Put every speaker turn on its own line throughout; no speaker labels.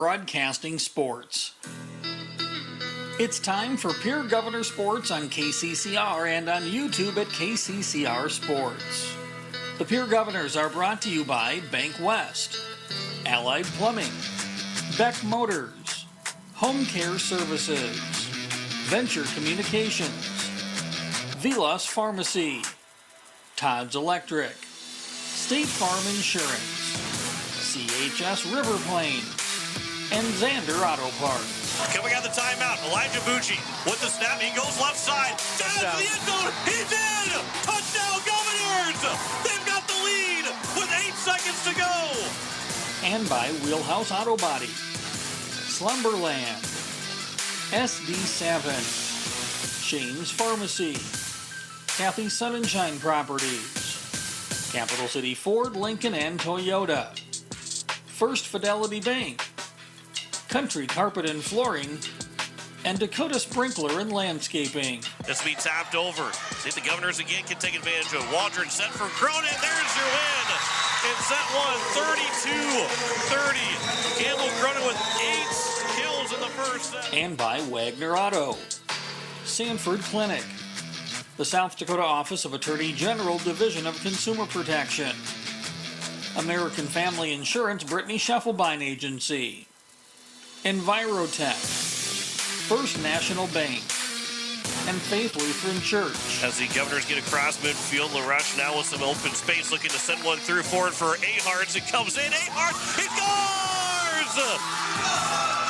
Broadcasting sports. It's time for Pierre Governor Sports on KCCR and on YouTube at KCCR Sports. The Pierre Governors are brought to you by Bank West, Allied Plumbing, Beck Motors, Home Care Services, Venture Communications, Vilas Pharmacy, Todd's Electric, State Farm Insurance, CHS River Plains, and Xander Auto Parts.
Coming out the timeout, Elijah Bucci with the snap. He goes left side. Down to the end zone. He's in. Touchdown, Governors. They've got the lead with 8 seconds to go.
And by Wheelhouse Auto Body, Slumberland, SD Savin, Shane's Pharmacy, Kathy Sunshine Properties, Capital City Ford, Lincoln, and Toyota, First Fidelity Bank, Country Carpet and Flooring, and Dakota Sprinkler and Landscaping.
This will be tapped over. See if the Governors again can take advantage of it. Waldron set for Cronin. There's your win. In set one, 32-30. Campbell Cronin with 8 kills in the first set.
And by Wagner Auto, Sanford Clinic, the South Dakota Office of Attorney General Division of Consumer Protection, American Family Insurance Brittany Scheffelbein Agency, Envirotech, First National Bank, and Faith Lutheran Church.
As the Governors get across midfield, LaRush now with some open space, looking to send one through forward for Aharts. It comes in. Aharts, he scores!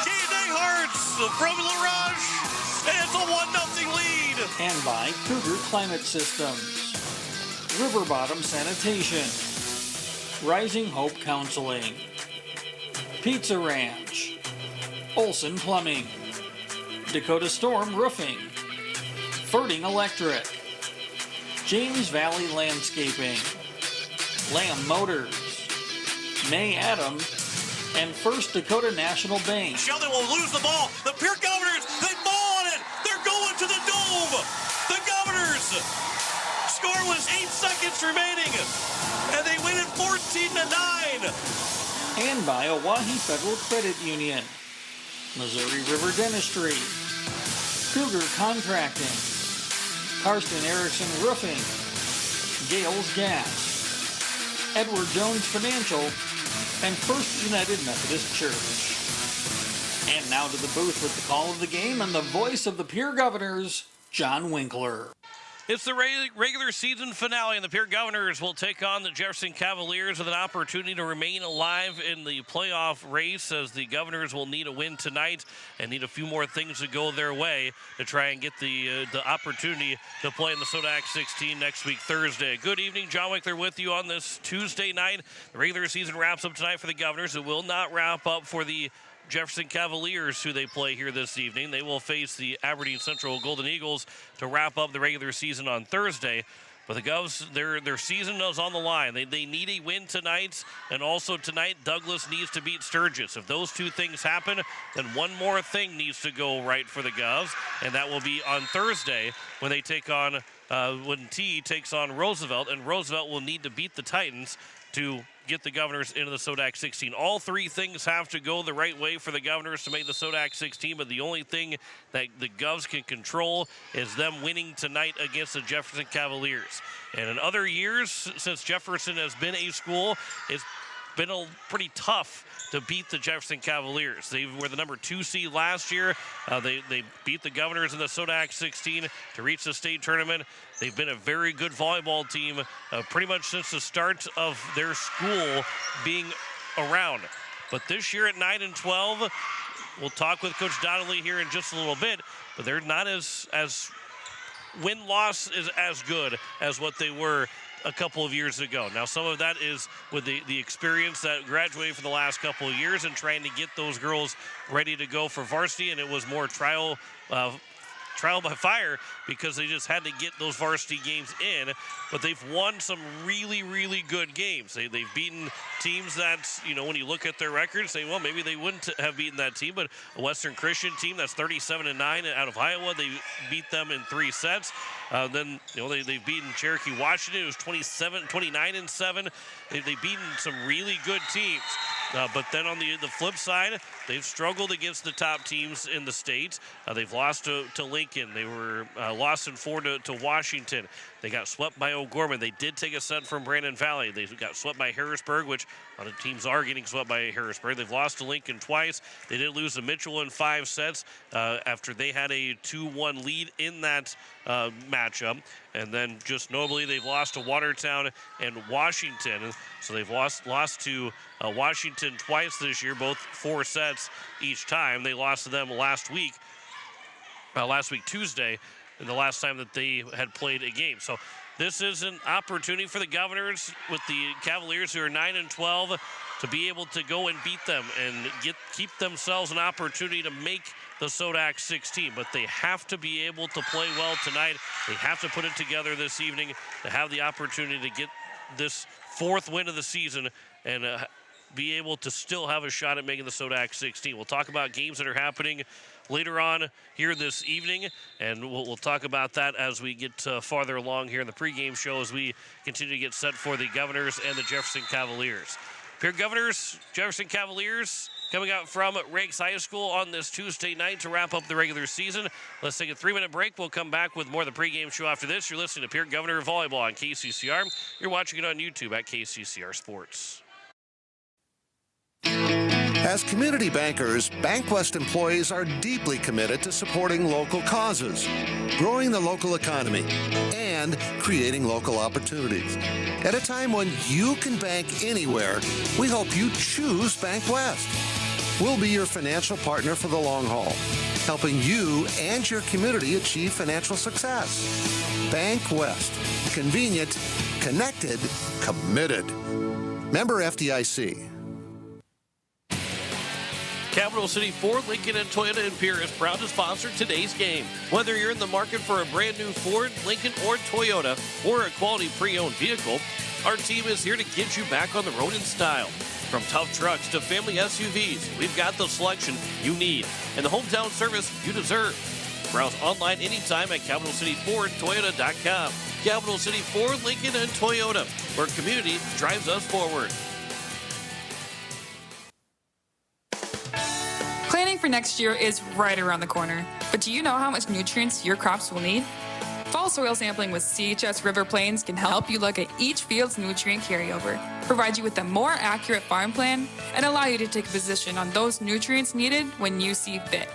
Keith Aharts from LaRush, and it's a 1-0 lead.
And by Cougar Climate Systems, River Bottom Sanitation, Rising Hope Counseling, Pizza Ranch, Olson Plumbing, Dakota Storm Roofing, Ferding Electric, James Valley Landscaping, Lamb Motors, May Adam, and First Dakota National Bank.
Sheldon will lose the ball. The Pierre Governors, they fall on it. They're going to the Dome. The Governors, scoreless, 8 seconds remaining, and they win it 14-9.
And by Oahe Federal Credit Union, Missouri River Dentistry, Cougar Contracting, Karsten Erickson Roofing, Gales Gas, Edward Jones Financial, and First United Methodist Church. And now to the booth with the call of the game and the voice of the Pierre Governors, John Winkler.
It's the regular season finale, and the Pierre Governors will take on the Jefferson Cavaliers with an opportunity to remain alive in the playoff race, as the Governors will need a win tonight and need a few more things to go their way to try and get the opportunity to play in the Sodak 16 next week, Thursday. Good evening, John Winkler with you on this Tuesday night. The regular season wraps up tonight for the Governors. It will not wrap up for the Jefferson Cavaliers, who they play here this evening. They will face the Aberdeen Central Golden Eagles to wrap up the regular season on Thursday. But the Govs, their season is on the line. They need a win tonight, and also tonight Douglas needs to beat Sturgis. If those two things happen, then one more thing needs to go right for the Govs, and that will be on Thursday when they take on when T takes on Roosevelt, and Roosevelt will need to beat the Titans to get the Governors into the Sodak 16. All three things have to go the right way for the Governors to make the Sodak 16, but the only thing that the Govs can control is them winning tonight against the Jefferson Cavaliers. And in other years, since Jefferson has been a school, it's been pretty tough to beat the Jefferson Cavaliers. They were the number 2 seed last year. They beat the Governors in the Sodak 16 to reach the state tournament. They've been a very good volleyball team pretty much since the start of their school being around. But this year at 9-12, we'll talk with Coach Donnelly here in just a little bit, but they're not as win-loss is as good as what they were a couple of years ago. Now, some of that is with the experience that graduated from the last couple of years and trying to get those girls ready to go for varsity, and it was more trial by fire because they just had to get those varsity games in. But they've won some really, really good games. They've beaten teams that, when you look at their records, say, well, maybe they wouldn't have beaten that team, but a Western Christian team that's 37-9 out of Iowa, they beat them in 3 sets. Then, they've beaten Cherokee Washington. It was 29-7. They've beaten some really good teams. But then on the flip side, they've struggled against the top teams in the state. They've lost to Lincoln. They were lost in 4 to Washington. They got swept by O'Gorman. They did take a set from Brandon Valley. They got swept by Harrisburg, which a lot of teams are getting swept by Harrisburg. They've lost to Lincoln twice. They did lose to Mitchell in 5 sets after they had a 2-1 lead in that matchup. And then just notably, they've lost to Watertown and Washington. So they've lost to Washington twice this year, both 4 sets each time. They lost to them last week Tuesday, and the last time that they had played a game. So this is an opportunity for the Governors with the Cavaliers, who are 9-12, to be able to go and beat them and keep themselves an opportunity to make the Sodak 16. But they have to be able to play well tonight. They have to put it together this evening to have the opportunity to get this 4th win of the season and be able to still have a shot at making the Sodak 16. We'll talk about games that are happening later on here this evening, and we'll talk about that as we get farther along here in the pregame show as we continue to get set for the Governors and the Jefferson Cavaliers. Pierre Governors, Jefferson Cavaliers, coming out from Riggs High School on this Tuesday night to wrap up the regular season. Let's take a 3-minute break. We'll come back with more of the pregame show after this. You're listening to Pierre Governor Volleyball on KCCR. You're watching it on YouTube at KCCR Sports.
As community bankers, BankWest employees are deeply committed to supporting local causes, growing the local economy, and creating local opportunities. At a time when you can bank anywhere, we hope you choose BankWest. We'll be your financial partner for the long haul, helping you and your community achieve financial success. BankWest. Convenient, connected, committed. Member FDIC.
Capital City Ford, Lincoln, and Toyota in Pierre is proud to sponsor today's game. Whether you're in the market for a brand new Ford, Lincoln, or Toyota, or a quality pre-owned vehicle, our team is here to get you back on the road in style. From tough trucks to family SUVs, we've got the selection you need and the hometown service you deserve. Browse online anytime at CapitalCityFordToyota.com. Capital City Ford, Lincoln, and Toyota, where community drives us forward.
Planning for next year is right around the corner, but do you know how much nutrients your crops will need? Fall soil sampling with CHS River Plains can help you look at each field's nutrient carryover, provide you with a more accurate farm plan, and allow you to take a position on those nutrients needed when you see fit.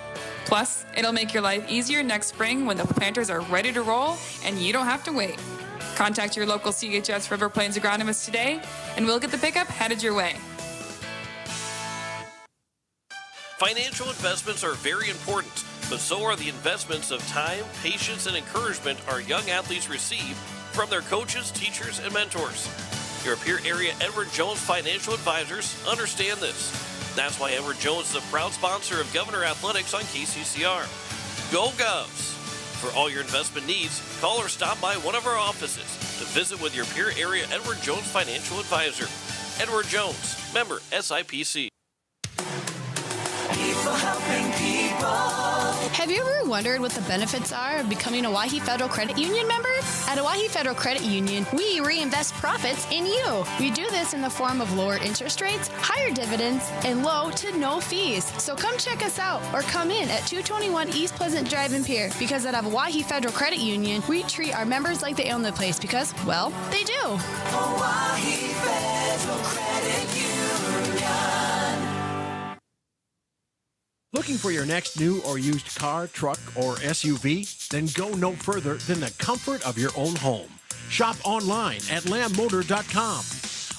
Plus, it'll make your life easier next spring when the planters are ready to roll and you don't have to wait. Contact your local CHS River Plains agronomist today, and we'll get the pickup headed your way.
Financial investments are very important, but so are the investments of time, patience, and encouragement our young athletes receive from their coaches, teachers, and mentors. Your Pierre area Edward Jones Financial Advisors understand this. That's why Edward Jones is a proud sponsor of Governor Athletics on KCCR. Go Govs! For all your investment needs, call or stop by one of our offices to visit with your Pierre area Edward Jones Financial Advisor. Edward Jones, member SIPC.
People helping people. Have you ever wondered what the benefits are of becoming a Owyhee Federal Credit Union member? At Owyhee Federal Credit Union, we reinvest profits in you. We do this in the form of lower interest rates, higher dividends, and low to no fees. So come check us out or come in at 221 East Pleasant Drive in Pierre, because at Owyhee Federal Credit Union, we treat our members like they own the place because, well, they do.
Owyhee Federal Credit Union.
Looking for your next new or used car, truck, or SUV? Then go no further than the comfort of your own home. Shop online at lambmotor.com.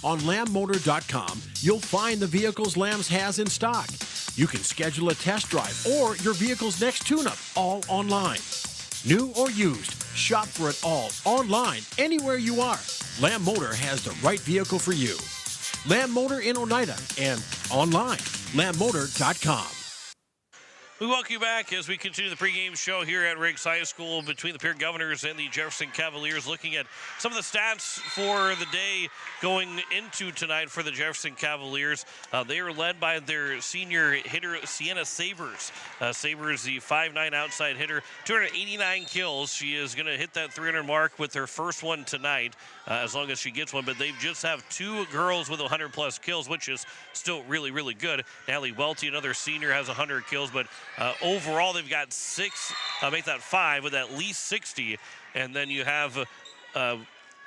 On lambmotor.com, you'll find the vehicles Lambs has in stock. You can schedule a test drive or your vehicle's next tune-up, all online. New or used, shop for it all online, anywhere you are. Lamb Motor has the right vehicle for you. Lamb Motor in Oneida and online, lambmotor.com.
We welcome you back as we continue the pregame show here at Riggs High School between the Pierre Governors and the Jefferson Cavaliers, looking at some of the stats for the day going into tonight for the Jefferson Cavaliers. They are led by their senior hitter, Sienna Sabers. Sabers, the 5'9" outside hitter, 289 kills. She is going to hit that 300 mark with her first one tonight, as long as she gets one. But they just have 2 girls with 100-plus kills, which is still really, really good. Natalie Welty, another senior, has 100 kills, but overall, they've got 6, make that 5 with at least 60, and then you have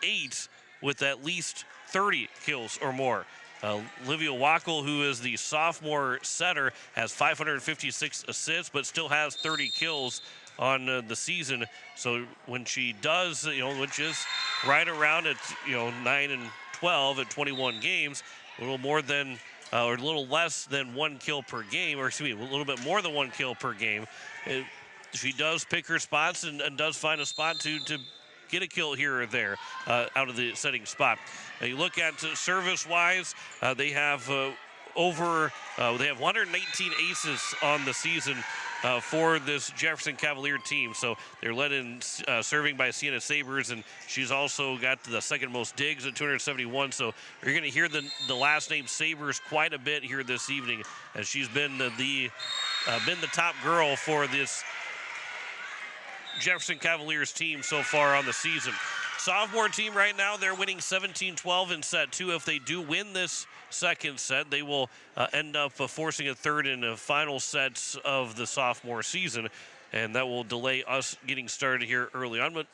8 with at least 30 kills or more. Olivia Wackel, who is the sophomore setter, has 556 assists, but still has 30 kills on the season. So when she does, which is right around at 9 and 12 at 21 games, a little more than or a little less than 1 kill per game, or excuse me, a little bit more than 1 kill per game. She does pick her spots and does find a spot to get a kill here or there out of the setting spot. You look at service-wise, they have they have 118 aces on the season for this Jefferson Cavalier team. So they're led in serving by Sienna Sabers, and she's also got the second most digs at 271. So you're going to hear the last name Sabers quite a bit here this evening, as she's been the top girl for this Jefferson Cavaliers team so far on the season. Sophomore team right now, they're winning 17-12 in set 2. If they do win this second set, they will end up forcing a third and final sets of the sophomore season, and that will delay us getting started here early on. But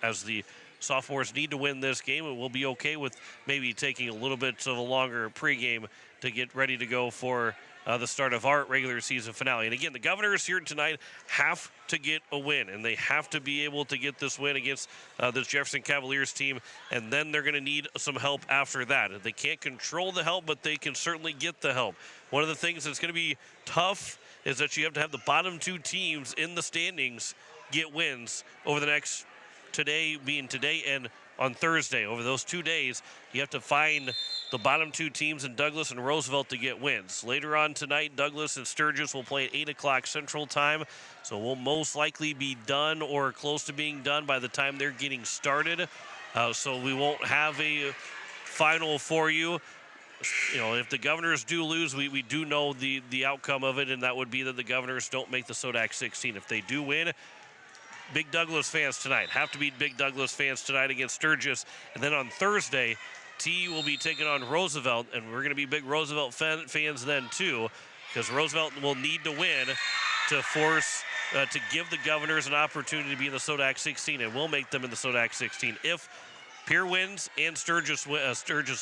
as the sophomores need to win this game, it will be okay with maybe taking a little bit of a longer pregame to get ready to go for the start of our regular season finale. And again, the Governors here tonight have to get a win, and they have to be able to get this win against this Jefferson Cavaliers team, and then they're going to need some help after that. They can't control the help, but they can certainly get the help. One of the things that's going to be tough is that you have to have the bottom 2 teams in the standings get wins over the next today and on Thursday. Over those 2 days, you have to find the bottom 2 teams in Douglas and Roosevelt to get wins. Later on tonight, Douglas and Sturgis will play at 8 o'clock Central Time, so we'll most likely be done or close to being done by the time they're getting started. So we won't have a final for you. If the Governors do lose, we do know the outcome of it, and that would be that the Governors don't make the SODAC 16. If they do win, Big Douglas fans tonight have to beat Big Douglas fans tonight against Sturgis. And then on Thursday, T will be taking on Roosevelt, and we're going to be big Roosevelt fans then too, because Roosevelt will need to win to force to give the Governors an opportunity to be in the SODAC 16, and we'll make them in the SODAC 16 if Pierre wins and Sturgis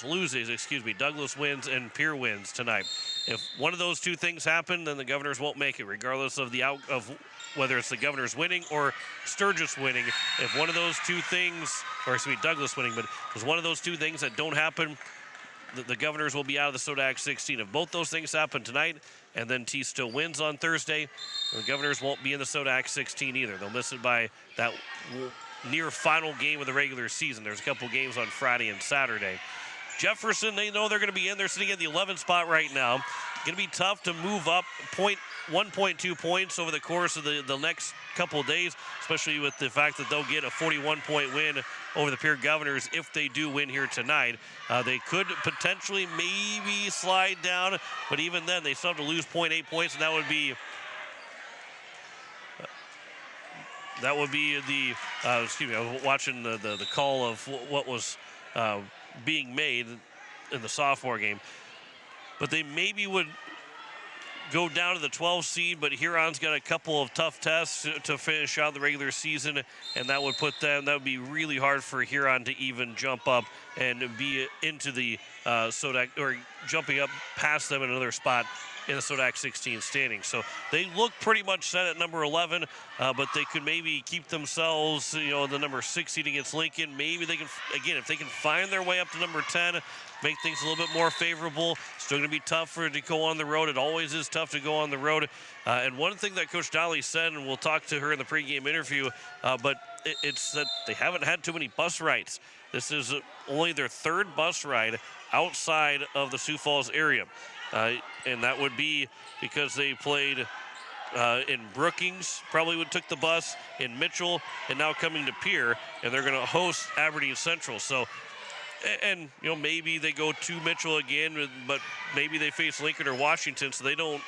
loses. Douglas wins and Pierre wins tonight. If one of those 2 things happen, then the Governors won't make it, regardless of of whether it's the Governors winning or Sturgis winning. If one of those 2 things, or Douglas winning, but if there's one of those 2 things that don't happen, the Governors will be out of the SODAC 16. If both those things happen tonight and then T still wins on Thursday, the Governors won't be in the SODAC 16 either. They'll miss it by that near final game of the regular season. There's a couple games on Friday and Saturday. Jefferson, they know they're going to be in. They're sitting at the 11th spot right now. Going to be tough to move up 1.2 points over the course of the next couple of days, especially with the fact that they'll get a 41-point win over the Pierre Governors if they do win here tonight. They could potentially maybe slide down, but even then they still have to lose 0.8 points, and that would be the I was watching the call of what was being made in the sophomore game. But they maybe would go down to the 12th seed, but Huron's got a couple of tough tests to finish out the regular season, and that would be really hard for Huron to even jump up and be into the SODAC, or jumping up past them in another spot in the SODAC 16 standings. So they look pretty much set at number 11, but they could maybe keep themselves, the number 6 seed against Lincoln. Maybe they can, again, if they can find their way up to number 10, make things a little bit more favorable. Still going to be tough to go on the road. It always is tough to go on the road. And one thing that Coach Dolly said, and we'll talk to her in the pregame interview, but it's that they haven't had too many bus rides. This is only their 3rd bus ride outside of the Sioux Falls area. And that would be because they played in Brookings, probably took the bus, in Mitchell, and now coming to Pierre, and they're going to host Aberdeen Central. So, and maybe they go to Mitchell again, but maybe they face Lincoln or Washington, so they won't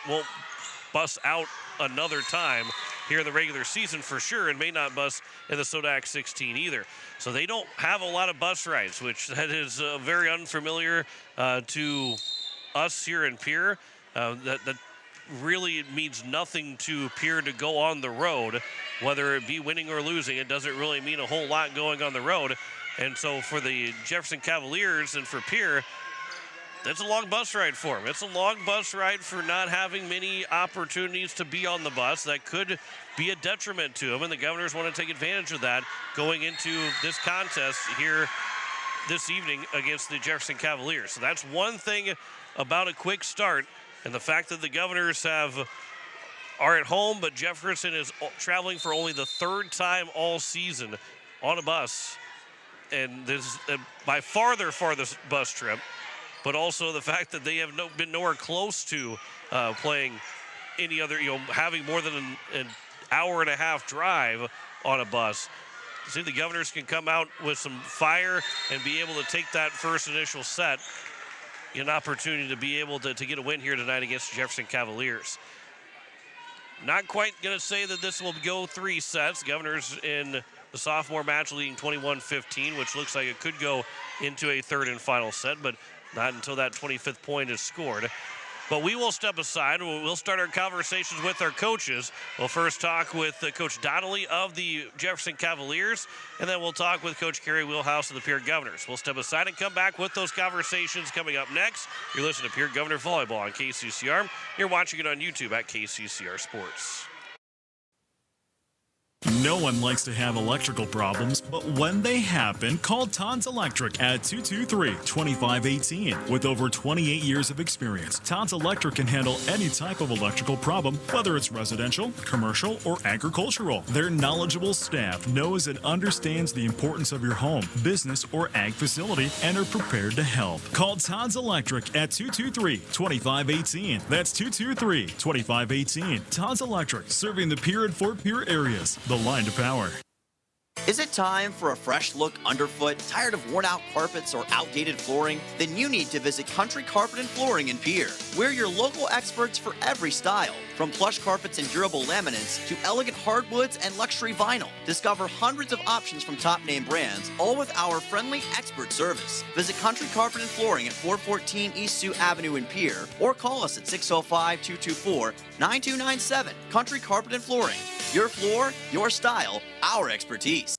bus out another time here in the regular season for sure, and may not bus in the Sodak 16 either. So they don't have a lot of bus rides, which that is very unfamiliar to us here in Pierre. That really means nothing to Pierre to go on the road, whether it be winning or losing. It doesn't really mean a whole lot going on the road. And so for the Jefferson Cavaliers and for Pierre, that's a long bus ride for them. It's a long bus ride for not having many opportunities to be on the bus. That could be a detriment to them, and the Governors want to take advantage of that going into this contest here this evening against the Jefferson Cavaliers. So that's one thing about a quick start, and the fact that the Governors are at home, but Jefferson is traveling for only the third time all season on a bus, and this is by far their farthest bus trip. But also the fact that they have been nowhere close to playing any other, having more than an hour and a half drive on a bus. See if the Governors can come out with some fire and be able to take that first initial set, an opportunity to be able to get a win here tonight against the Jefferson Cavaliers. Not quite going to say that this will go 3 sets. Governors in the sophomore match leading 21-15, which looks like it could go into a third and final set, but not until that 25th point is scored. But we will step aside. We'll start our conversations with our coaches. We'll first talk with Coach Donnelly of the Jefferson Cavaliers, and then we'll talk with Coach Kerry Wheelhouse of the Pierre Governors. We'll step aside and come back with those conversations coming up next. You're listening to Pierre Governor Volleyball on KCCR. You're watching it on YouTube at KCCR Sports.
No one likes to have electrical problems, but when they happen, call Todd's Electric at 223-2518. With over 28 years of experience, Todd's Electric can handle any type of electrical problem, whether it's residential, commercial, or agricultural. Their knowledgeable staff knows and understands the importance of your home, business, or ag facility and are prepared to help. Call Todd's Electric at 223-2518. That's 223-2518. Todd's Electric, serving the Pierre and Fort Pierre areas. The line to power.
Is it time for a fresh look underfoot? Tired of worn out carpets or outdated flooring? Then you need to visit Country Carpet and Flooring in Pierre. We're your local experts for every style. From plush carpets and durable laminates to elegant hardwoods and luxury vinyl. Discover hundreds of options from top name brands, all with our friendly expert service. Visit Country Carpet and Flooring at 414 East Sioux Avenue in Pierre or call us at 605-224-9297. Country Carpet and Flooring. Your floor, your style, our expertise.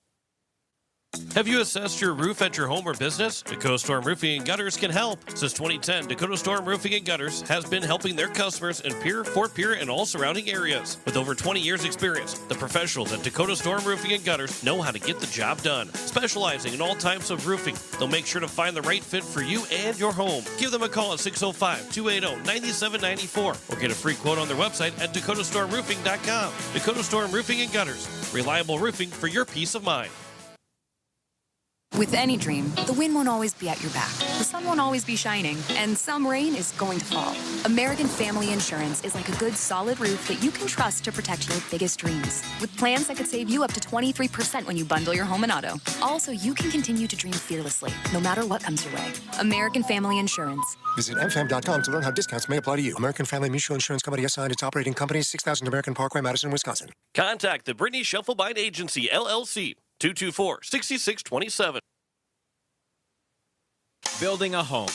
Have you assessed your roof at your home or business? Dakota Storm Roofing and Gutters can help. Since 2010, Dakota Storm Roofing and Gutters has been helping their customers in Pierre, Fort Pierre, and all surrounding areas. With over 20 years experience, the professionals at Dakota Storm Roofing and Gutters know how to get the job done. Specializing in all types of roofing, they'll make sure to find the right fit for you and your home. Give them a call at 605-280-9794 or get a free quote on their website at dakotastormroofing.com. Dakota Storm Roofing and Gutters. Reliable roofing for your peace of mind.
With any dream, the wind won't always be at your back. The sun won't always be shining, and some rain is going to fall. American Family Insurance is like a good, solid roof that you can trust to protect your biggest dreams. With plans that could save you up to 23% when you bundle your home and auto. Also, you can continue to dream fearlessly, no matter what comes your way. American Family Insurance.
Visit mfam.com to learn how discounts may apply to you. American Family Mutual Insurance Company assigned its operating company, 6000 American Parkway, Madison, Wisconsin.
Contact the Brittany Shufflebind Agency, LLC, 224-6627.
Building a home.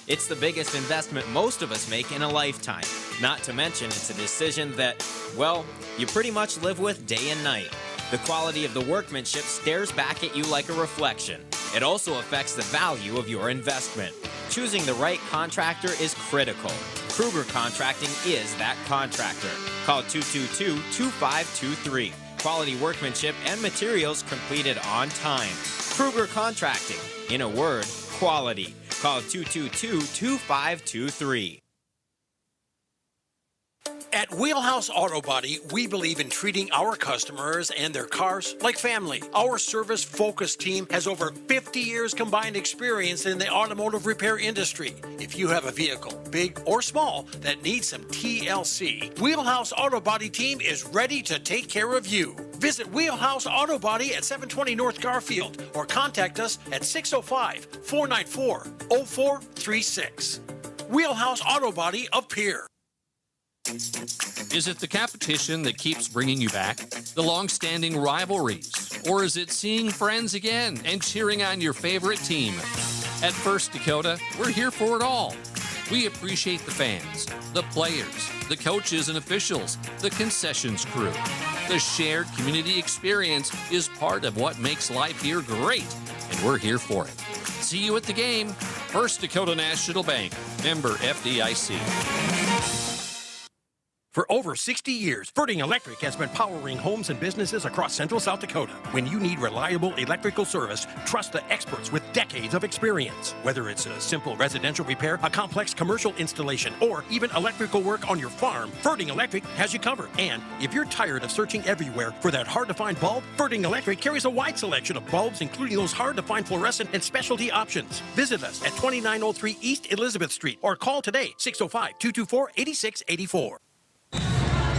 It's the biggest investment most of us make in a lifetime. Not to mention, it's a decision that, well, you pretty much live with day and night. The quality of the workmanship stares back at you like a reflection. It also affects the value of your investment. Choosing the right contractor is critical. Kruger Contracting is that contractor. Call 222-2523. Quality workmanship and materials completed on time. Kruger Contracting. In a word, quality. Call 222-2523.
At Wheelhouse Auto Body, we believe in treating our customers and their cars like family. Our service-focused team has over 50 years combined experience in the automotive repair industry. If you have a vehicle, big or small, that needs some TLC, Wheelhouse Auto Body team is ready to take care of you. Visit Wheelhouse Auto Body at 720 North Garfield or contact us at 605-494-0436. Wheelhouse Auto Body of Pierre.
Is it the competition that keeps bringing you back? The long-standing rivalries? Or is it seeing friends again and cheering on your favorite team? At First Dakota, we're here for it all. We appreciate the fans, the players, the coaches and officials, the concessions crew. The shared community experience is part of what makes life here great, and we're here for it. See you at the game. First Dakota National Bank, member FDIC.
For over 60 years, Ferding Electric has been powering homes and businesses across central South Dakota. When you need reliable electrical service, trust the experts with decades of experience. Whether it's a simple residential repair, a complex commercial installation, or even electrical work on your farm, Ferding Electric has you covered. And if you're tired of searching everywhere for that hard-to-find bulb, Ferding Electric carries a wide selection of bulbs, including those hard-to-find fluorescent and specialty options. Visit us at 2903 East Elizabeth Street or call today, 605-224-8684.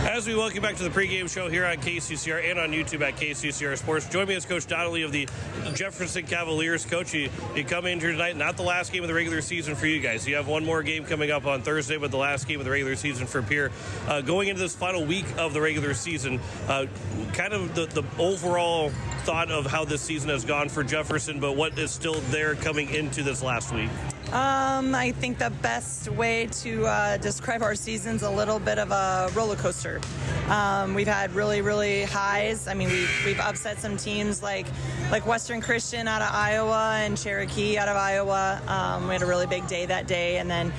As we welcome you back to the pregame show here on KCCR and on YouTube at KCCR Sports. Join me as Coach Donnelly of the Jefferson Cavaliers. Coach, you come in here tonight, not the last game of the regular season for you guys. You have one more game coming up on Thursday, but the last game of the regular season for Pierre. Going into this final week of the regular season, kind of the overall thought of how this season has gone for Jefferson, but what is still there coming into this last week?
I think the best way to describe our season's a little bit of a roller coaster. We've had really, really highs. I mean, we've upset some teams like Western Christian out of Iowa and Cherokee out of Iowa. We had a really big day that day, and then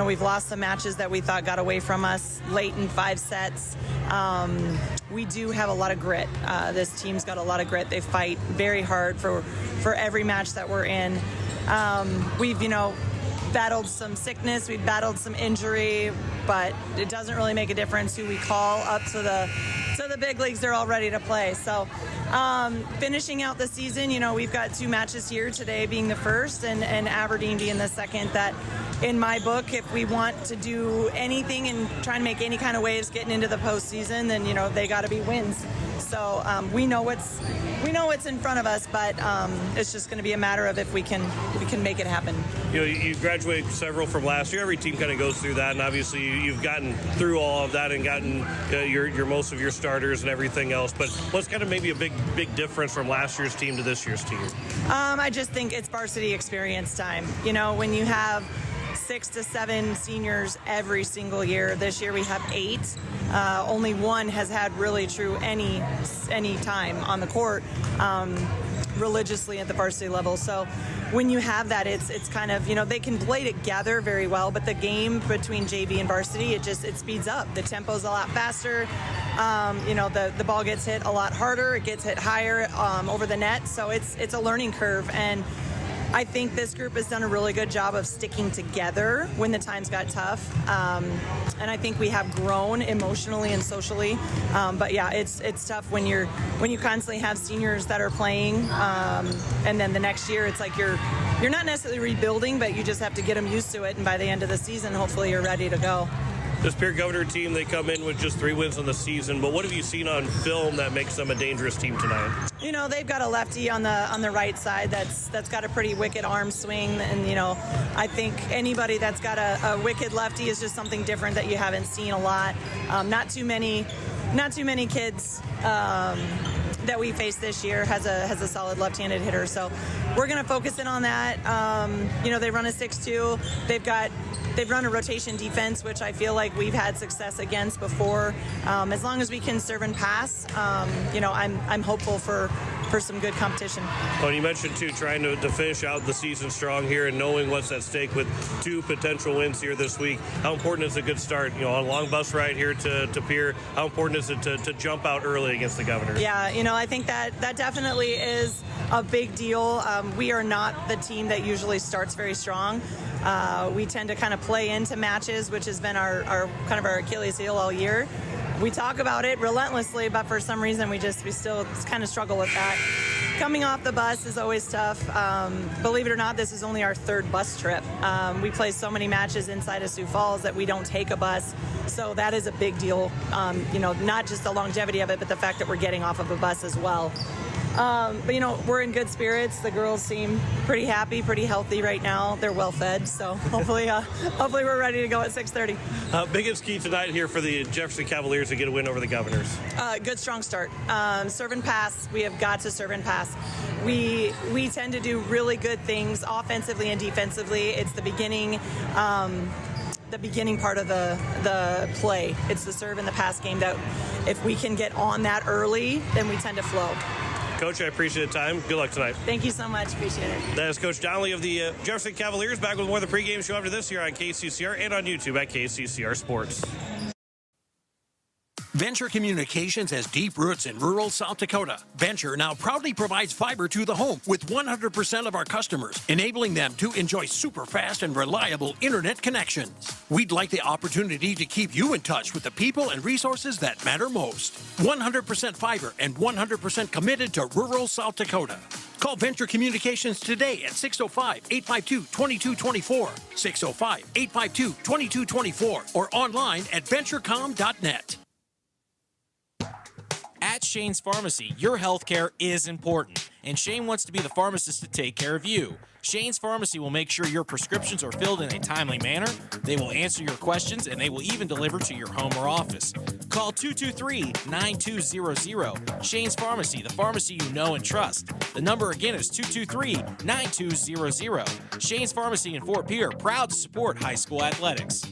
we've lost some matches that we thought got away from us late in 5 sets. We do have a lot of grit. This team's got a lot of grit. They fight very hard for every match that we're in. We've, battled some sickness, we've battled some injury, but it doesn't really make a difference who we call up to the big leagues. They're all ready to play. So finishing out the season, we've got 2 matches here, today being the first and Aberdeen being the second, that in my book, if we want to do anything and try and make any kind of waves getting into the postseason, then they got to be wins. So we know what's in front of us, but it's just going to be a matter of if we can make it happen.
You graduate several from last year. Every team kind of goes through that, and obviously you've gotten through all of that and gotten your most of your starters and everything else. But what's kind of maybe a big difference from last year's team to this year's team?
I just think it's varsity experience time. When you have 6 to 7 seniors every single year. This year we have 8. Only one has had really true any time on the court religiously at the varsity level. So when you have that, it's kind of, they can play together very well, but the game between JV and varsity, it speeds up. The tempo's a lot faster. The ball gets hit a lot harder. It gets hit higher over the net. So it's a learning curve. And I think this group has done a really good job of sticking together when the times got tough. And I think we have grown emotionally and socially. But yeah, it's tough when you constantly have seniors that are playing. And then the next year, it's like you're not necessarily rebuilding, but you just have to get them used to it. And by the end of the season, hopefully you're ready to go.
This Pierre Governor team, they come in with just 3 wins on the season, but what have you seen on film that makes them a dangerous team tonight?
They've got a lefty on the right side that's got a pretty wicked arm swing, and I think anybody that's got a wicked lefty is just something different that you haven't seen a lot. Not too many kids that we faced this year has a solid left-handed hitter, so we're going to focus in on that. They run a 6-2. They've run a rotation defense, which I feel like we've had success against before. As long as we can serve and pass, I'm hopeful for some good competition.
Well, you mentioned, too, trying to finish out the season strong here and knowing what's at stake with 2 potential wins here this week. How important is a good start, on a long bus ride here to Pierre? How important is it to jump out early against the Governors?
Yeah, I think that definitely is a big deal. We are not the team that usually starts very strong. We tend to kind of play into matches, which has been our kind of our Achilles heel all year. We talk about it relentlessly, but for some reason we still kind of struggle with that. Coming off the bus is always tough. Believe it or not, this is only our third bus trip. We play so many matches inside of Sioux Falls that we don't take a bus. So that is a big deal. Not just the longevity of it, but the fact that we're getting off of a bus as well. But we're in good spirits. The girls seem pretty happy, pretty healthy right now. They're well fed, so hopefully we're ready to go at 6:30.
Biggest key tonight here for the Jefferson Cavaliers to get a win over the Governors. Good
strong start. Serve and pass. We have got to serve and pass. We tend to do really good things offensively and defensively. It's the beginning part of the play. It's the serve and the pass game that if we can get on that early, then we tend to flow.
Coach, I appreciate the time. Good luck tonight.
Thank you so much. Appreciate it.
That is Coach Donnelly of the Jefferson Cavaliers, back with more of the pregame show after this here on KCCR and on YouTube at KCCR Sports.
Venture Communications has deep roots in rural South Dakota. Venture now proudly provides fiber to the home with 100% of our customers, enabling them to enjoy super fast and reliable internet connections. We'd like the opportunity to keep you in touch with the people and resources that matter most. 100% fiber and 100% committed to rural South Dakota. Call Venture Communications today at 605-852-2224, 605-852-2224, or online at venturecom.net.
At Shane's Pharmacy, your health care is important, and Shane wants to be the pharmacist to take care of you. Shane's Pharmacy will make sure your prescriptions are filled in a timely manner, they will answer your questions, and they will even deliver to your home or office. Call 223-9200. Shane's Pharmacy, the pharmacy you know and trust. The number again is 223-9200. Shane's Pharmacy in Fort Pierre, proud to support high school athletics.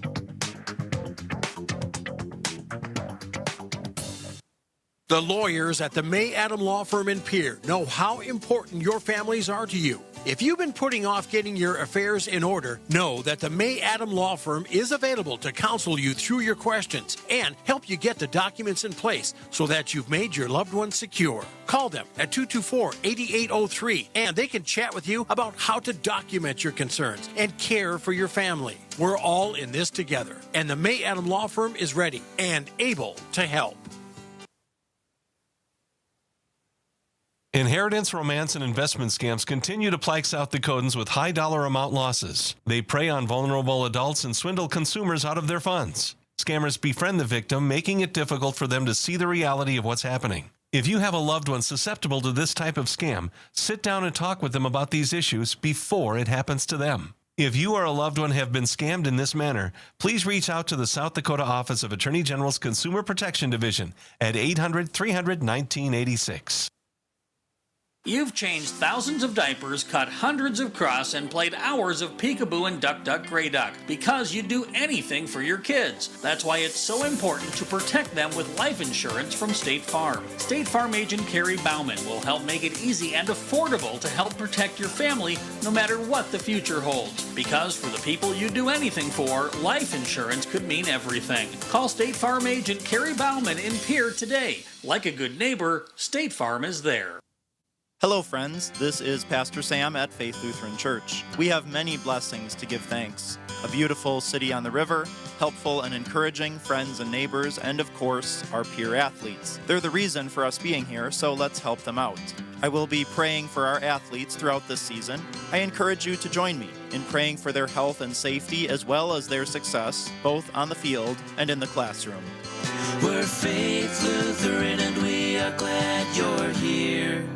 The lawyers at the May Adam Law Firm in Pierre know how important your families are to you. If you've been putting off getting your affairs in order, know that the May Adam Law Firm is available to counsel you through your questions and help you get the documents in place so that you've made your loved ones secure. Call them at 224-8803 and they can chat with you about how to document your concerns and care for your family. We're all in this together, and the May Adam Law Firm is ready and able to help.
Inheritance, romance, and investment scams continue to plague South Dakotans with high dollar amount losses. They prey on vulnerable adults and swindle consumers out of their funds. Scammers befriend the victim, making it difficult for them to see the reality of what's happening. If you have a loved one susceptible to this type of scam, sit down and talk with them about these issues before it happens to them. If you or a loved one have been scammed in this manner, please reach out to the South Dakota Office of Attorney General's Consumer Protection Division at 800-300-1986.
You've changed thousands of diapers, cut hundreds of cross, and played hours of peekaboo and duck duck gray duck because you'd do anything for your kids. That's why it's so important to protect them with life insurance from State Farm. State Farm agent Carrie Bauman will help make it easy and affordable to help protect your family no matter what the future holds. Because for the people you do anything for, life insurance could mean everything. Call State Farm agent Carrie Bauman in Pierre today. Like a good neighbor, State Farm is there.
Hello friends, this is Pastor Sam at Faith Lutheran Church. We have many blessings to give thanks. A beautiful city on the river, helpful and encouraging friends and neighbors, and of course, our peer athletes. They're the reason for us being here, so let's help them out. I will be praying for our athletes throughout this season. I encourage you to join me in praying for their health and safety as well as their success, both on the field and in the classroom.
We're Faith Lutheran and we are glad you're here.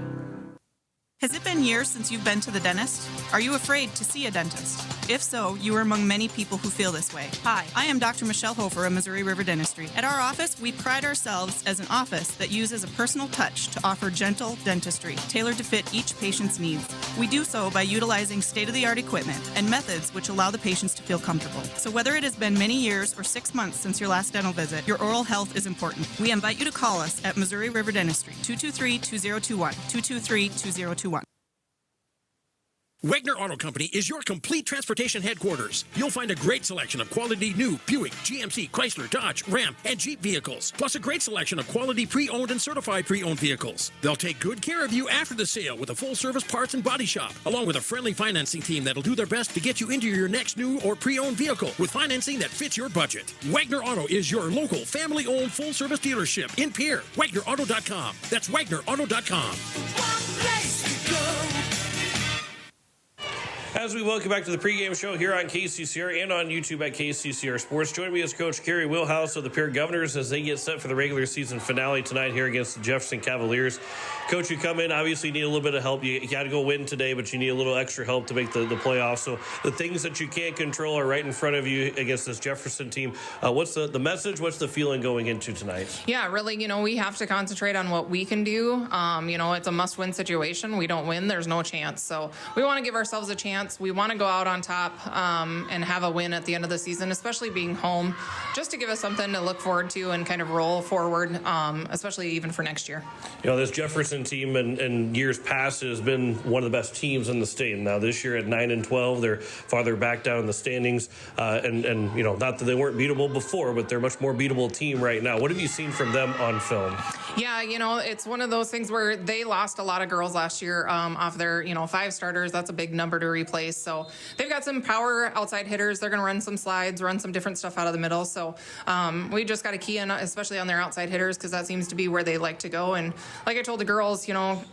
Has it been years since you've been to the dentist? Are you afraid to see a dentist? If so, you are among many people who feel this way. Hi, I am Dr. Michelle Hofer of Missouri River Dentistry. At our office, we pride ourselves as an office that uses a personal touch to offer gentle dentistry, tailored to fit each patient's needs. We do so by utilizing state-of-the-art equipment and methods which allow the patients to feel comfortable. So whether it has been many years or 6 months since your last dental visit, your oral health is important. We invite you to call us at Missouri River Dentistry, 223-2021, 223-2021.
Wagner Auto Company is your complete transportation headquarters. You'll find a great selection of quality new Buick, GMC, Chrysler, Dodge, Ram, and Jeep vehicles, plus a great selection of quality pre-owned and certified pre-owned vehicles. They'll take good care of you after the sale with a full-service parts and body shop, along with a friendly financing team that'll do their best to get you into your next new or pre-owned vehicle with financing that fits your budget. Wagner Auto is your local, family-owned, full-service dealership in Pierre. WagnerAuto.com. That's WagnerAuto.com.
As we welcome back to the pregame show here on KCCR and on YouTube at KCCR Sports. Joining me is Coach Kerry Wheelhouse of the Pierre Governors as they get set for the regular season finale tonight here against the Jefferson Cavaliers. Coach, you come in, obviously you need a little bit of help. You got to go win today, but you need a little extra help to make the playoffs. So the things that you can't control are right in front of you against this Jefferson team. What's the message? What's the feeling going into tonight?
Yeah, really, we have to concentrate on what we can do. It's a must-win situation. We don't win, there's no chance. So we want to give ourselves a chance. We want to go out on top and have a win at the end of the season, especially being home, just to give us something to look forward to and kind of roll forward, especially even for next year.
This Jefferson team in years past has been one of the best teams in the state. Now this year at 9-12, they're farther back down in the standings. And not that they weren't beatable before, but they're a much more beatable team right now. What have you seen from them on film?
Yeah, it's one of those things where they lost a lot of girls last year off their, 5 starters. That's a big number to replace. So they've got some power outside hitters. They're going to run some slides, run some different stuff out of the middle. So we just got to key in, especially on their outside hitters, because that seems to be where they like to go. And like I told the girls,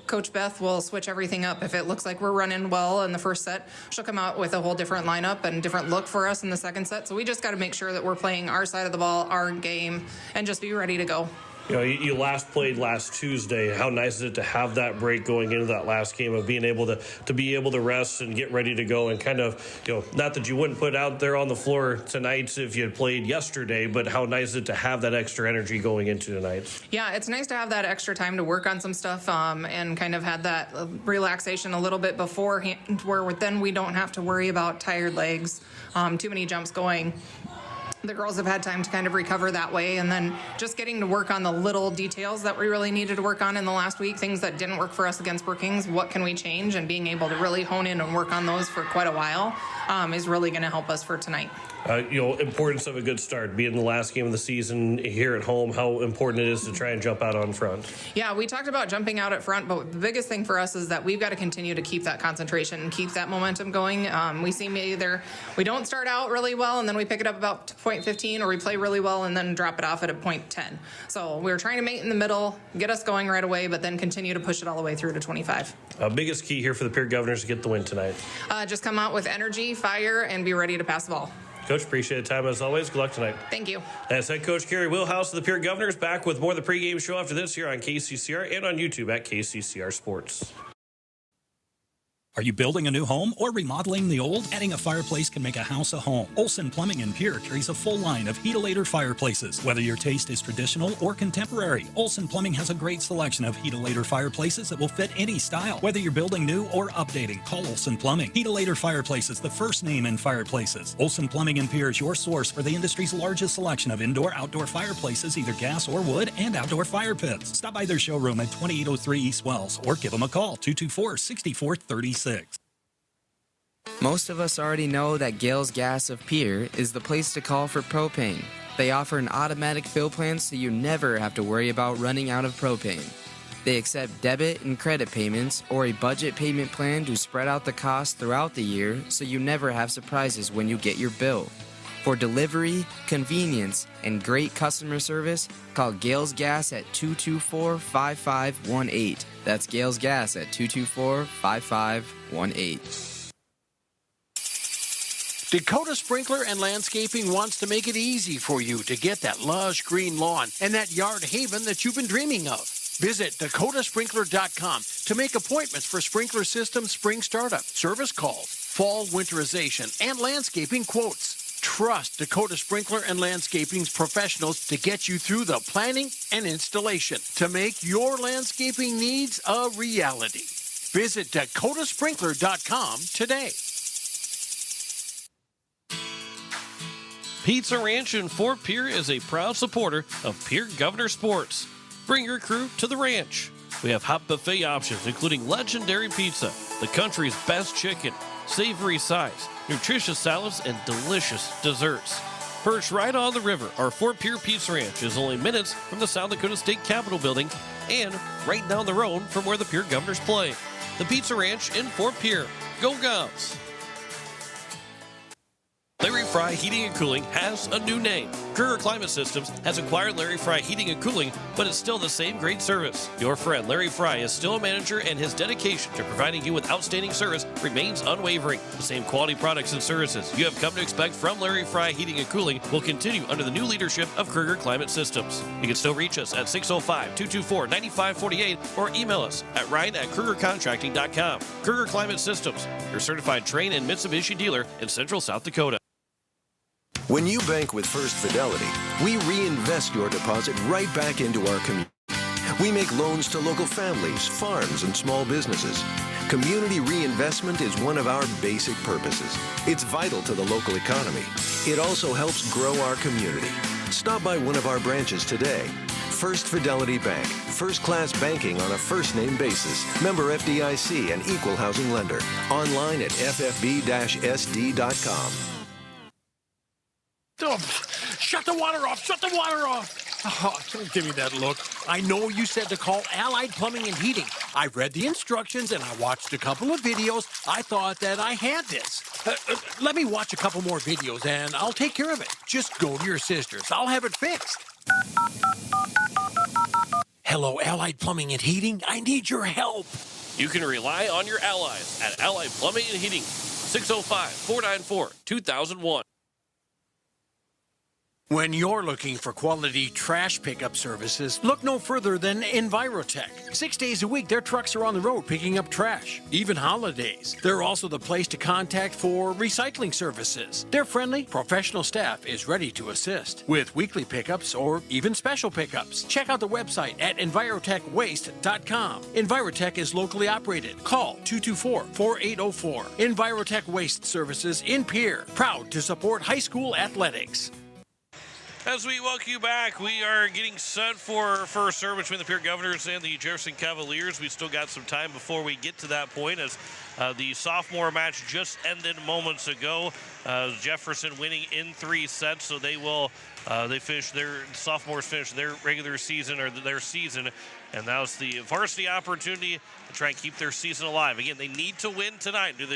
Coach Beth will switch everything up. If it looks like we're running well in the first set, she'll come out with a whole different lineup and different look for us in the second set. So we just got to make sure that we're playing our side of the ball, our game, and just be ready to go.
You last played last Tuesday. How nice is it to have that break going into that last game of being able to be able to rest and get ready to go and kind of, not that you wouldn't put out there on the floor tonight if you had played yesterday, but how nice is it to have that extra energy going into tonight? Yeah,
it's nice to have that extra time to work on some stuff and kind of had that relaxation a little bit beforehand where then we don't have to worry about tired legs, too many jumps going. The girls have had time to kind of recover that way, and then just getting to work on the little details that we really needed to work on in the last week, things that didn't work for us against Brookings, what can we change, and being able to really hone in and work on those for quite a while is really going to help us for tonight.
Importance of a good start, being the last game of the season here at home, how important it is to try and jump out on front.
Yeah, we talked about jumping out at front, but the biggest thing for us is that we've got to continue to keep that concentration and keep that momentum going. We seem either we don't start out really well and then we pick it up about point 15, or we play really well and then drop it off at a point 10. So we're trying to mate in the middle, get us going right away, but then continue to push it all the way through to 25.
Biggest key here for the Pierre Governors to get the win tonight?
Just come out with energy, fire, and be ready to pass the ball.
Coach, appreciate the time as always. Good luck tonight.
Thank you.
That's head coach Kerry Wheelhouse of the Pierre Governors, back with more of the pregame show after this here on KCCR and on YouTube at KCCR Sports.
Are you building a new home or remodeling the old? Adding a fireplace can make a house a home. Olson Plumbing in Pierre carries a full line of Heat-A-Later fireplaces. Whether your taste is traditional or contemporary, Olson Plumbing has a great selection of Heat-A-Later fireplaces that will fit any style. Whether you're building new or updating, call Olson Plumbing. Heat-A-Later Fireplaces, the first name in fireplaces. Olson Plumbing in Pierre is your source for the industry's largest selection of indoor-outdoor fireplaces, either gas or wood, and outdoor fire pits. Stop by their showroom at 2803 East Wells or give them a call, 224-6436.
Most of us already know that Gales Gas of Pierre is the place to call for propane. They offer an automatic fill plan so you never have to worry about running out of propane. They accept debit and credit payments or a budget payment plan to spread out the cost throughout the year so you never have surprises when you get your bill. For delivery, convenience, and great customer service, call Gales Gas at 224-5518. That's Gales Gas at 224-5518.
Dakota Sprinkler and Landscaping wants to make it easy for you to get that lush green lawn and that yard haven that you've been dreaming of. Visit dakotasprinkler.com to make appointments for sprinkler system spring startup, service calls, fall winterization, and landscaping quotes. Trust Dakota Sprinkler and Landscaping's professionals to get you through the planning and installation to make your landscaping needs a reality. Visit dakotasprinkler.com today.
Pizza Ranch in Fort Pierre is a proud supporter of Pierre Governor Sports. Bring your crew to the ranch. We have hot buffet options, including legendary pizza, the country's best chicken, savory sides, nutritious salads, and delicious desserts. Perched right on the river, our Fort Pierre Pizza Ranch is only minutes from the South Dakota State Capitol building and right down the road from where the Pierre Governors play. The Pizza Ranch in Fort Pierre. Go Govs! Larry Fry Heating and Cooling has a new name. Kruger Climate Systems has acquired Larry Fry Heating and Cooling, but it's still the same great service. Your friend Larry Fry is still a manager, and his dedication to providing you with outstanding service remains unwavering. The same quality products and services you have come to expect from Larry Fry Heating and Cooling will continue under the new leadership of Kruger Climate Systems. You can still reach us at 605-224-9548 or email us at ryan@krugercontracting.com. Kruger Climate Systems, your certified Trane and Mitsubishi dealer in Central South Dakota.
When you bank with First Fidelity, we reinvest your deposit right back into our community. We make loans to local families, farms, and small businesses. Community reinvestment is one of our basic purposes. It's vital to the local economy. It also helps grow our community. Stop by one of our branches today. First Fidelity Bank, first-class banking on a first-name basis. Member FDIC and equal housing lender. Online at ffb-sd.com.
Oh, shut the water off! Shut the water off! Oh, don't give me that look. I know you said to call Allied Plumbing and Heating. I read the instructions and I watched a couple of videos. I thought that I had this. Let me watch a couple more videos and I'll take care of it. Just go to your sister's. I'll have it fixed. Hello, Allied Plumbing and Heating. I need your help.
You can rely on your allies at Allied Plumbing and Heating, 605-494-2001.
When you're looking for quality trash pickup services, look no further than Envirotech. 6 days a week, their trucks are on the road picking up trash, even holidays. They're also the place to contact for recycling services. Their friendly, professional staff is ready to assist with weekly pickups or even special pickups. Check out the website at EnvirotechWaste.com. Envirotech is locally operated. Call 224-4804. Envirotech Waste Services in Pierre, proud to support high school athletics.
As we welcome you back, we are getting set for our first serve between the Pierre Governors and the Jefferson Cavaliers. We still got some time before we get to that point, as the sophomore match just ended moments ago. Jefferson winning in 3 sets, so they will sophomores finish their regular season or their season, and that was the varsity opportunity to try and keep their season alive. Again, they need to win tonight. Do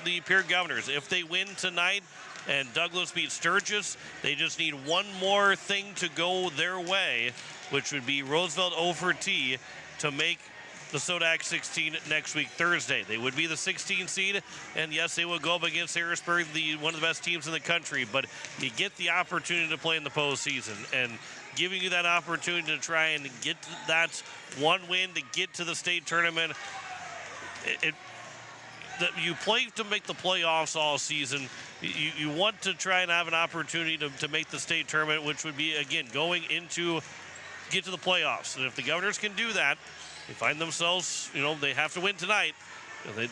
the Pierre Governors? If they win tonight and Douglas beats Sturgis, they just need one more thing to go their way, which would be Roosevelt over T to make the Sodak 16 next week, Thursday. They would be the 16 seed, and yes, they will go up against Harrisburg, one of the best teams in the country, but you get the opportunity to play in the postseason, and giving you that opportunity to try and get that one win to get to the state tournament. You play to make the playoffs all season. You want to try and have an opportunity to make the state tournament, which would be, again, get to the playoffs. And if the Governors can do that, they find themselves, they have to win tonight.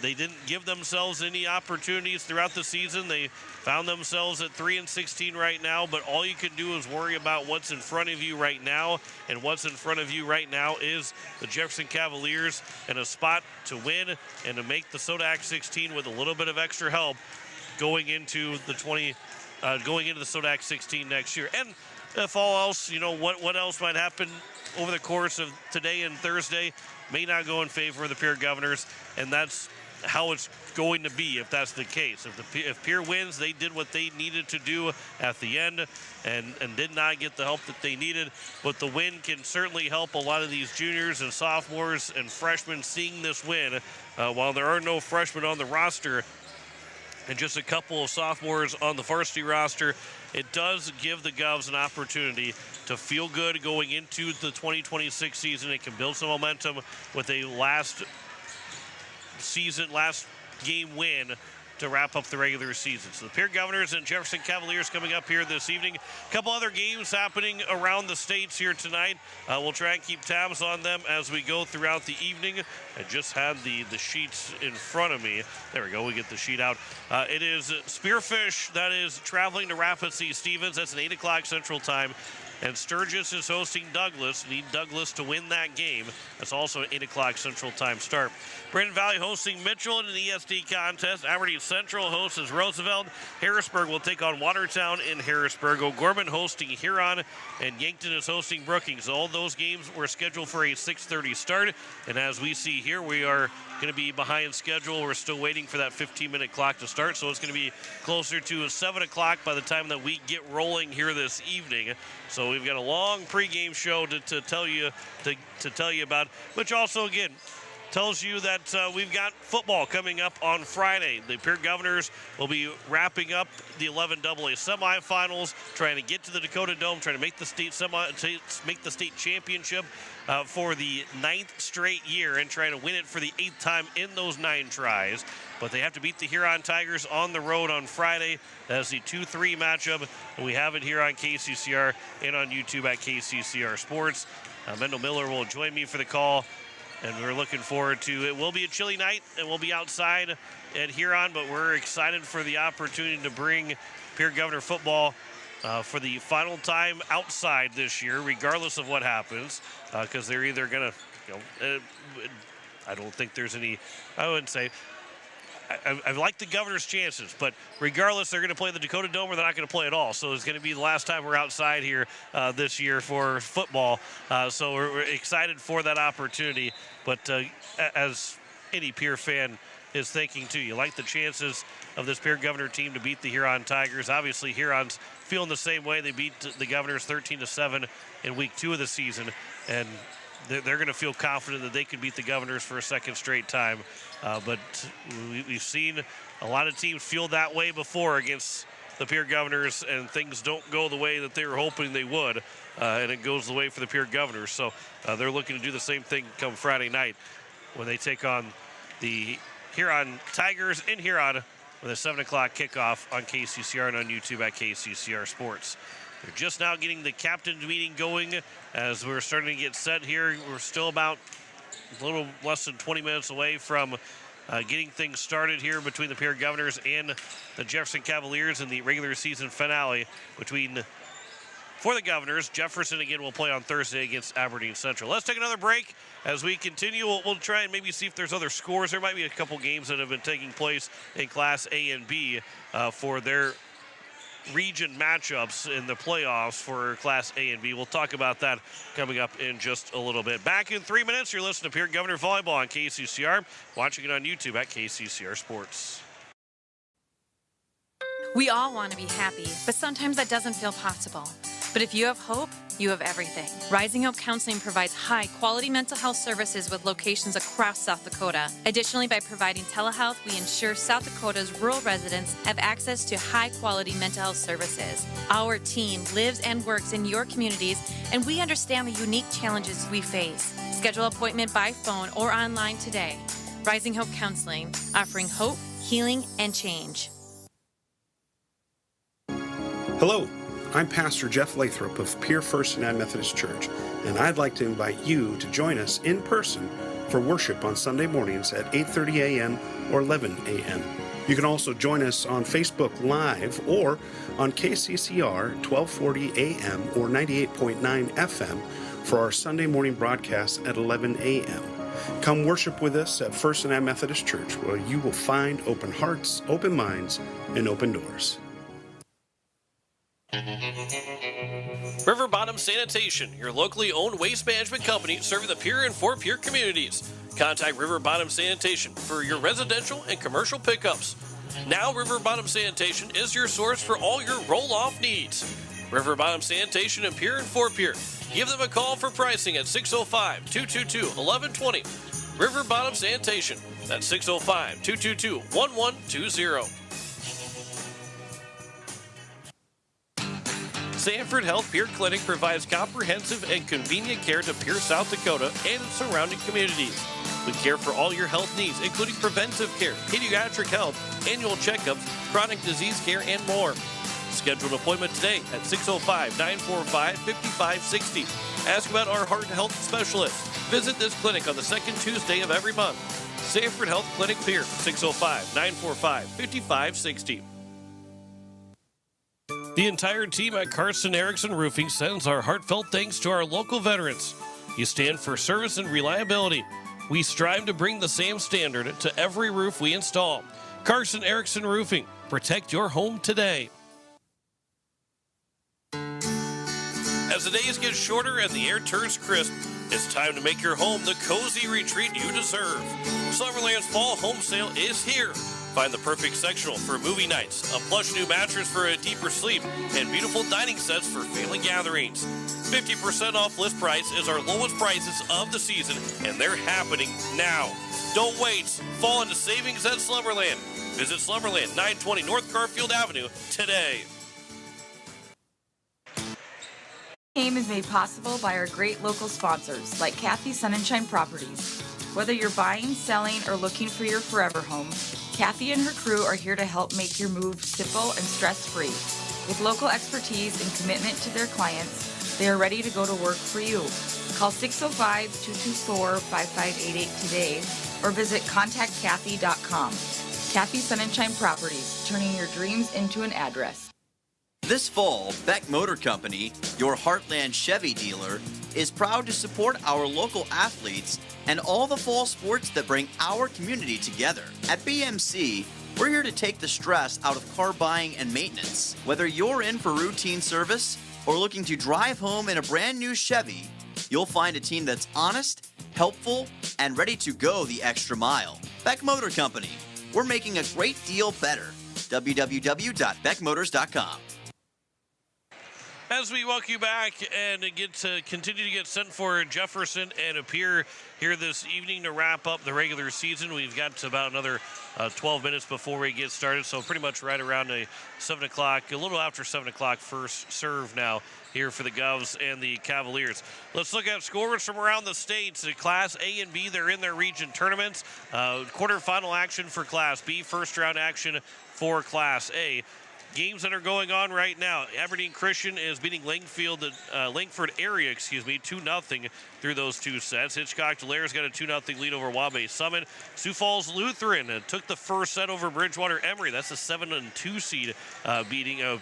They didn't give themselves any opportunities throughout the season. They found themselves at 3-16 right now, but all you can do is worry about what's in front of you right now, and what's in front of you right now is the Jefferson Cavaliers and a spot to win and to make the Sodak 16 with a little bit of extra help going into the Sodak 16 next year. And if all else, what else might happen over the course of today and Thursday may not go in favor of the Pierre Governors, and that's how it's going to be if that's the case. If Pierre wins, they did what they needed to do at the end and did not get the help that they needed, but the win can certainly help a lot of these juniors and sophomores and freshmen seeing this win. While there are no freshmen on the roster and just a couple of sophomores on the varsity roster, it does give the Govs an opportunity to feel good going into the 2026 season. It can build some momentum with a last game win to wrap up the regular season. So the Pierre Governors and Jefferson Cavaliers coming up here this evening. A couple other games happening around the states here tonight. We'll try and keep tabs on them as we go throughout the evening. I just had the sheets in front of me. There we go, we get the sheet out. It is Spearfish that is traveling to Rapid City Stevens. That's an 8 o'clock Central Time. And Sturgis is hosting Douglas. Need Douglas to win that game. That's also an 8 o'clock Central Time start. Brandon Valley hosting Mitchell in an ESD contest. Aberdeen Central hosts Roosevelt. Harrisburg will take on Watertown in Harrisburg. O'Gorman hosting Huron, and Yankton is hosting Brookings. All those games were scheduled for a 6:30 start, and as we see here, we are going to be behind schedule. We're still waiting for that 15-minute clock to start, so it's going to be closer to 7 o'clock by the time that we get rolling here this evening. So we've got a long pregame show to tell you about, which also, again, tells you that we've got football coming up on Friday. The Pierre Governors will be wrapping up the 11AA semifinals, trying to get to the Dakota Dome, trying to make the state championship for the 9th straight year, and trying to win it for the 8th time in those 9 tries. But they have to beat the Huron Tigers on the road on Friday. That's the 2-3 matchup. And we have it here on KCCR and on YouTube at KCCR Sports. Mendel Miller will join me for the call, and we're looking forward to it. Will be a chilly night, and we'll be outside at Huron, but we're excited for the opportunity to bring Pierre Governor football for the final time outside this year, regardless of what happens, because they're either going to, I don't think there's any, I wouldn't say, I like the Governor's chances, but regardless, they're going to play the Dakota Dome or they're not going to play at all. So it's going to be the last time we're outside here this year for football. So we're excited for that opportunity. But as any Pierre fan is thinking too, you like the chances of this Pierre Governor team to beat the Huron Tigers. Obviously, Huron's feeling the same way. They beat the Governors 13-7 in week 2 of the season, and they're going to feel confident that they can beat the Governors for a second straight time. But we've seen a lot of teams feel that way before against the Pierre Governors, and things don't go the way that they were hoping they would, and it goes the way for the Pierre Governors. So they're looking to do the same thing come Friday night when they take on the Huron Tigers in Huron with a 7 o'clock kickoff on KCCR and on YouTube at KCCR Sports. They're just now getting the captain's meeting going as we're starting to get set here. We're still about a little less than 20 minutes away from getting things started here between the Pierre Governors and the Jefferson Cavaliers in the regular season finale for the Governors. Jefferson again will play on Thursday against Aberdeen Central. Let's take another break. As we continue, we'll try and maybe see if there's other scores. There might be a couple games that have been taking place in Class A and B for their region matchups in the playoffs for Class A and B. We'll talk about that coming up in just a little bit. Back in 3 minutes, you're listening to Pierre Governor Volleyball on KCCR, watching it on YouTube at KCCR Sports.
We all want to be happy, but sometimes that doesn't feel possible. But if you have hope, you have everything. Rising Hope Counseling provides high-quality mental health services with locations across South Dakota. Additionally, by providing telehealth, we ensure South Dakota's rural residents have access to high-quality mental health services. Our team lives and works in your communities, and we understand the unique challenges we face. Schedule an appointment by phone or online today. Rising Hope Counseling, offering hope, healing, and change.
Hello, I'm Pastor Jeff Lathrop of Pierre First United Methodist Church, and I'd like to invite you to join us in person for worship on Sunday mornings at 8:30 a.m. or 11 a.m. You can also join us on Facebook Live or on KCCR 1240 a.m. or 98.9 FM for our Sunday morning broadcast at 11 a.m. Come worship with us at First United Methodist Church, where you will find open hearts, open minds, and open doors.
River Bottom Sanitation, your locally owned waste management company serving the Pierre and Fort Pierre communities. Contact River Bottom Sanitation for your residential and commercial pickups. Now River Bottom Sanitation is your source for all your roll-off needs. River Bottom Sanitation in Pierre and Fort Pierre. Give them a call for pricing at 605-222-1120. River Bottom Sanitation. That's 605-222-1120. Sanford Health Pierre Clinic provides comprehensive and convenient care to Pierre, South Dakota and its surrounding communities. We care for all your health needs, including preventive care, pediatric health, annual checkups, chronic disease care, and more. Schedule an appointment today at 605-945-5560. Ask about our heart and health specialist. Visit this clinic on the second Tuesday of every month. Sanford Health Clinic Pierre, 605-945-5560. The entire team at Carson Erickson Roofing sends our heartfelt thanks to our local veterans. You stand for service and reliability. We strive to bring the same standard to every roof we install. Carson Erickson Roofing. Protect your home today. As the days get shorter and the air turns crisp, it's time to make your home the cozy retreat you deserve. Slumberland's fall home sale is here. Find the perfect sectional for movie nights, a plush new mattress for a deeper sleep, and beautiful dining sets for family gatherings. 50% off list price is our lowest prices of the season, and they're happening now. Don't wait. Fall into savings at Slumberland. Visit Slumberland, 920 North Garfield Avenue today.
Game is made possible by our great local sponsors like Kathy Sunshine Properties. Whether you're buying, selling, or looking for your forever home, Kathy and her crew are here to help make your move simple and stress-free. With local expertise and commitment to their clients, they are ready to go to work for you. Call 605-224-5588 today or visit contactkathy.com. Kathy Sunshine Properties, turning your dreams into an address.
This fall, Beck Motor Company, your Heartland Chevy dealer, is proud to support our local athletes and all the fall sports that bring our community together. At BMC, we're here to take the stress out of car buying and maintenance. Whether you're in for routine service or looking to drive home in a brand new Chevy, you'll find a team that's honest, helpful, and ready to go the extra mile. Beck Motor Company, we're making a great deal better. www.beckmotors.com.
As we welcome you back and continue to get sent for Jefferson and Pierre here this evening to wrap up the regular season. We've got about another 12 minutes before we get started, so pretty much right around 7 o'clock, a little after 7 o'clock first serve now here for the Govs and the Cavaliers. Let's look at scores from around the states. Class A and B, they're in their region tournaments. Quarterfinal action for Class B, first round action for Class A. Games that are going on right now. Aberdeen Christian is beating Langford area, 2-0 through those two sets. Hitchcock-Delair's got a 2-0 lead over Wabash Summit. Sioux Falls Lutheran took the first set over Bridgewater Emory. That's the 7-2 seed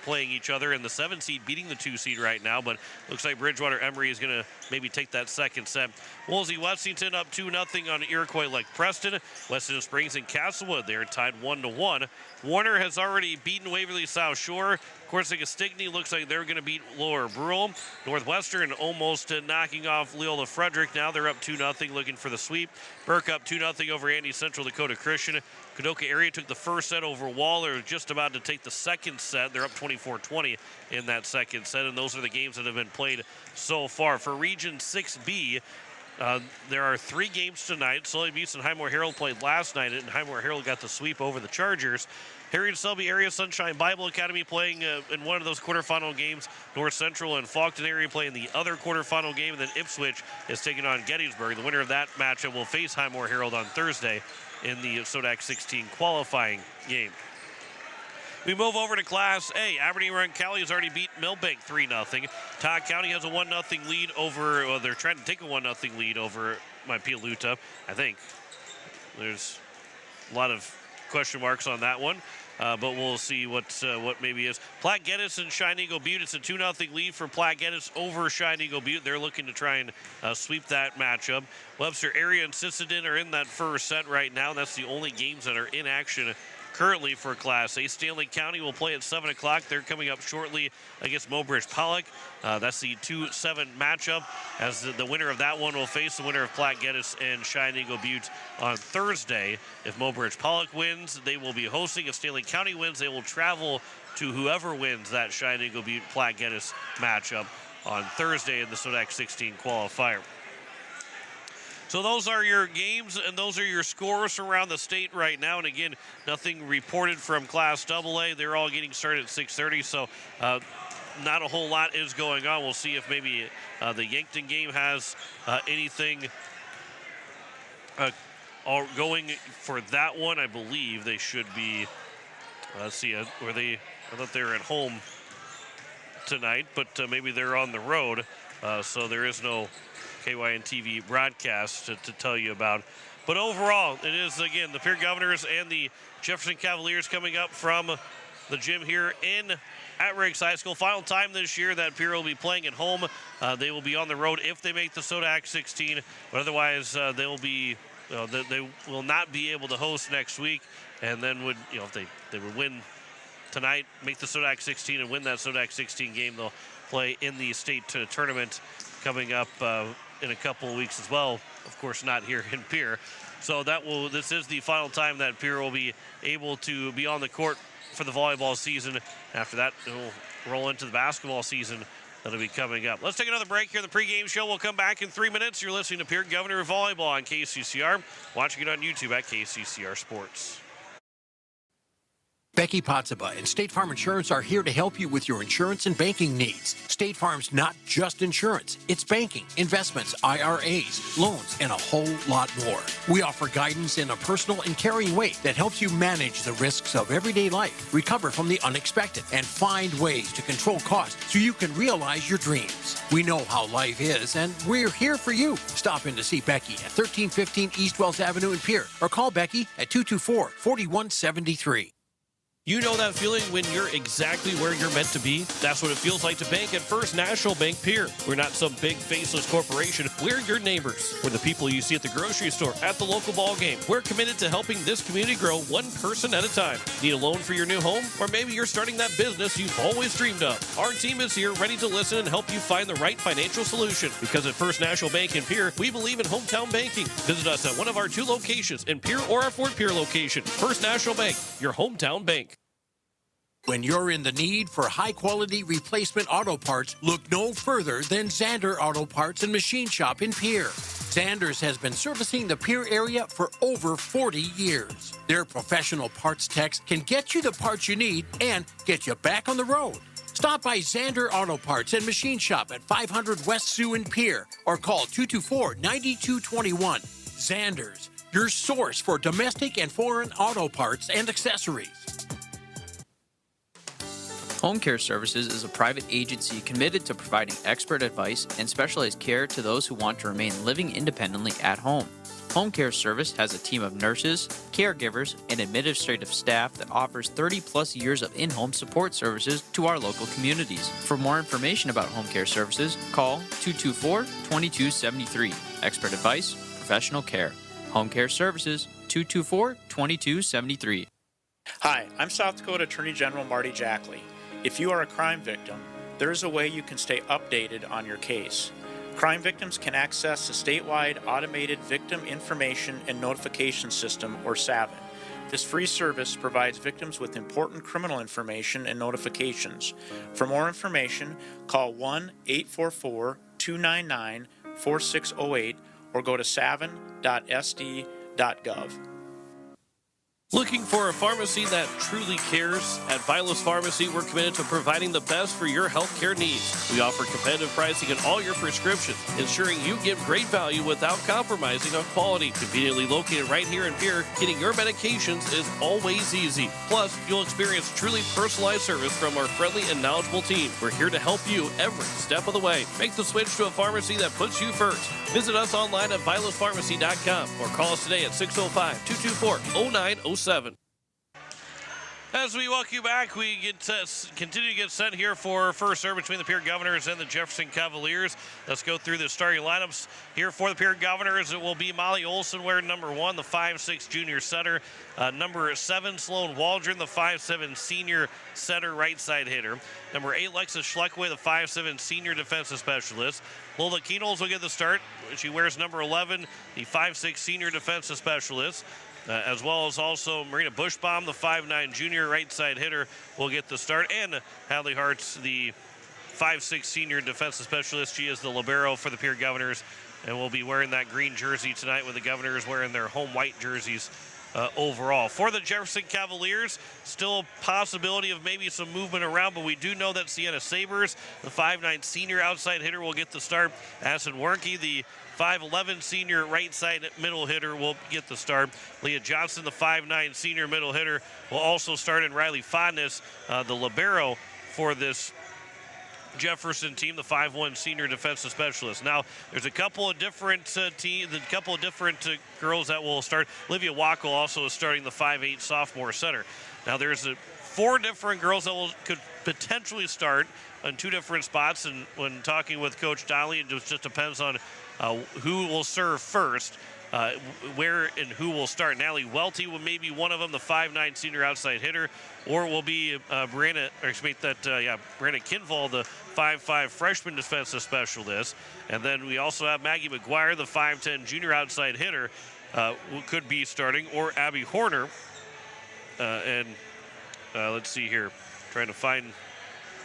playing each other, and the 7 seed beating the 2 seed right now, but looks like Bridgewater Emory is going to maybe take that second set. Woolsey Wessington up 2-0 on Iroquois Lake Preston. Weston Springs and Castlewood, they're tied 1-1. Warner has already beaten Waverly South Shore. Corsica Stigney looks like they're going to beat Lower Brule. Northwestern almost knocking off Leola Frederick. Now they're up 2-0 looking for the sweep. Burke up 2-0 over Andy Central Dakota Christian. Kadoka area took the first set over Waller, just about to take the second set. They're up 24-20 in that second set, and those are the games that have been played so far. For Region 6B, there are 3 games tonight. Sully Buttes and Highmore Herald played last night, and Highmore Herald got the sweep over the Chargers. Harriet Selby Area Sunshine Bible Academy playing in one of those quarterfinal games. North Central and Faulkton area playing the other quarterfinal game, and then Ipswich is taking on Gettysburg. The winner of that matchup will face Highmore Herald on Thursday in the SODAC 16 qualifying game. We move over to Class A. Aberdeen Roncalli has already beat Millbank 3-0. Todd County has a 1-0 lead over, well, they're trying to take a 1-0 lead over Pialuta, I think. There's a lot of question marks on that one. But we'll see what maybe is. Platte Geddes and Shine Eagle Butte. It's a 2-0 lead for Platte Geddes over Shine Eagle Butte. They're looking to try and sweep that matchup. Webster area and Sisseton are in that first set right now. That's the only games that are in action currently for Class A. Stanley County will play at 7 o'clock. They're coming up shortly against Mobridge Pollock. That's the 2-7 matchup, as the winner of that one will face the winner of Platte Geddes and Shine Eagle Butte on Thursday. If Mobridge Pollock wins, they will be hosting. If Stanley County wins, they will travel to whoever wins that Shine Eagle Butte Platte Geddes matchup on Thursday in the SODAC 16 qualifier. So those are your games, and those are your scores around the state right now. And again, nothing reported from Class AA. They're all getting started at 6:30, so not a whole lot is going on. We'll see if maybe the Yankton game has anything going for that one. I believe they should be, let's see, I thought they were at home tonight, but maybe they're on the road, so there is no KYN TV broadcast to tell you about. But overall, it is, again, the Pierre Governors and the Jefferson Cavaliers coming up from the gym here in at Riggs High School. Final time this year that Pierre will be playing at home. They will be on the road if they make the Sodac 16, but otherwise they will be. They will not be able to host next week, and then would if they would win tonight, make the Sodac 16, and win that Sodac 16 game, they'll play in the state tournament coming up in a couple of weeks as well. Of course, not here in Pierre. So this is the final time that Pierre will be able to be on the court for the volleyball season. After that, it will roll into the basketball season that'll be coming up. Let's take another break here in the pregame show. We'll come back in 3 minutes. You're listening to Pierre Governor Volleyball on KCCR. Watching it on YouTube at KCCR Sports.
Becky Potsuba and State Farm Insurance are here to help you with your insurance and banking needs. State Farm's not just insurance. It's banking, investments, IRAs, loans, and a whole lot more. We offer guidance in a personal and caring way that helps you manage the risks of everyday life, recover from the unexpected, and find ways to control costs so you can realize your dreams. We know how life is, and we're here for you. Stop in to see Becky at 1315 East Wells Avenue in Pierre, or call Becky at 224-4173.
You know that feeling when you're exactly where you're meant to be? That's what it feels like to bank at First National Bank Pierre. We're not some big faceless corporation. We're your neighbors. We're the people you see at the grocery store, at the local ball game. We're committed to helping this community grow one person at a time. Need a loan for your new home? Or maybe you're starting that business you've always dreamed of. Our team is here ready to listen and help you find the right financial solution. Because at First National Bank in Pierre, we believe in hometown banking. Visit us at one of our 2 locations in Pierre or our Fort Pierre location. First National Bank, your hometown bank.
When you're in the need for high-quality replacement auto parts, look no further than Zander Auto Parts and Machine Shop in Pierre. Zander's has been servicing the Pierre area for over 40 years. Their professional parts techs can get you the parts you need and get you back on the road. Stop by Zander Auto Parts and Machine Shop at 500 West Sioux in Pierre or call 224-9221. Zander's, your source for domestic and foreign auto parts and accessories.
Home Care Services is a private agency committed to providing expert advice and specialized care to those who want to remain living independently at home. Home Care Service has a team of nurses, caregivers, and administrative staff that offers 30-plus years of in-home support services to our local communities. For more information about Home Care Services, call 224-2273. Expert advice, professional care. Home Care Services, 224-2273.
Hi, I'm South Dakota Attorney General Marty Jackley. If you are a crime victim, there is a way you can stay updated on your case. Crime victims can access the statewide Automated Victim Information and Notification System, or SAVIN. This free service provides victims with important criminal information and notifications. For more information, call 1-844-299-4608 or go to savin.sd.gov.
Looking for a pharmacy that truly cares? At Vilas Pharmacy, we're committed to providing the best for your healthcare needs. We offer competitive pricing on all your prescriptions, ensuring you get great value without compromising on quality. Conveniently located right here in Pierre, getting your medications is always easy. Plus, you'll experience truly personalized service from our friendly and knowledgeable team. We're here to help you every step of the way. Make the switch to a pharmacy that puts you first. Visit us online at vilaspharmacy.com or call us today at 605-224-0907. As we welcome you back, we continue to get set here for first serve between the Pierre Governors and the Jefferson Cavaliers. Let's go through the starting lineups here for the Pierre Governors. It will be Molly Olson wearing number 1, the 5'6" junior setter. Number 7, Sloan Waldron, the 5'7" senior setter right side hitter. Number 8, Lexus Schleckway, the 5'7" senior defensive specialist. Lola Keenels will get the start. She wears number 11, the 5'6" senior defensive specialist. As well as also Marina Bushbaum, the 5'9" junior right side hitter, will get the start. And Hadley Hartz, the 5'6" senior defensive specialist. She is the libero for the Pierre Governors and will be wearing that green jersey tonight, with the Governors wearing their home white jerseys overall. For the Jefferson Cavaliers, still a possibility of maybe some movement around, but we do know that Sienna Sabers, the 5'9" senior outside hitter, will get the start. Assen Warnke, the 5'11" senior right side middle hitter, will get the start. Leah Johnson, the 5'9" senior middle hitter, will also start. And Riley Fondness, the libero for this Jefferson team, the 5'1" senior defensive specialist. Now, there's a couple of different girls that will start. Olivia Wackel also is starting, the 5'8" sophomore center. Now, there's 4 different girls that could potentially start on 2 different spots. And when talking with Coach Donnelly, it just depends on who will serve first, where and who will start. Natalie Welty will maybe one of them, the 5'9" senior outside hitter, or will be Brandon Kinval, the 5'5" freshman defensive specialist. And then we also have Maggie McGuire, the 5'10" junior outside hitter, who could be starting, or Abby Horner. Let's see here, trying to find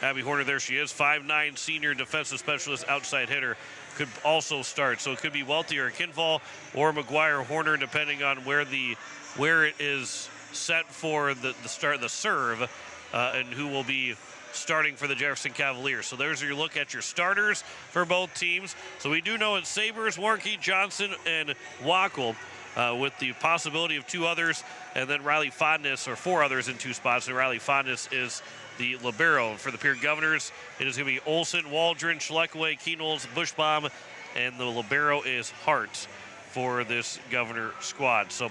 Abby Horner. There she is, 5'9" senior defensive specialist outside hitter, could also start. So it could be Welty or Kinval or McGuire Horner, depending on where it is set for the start of the serve, and who will be starting for the Jefferson Cavaliers. So there's your look at your starters for both teams. So we do know it's Sabres, Warnke, Johnson, and Wackel, with the possibility of 2 others, and then Riley Fondness, or 4 others in 2 spots. And Riley Fondness is the libero. For the Pierre Governors, it is going to be Olsen, Waldron, Schleckaway, Keenholz, Bushbaum, and the libero is Hart for this Governor squad. So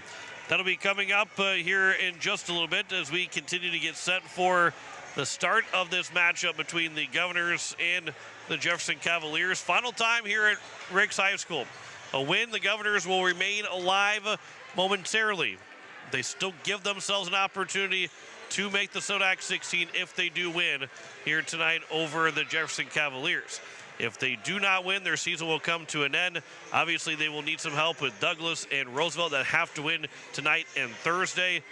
that'll be coming up here in just a little bit as we continue to get set for the start of this matchup between the Governors and the Jefferson Cavaliers. Final time here at Ricks High School. A win, the Governors will remain alive momentarily. They still give themselves an opportunity to make the Sodak 16 if they do win here tonight over the Jefferson Cavaliers. If they do not win, their season will come to an end. Obviously, they will need some help with Douglas and Roosevelt that have to win tonight and Thursday.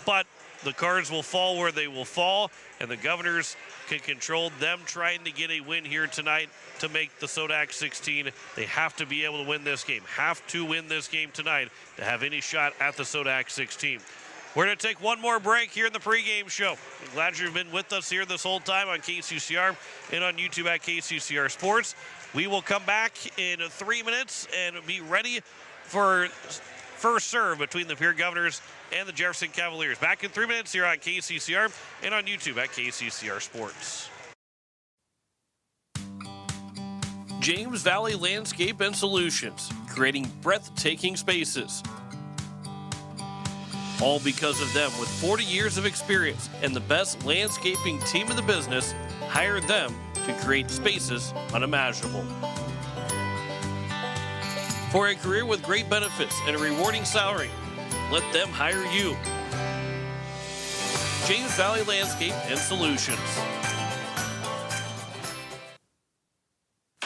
But the cards will fall where they will fall, and the Governors can control them trying to get a win here tonight to make the Sodak 16. They have to be able to win this game, have to win this game tonight to have any shot at the Sodak 16. We're going to take one more break here in the pregame show. I'm glad you've been with us here this whole time on KCCR and on YouTube at KCCR Sports. We will come back in 3 minutes and be ready for first serve between the Pierre Governors and the Jefferson Cavaliers. Back in 3 minutes here on KCCR and on YouTube at KCCR Sports. James Valley Landscape and Solutions, creating breathtaking spaces. All because of them, with 40 years of experience and the best landscaping team in the business, hired them to create spaces unimaginable. For a career with great benefits and a rewarding salary, let them hire you. James Valley Landscape and Solutions.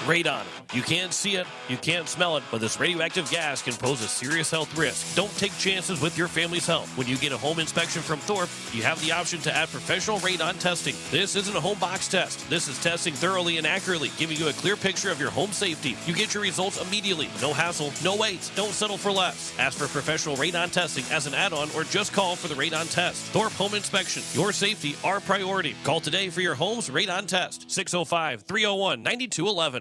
Radon. You can't see it, you can't smell it, but this radioactive gas can pose a serious health risk. Don't take chances with your family's health. When you get a home inspection from Thorpe, you have the option to add professional radon testing. This isn't a home box test. This is testing thoroughly and accurately, giving you a clear picture of your home safety. You get your results immediately. No hassle, no wait. Don't settle for less. Ask for professional radon testing as an add-on or just call for the radon test. Thorpe Home Inspection. Your safety, our priority. Call today for your home's radon test. 605-301-9211.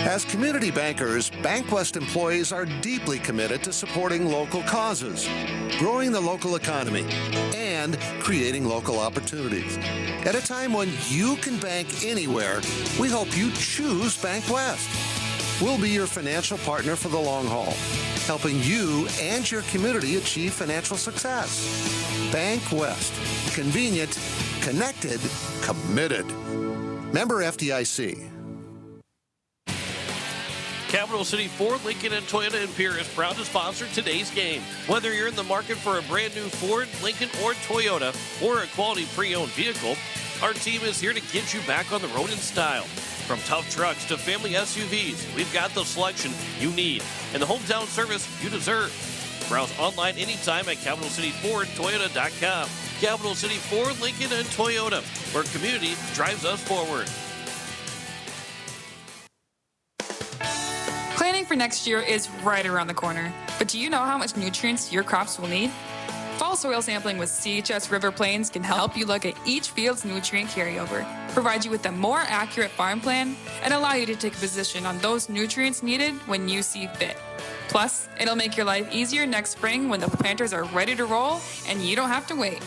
As community bankers, BankWest employees are deeply committed to supporting local causes, growing the local economy, and creating local opportunities. At a time when you can bank anywhere, we hope you choose BankWest. We'll be your financial partner for the long haul, helping you and your community achieve financial success. BankWest. Convenient, connected, committed. Member FDIC.
Capital City Ford, Lincoln, and Toyota in Pierre is proud to sponsor today's game. Whether you're in the market for a brand new Ford, Lincoln, or Toyota, or a quality pre-owned vehicle, our team is here to get you back on the road in style. From tough trucks to family SUVs, we've got the selection you need and the hometown service you deserve. Browse online anytime at CapitalCityFordToyota.com. Capital City Ford, Lincoln, and Toyota, where community drives us forward.
Planning for next year is right around the corner, but do you know how much nutrients your crops will need? Fall soil sampling with CHS River Plains can help you look at each field's nutrient carryover, provide you with a more accurate farm plan, and allow you to take a position on those nutrients needed when you see fit. Plus, it'll make your life easier next spring when the planters are ready to roll and you don't have to wait.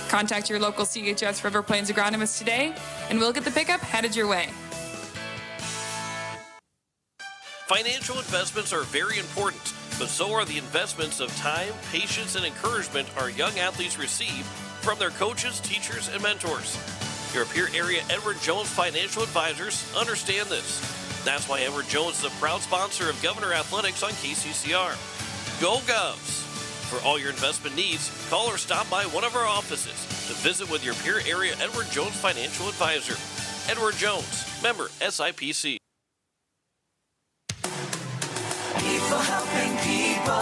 Contact your local CHS River Plains agronomist today, and we'll get the pickup headed your way.
Financial investments are very important, but so are the investments of time, patience, and encouragement our young athletes receive from their coaches, teachers, and mentors. Your Pierre area Edward Jones financial advisors understand this. That's why Edward Jones is a proud sponsor of Governor Athletics on KCCR. Go Govs! For all your investment needs, call or stop by one of our offices to visit with your Pierre area Edward Jones financial advisor. Edward Jones, member SIPC.
People helping people.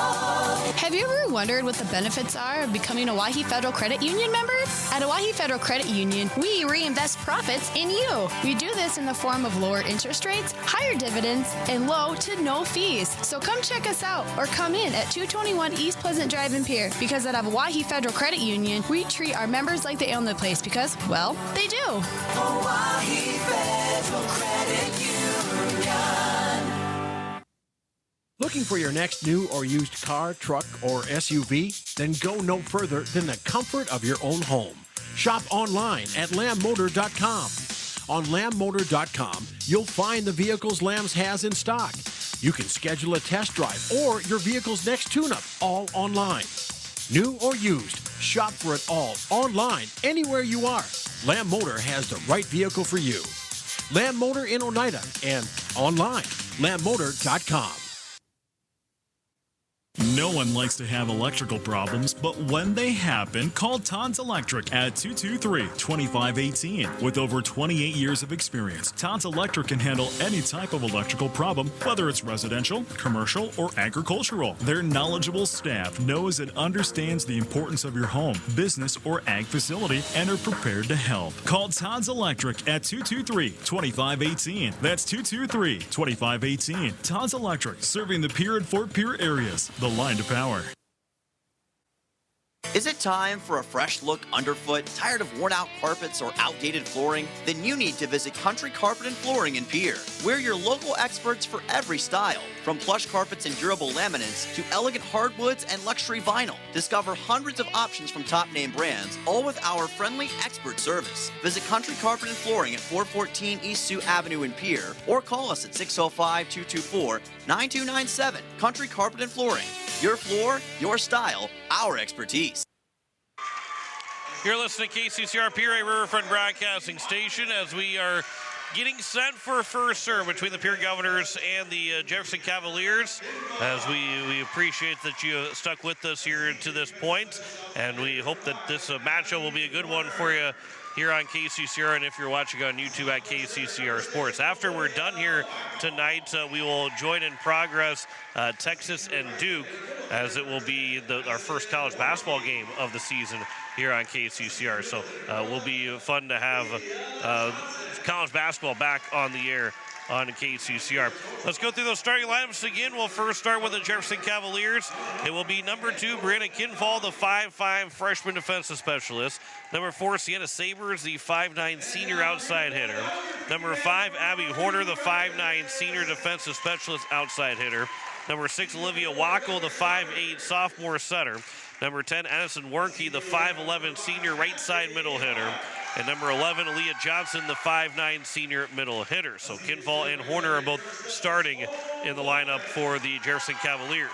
Have you ever wondered what the benefits are of becoming a Owyhee Federal Credit Union member? At Owyhee Federal Credit Union, we reinvest profits in you. We do this in the form of lower interest rates, higher dividends, and low to no fees. So come check us out or come in at 221 East Pleasant Drive in Pierre, because at Owyhee Federal Credit Union, we treat our members like they own the place because, well, they do.
Owyhee Federal Credit Union.
Looking for your next new or used car, truck, or SUV? Then go no further than the comfort of your own home. Shop online at lambmotor.com. On lambmotor.com, you'll find the vehicles Lambs has in stock. You can schedule a test drive or your vehicle's next tune-up, all online. New or used, shop for it all online, anywhere you are. Lamb Motor has the right vehicle for you. Lamb Motor in Oneida and online, lambmotor.com.
No one likes to have electrical problems, but when they happen, call Todd's Electric at 223-2518. With over 28 years of experience, Todd's Electric can handle any type of electrical problem, whether it's residential, commercial, or agricultural. Their knowledgeable staff knows and understands the importance of your home, business, or ag facility and are prepared to help. Call Todd's Electric at 223-2518. That's 223-2518. Todd's Electric, serving the Pierre and Fort Pierre areas. The line to power.
Is it time for a fresh look underfoot? Tired of worn out carpets or outdated flooring? Then you need to visit Country Carpet and Flooring in Pierre. We're your local experts for every style. From plush carpets and durable laminates to elegant hardwoods and luxury vinyl. Discover hundreds of options from top name brands, all with our friendly expert service. Visit Country Carpet and Flooring at 414 East Sioux Avenue in Pierre or call us at 605-224-9297. Country Carpet and Flooring. Your floor, your style, our expertise.
You're listening to KCCR Pierre Riverfront Broadcasting Station as we are getting set for first serve between the Pierre Governors and the Jefferson Cavaliers. As we appreciate that you stuck with us here to this point, and we hope that this matchup will be a good one for you here on KCCR, and if you're watching on YouTube at KCCR Sports. After we're done here tonight, we will join in progress Texas and Duke, as it will be our first college basketball game of the season here on KCCR. So will be fun to have college basketball back on the air on KCCR. Let's go through those starting lineups again. We'll first start with the Jefferson Cavaliers. It will be number 2, Brianna Kinfall, the 5'5" freshman defensive specialist. Number 4, Sienna Sabers, the 5'9" senior outside hitter. Number 5, Abby Horner, the 5'9" senior defensive specialist outside hitter. Number 6, Olivia Wackel, the 5'8" sophomore setter. Number 10, Addison Wernke, the 5'11" senior right side middle hitter. And number 11, Aaliyah Johnson, the 5'9" senior middle hitter. So Kinfall and Horner are both starting in the lineup for the Jefferson Cavaliers.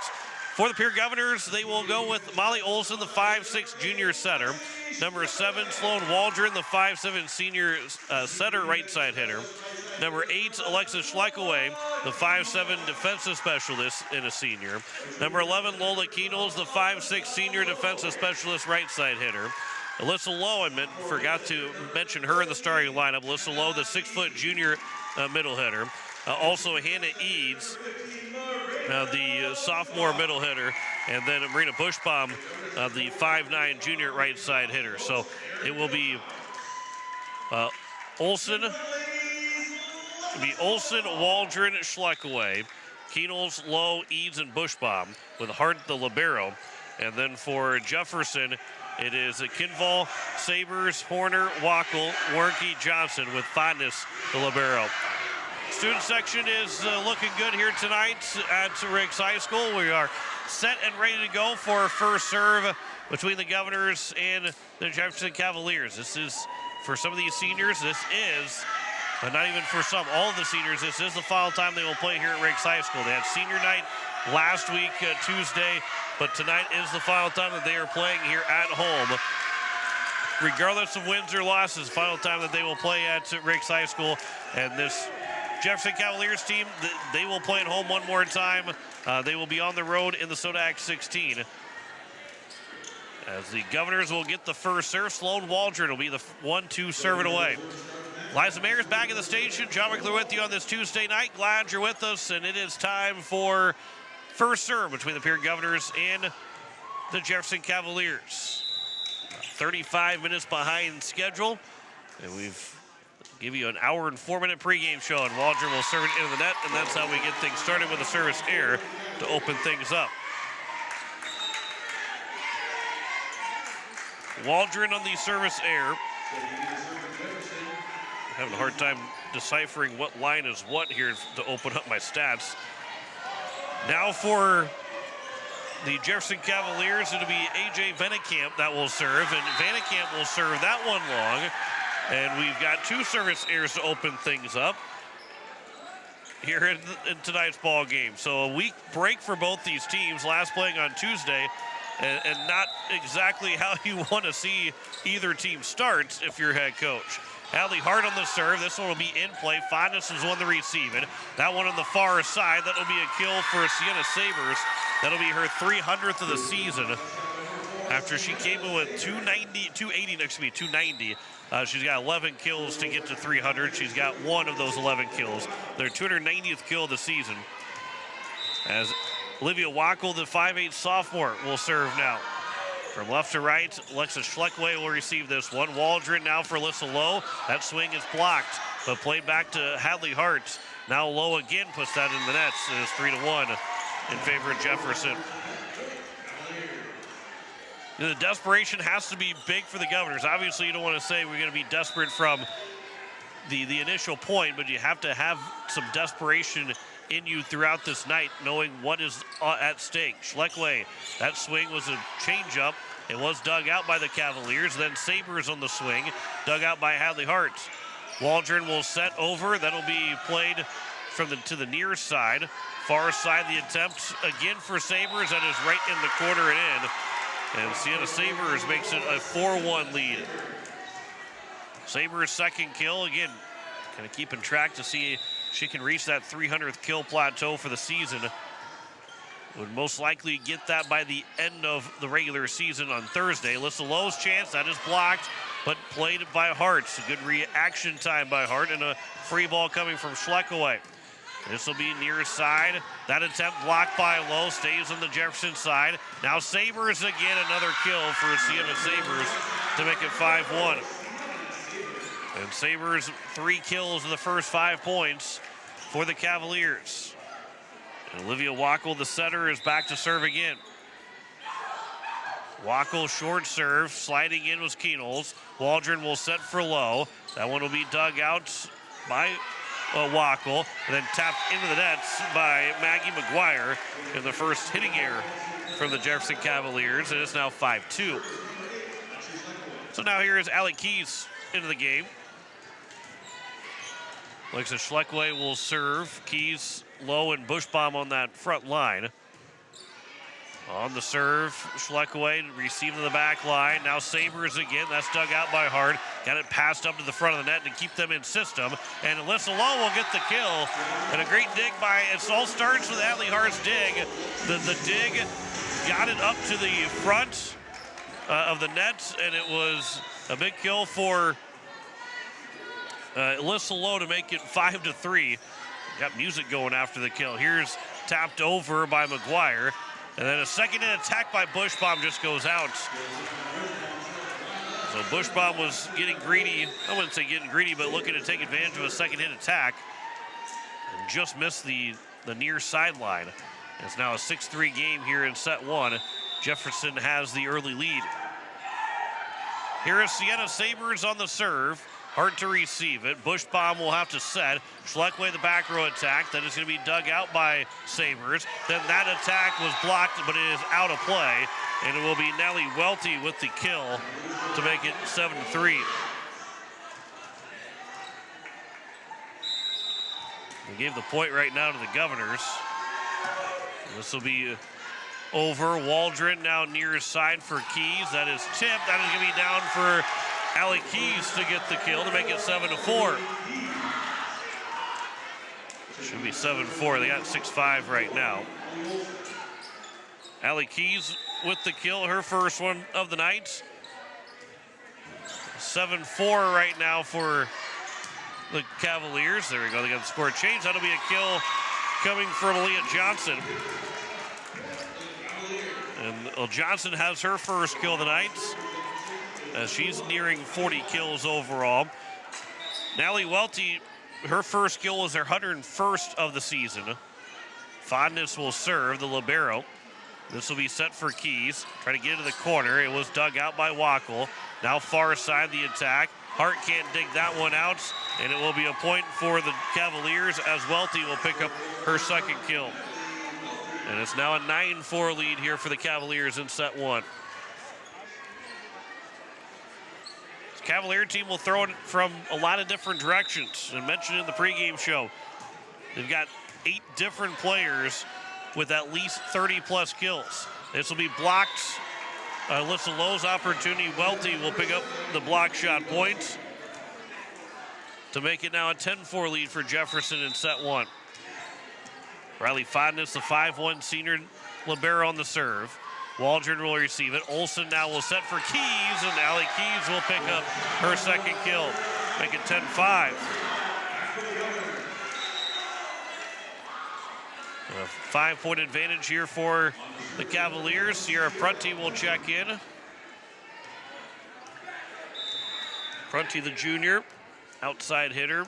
For the Pierre Governors, they will go with Molly Olson, the 5'6" junior setter. Number 7, Sloan Waldron, the 5'7" senior setter right side hitter. Number 8, Alexis Schleckaway, the 5'7" defensive specialist and a senior. Number 11, Lola Keenels, the 5'6" senior defensive specialist right side hitter. Alyssa Lowe, I forgot to mention her in the starting lineup. Alyssa Lowe, the 6' junior middle hitter. Also Hannah Eads, the sophomore middle hitter. And then Marina Bushbaum, the 5'9" junior right side hitter. So it will be Olson, Waldron, Schleckaway, Keenels, Lowe, Eads, and Bushbaum with Hart the libero. And then for Jefferson, it is Kinfall, Sabers, Horner, Wackel, Wernke, Johnson with Fondness, the libero. Student section is looking good here tonight at Riggs High School. We are set and ready to go for first serve between the Governors and the Jefferson Cavaliers. This is, for some of these seniors, this is, not even for some, all of the seniors, this is the final time they will play here at Riggs High School. They had senior night last week, Tuesday, but tonight is the final time that they are playing here at home regardless of wins or losses, final time that they will play at Ricks High School. And this Jefferson Cavaliers team, they will play at home one more time. They will be on the road in the Sodak 16. As the Governors will get the first serve, Sloan Waldron will be the 1-2 serve it away. Liza Mayer's back at the station. John McClure with you on this Tuesday night. Glad you're with us, and it is time for first serve between the Pierre Governors and the Jefferson Cavaliers. 35 minutes behind schedule, and we've give you an hour and 4-minute pregame show, and Waldron will serve it into the net, and that's how we get things started with a service error to open things up. Waldron on the service error. Having a hard time deciphering what line is what here to open up my stats. Now for the Jefferson Cavaliers, it'll be A.J. Venekamp that will serve, and Venekamp will serve that one long. And we've got 2 service errors to open things up here in tonight's ball game. So a week break for both these teams, last playing on Tuesday, and not exactly how you want to see either team start if you're head coach. Hadley Hart on the serve. This one will be in play. Fondness is one to receive it. That one on the far side. That'll be a kill for Sienna Sabers. That'll be her 300th of the season. After she came in with 290. She's got 11 kills to get to 300. She's got 1 of those 11 kills. Their 290th kill of the season. As Olivia Wackel, the 5'8" sophomore, will serve now. From left to right, Alexis Schleckway will receive this one. Waldron now for Alyssa Lowe. That swing is blocked, but played back to Hadley Hart. Now Lowe again puts that in the nets. It is 3-1 in favor of Jefferson. You know, the desperation has to be big for the Governors. Obviously, you don't want to say we're going to be desperate from the initial point, but you have to have some desperation in you throughout this night, knowing what is at stake. Schleckway, that swing was a changeup. It was dug out by the Cavaliers. Then Sabers on the swing, dug out by Hadley Hart. Waldron will set over. That'll be played to the near side. Far side, the attempt again for Sabers. That is right in the corner and in. And Sienna Sabers makes it a 4-1 lead. Sabers' second kill, again, kind of keeping track to see if she can reach that 300th kill plateau for the season. Would most likely get that by the end of the regular season on Thursday. Alyssa Lowe's chance, that is blocked, but played by Hart. A good reaction time by Hart, and a free ball coming from Schleckaway. This will be near side. That attempt blocked by Lowe, stays on the Jefferson side. Now Sabers again, another kill for Sienna Sabers to make it 5-1. And Sabers 3 kills in the first 5 points for the Cavaliers. And Olivia Wackel, the setter, is back to serve again. Wackel short serve, sliding in was Keenholz. Waldron will set for Lowe. That one will be dug out by Wackel, and then tapped into the nets by Maggie McGuire in the first hitting error from the Jefferson Cavaliers. And it's now 5-2. So now here is Allie Keys into the game. Alexis Schleckway will serve. Keys, Lowe, and Bushbaum on that front line. On the serve, Schleckway receiving the back line. Now Sabers again. That's dug out by Hart. Got it passed up to the front of the net to keep them in system. And Alyssa Lowe will get the kill. And a great dig by, it all starts with Hadley Hart's dig. The dig got it up to the front of the net, and it was a big kill for Alyssa Lowe to make it 5-3. Got music going after the kill. Here's tapped over by McGuire. And then a second hit attack by Bushbaum just goes out. So Bushbaum was getting greedy. I wouldn't say getting greedy, but looking to take advantage of a second hit attack. And just missed the near sideline. It's now a 6-3 game here in set 1. Jefferson has the early lead. Here is Sienna Sabers on the serve. Hard to receive it. Bushbaum will have to set. Schleckway, the back row attack. That is going to be dug out by Sabers. Then that attack was blocked, but it is out of play. And it will be Nellie Welty with the kill to make it 7-3. They gave the point right now to the Governors. This will be over. Waldron now near side for Keys. That is tipped. That is going to be down for Allie Keys to get the kill to make it 7-4. Should be 7-4. They got 6-5 right now. Allie Keys with the kill, her first one of the night. 7-4 right now for the Cavaliers. There we go. They got the score change. That'll be a kill coming from Aaliyah Johnson. And Johnson has her first kill of the night as she's nearing 40 kills overall. Natalie Welty, her first kill was their 101st of the season. Fondness will serve the libero. This will be set for Keys. Trying to get into the corner. It was dug out by Wackel. Now far side the attack. Hart can't dig that one out, and it will be a point for the Cavaliers as Welty will pick up her second kill. And it's now a 9-4 lead here for the Cavaliers in set one. This Cavalier team will throw it from a lot of different directions. And mentioned in the pregame show, they've got 8 different players with at least 30-plus kills. This will be blocked. Alyssa Lowe's opportunity. Welty will pick up the block shot points to make it now a 10-4 lead for Jefferson in set one. Riley Fondness, the 5'1" senior libero on the serve. Waldron will receive it. Olsen now will set for Keys, and Allie Keys will pick up her second kill. Make it 10-5. A 5-point advantage here for the Cavaliers. Sierra Prunty will check in. Prunty, the junior, outside hitter.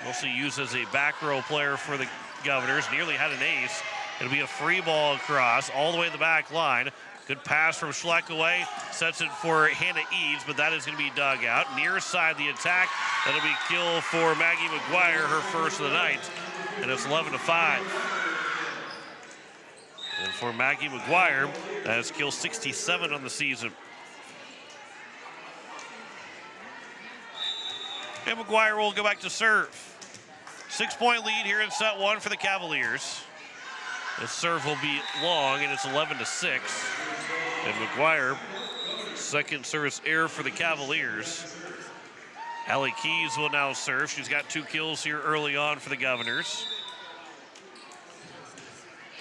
Mostly used as a back row player for the Governors. Nearly had an ace. It'll be a free ball across all the way to the back line. Good pass from Schleck away. Sets it for Hannah Eads, but that is going to be dug out. Near side the attack. That'll be kill for Maggie McGuire, her first of the night. And it's 11-5. And for Maggie McGuire, that is kill 67 on the season. And McGuire will go back to serve. 6-point lead here in set one for the Cavaliers. This serve will be long, and it's 11-6. And McGuire, second service error for the Cavaliers. Allie Keys will now serve. She's got 2 kills here early on for the Governors.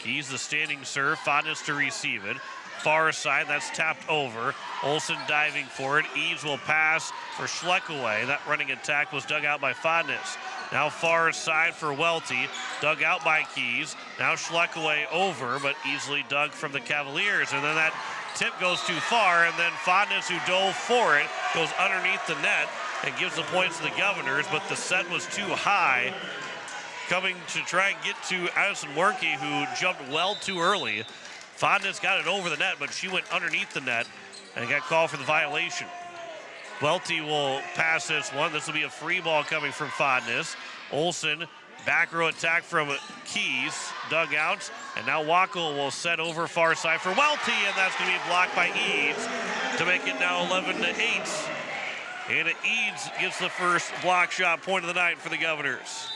Keys the standing serve. Fondness to receive it. Far side, that's tapped over. Olsen diving for it. Eads will pass for Schleck away. That running attack was dug out by Fondness. Now far side for Welty. Dug out by Keys. Now Schleck away over, but easily dug from the Cavaliers. And then that tip goes too far, and then Fondness, who dove for it, goes underneath the net and gives the points to the Governors, but the set was too high. Coming to try and get to Addison Werke, who jumped well too early. Fondness got it over the net, but she went underneath the net and got called for the violation. Welty will pass this one. This will be a free ball coming from Fondness. Olsen, back row attack from Keys, dug out, and now Wackel will set over far side for Welty, and that's going to be blocked by Eads to make it now 11-8. And Eads gets the first block shot point of the night for the Governors.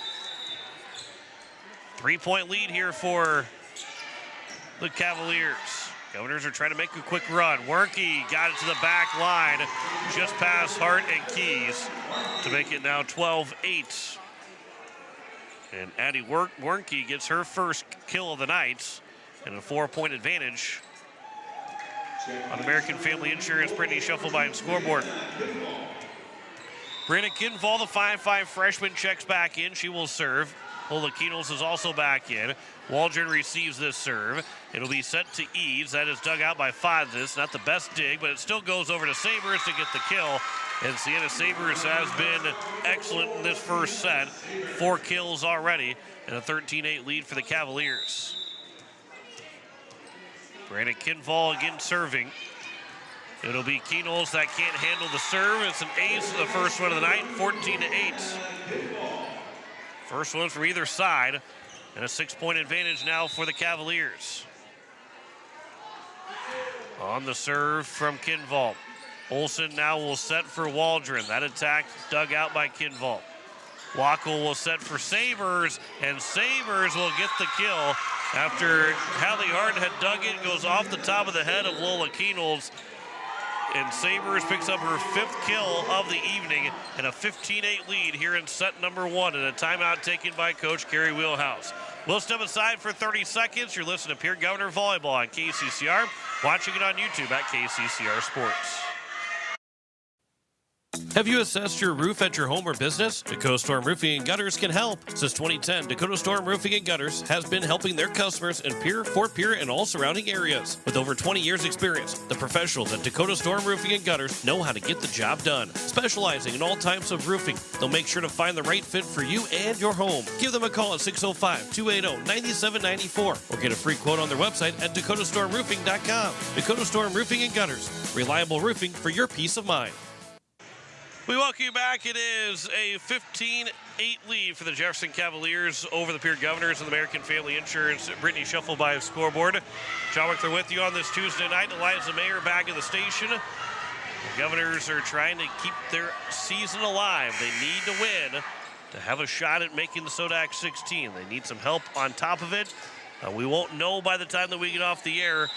3-point lead here for the Cavaliers. Governors are trying to make a quick run. Werke got it to the back line, just past Hart and Keys to make it now 12-8. And Addie Werke gets her first kill of the night and a 4-point advantage on American Family Insurance. Brittany Shufflebein scoreboard. Brianna Kinval, the 5'5" freshman, checks back in. She will serve. Lola Keenels is also back in. Waldron receives this serve. It'll be set to Eads. That is dug out by Fondness. Not the best dig, but it still goes over to Sabres to get the kill. And Sienna Sabres has been excellent in this first set. 4 kills already and a 13-8 lead for the Cavaliers. Brianna Kinval again serving. It'll be Keenels that can't handle the serve. It's an ace, the first one of the night, 14-8. First one from either side, and a 6-point advantage now for the Cavaliers. On the serve from Kinval. Olsen now will set for Waldron. That attack dug out by Kinval. Wackel will set for Sabres, and Sabres will get the kill after Hallie Hart had dug it. Goes off the top of the head of Lola Keenels. And Sabres picks up her 5th kill of the evening and a 15-8 lead here in set number 1, and a timeout taken by Coach Carrie Wheelhouse. We'll step aside for 30 seconds. You're listening to Pierre Governor Volleyball on KCCR. Watching it on YouTube at KCCR Sports. Have you assessed your roof at your home or business? Dakota Storm Roofing and Gutters can help. Since 2010, Dakota Storm Roofing and Gutters has been helping their customers in Pierre, Fort Pierre, and all surrounding areas. With over 20 years experience, the professionals at Dakota Storm Roofing and Gutters know how to get the job done. Specializing in all types of roofing, they'll make sure to find the right fit for you and your home. Give them a call at 605-280-9794 or get a free quote on their website at dakotastormroofing.com. Dakota Storm Roofing and Gutters, reliable roofing for your peace of mind. We welcome you back. It is a 15-8 lead for the Jefferson Cavaliers over the Pierre Governors and the American Family Insurance. Brittany Shuffle by scoreboard. John Wickler with you on this Tuesday night. Eliza Mayer back in the station. The Governors are trying to keep their season alive. They need to win to have a shot at making the Sodak 16. They need some help on top of it. We won't know by the time that we get off the air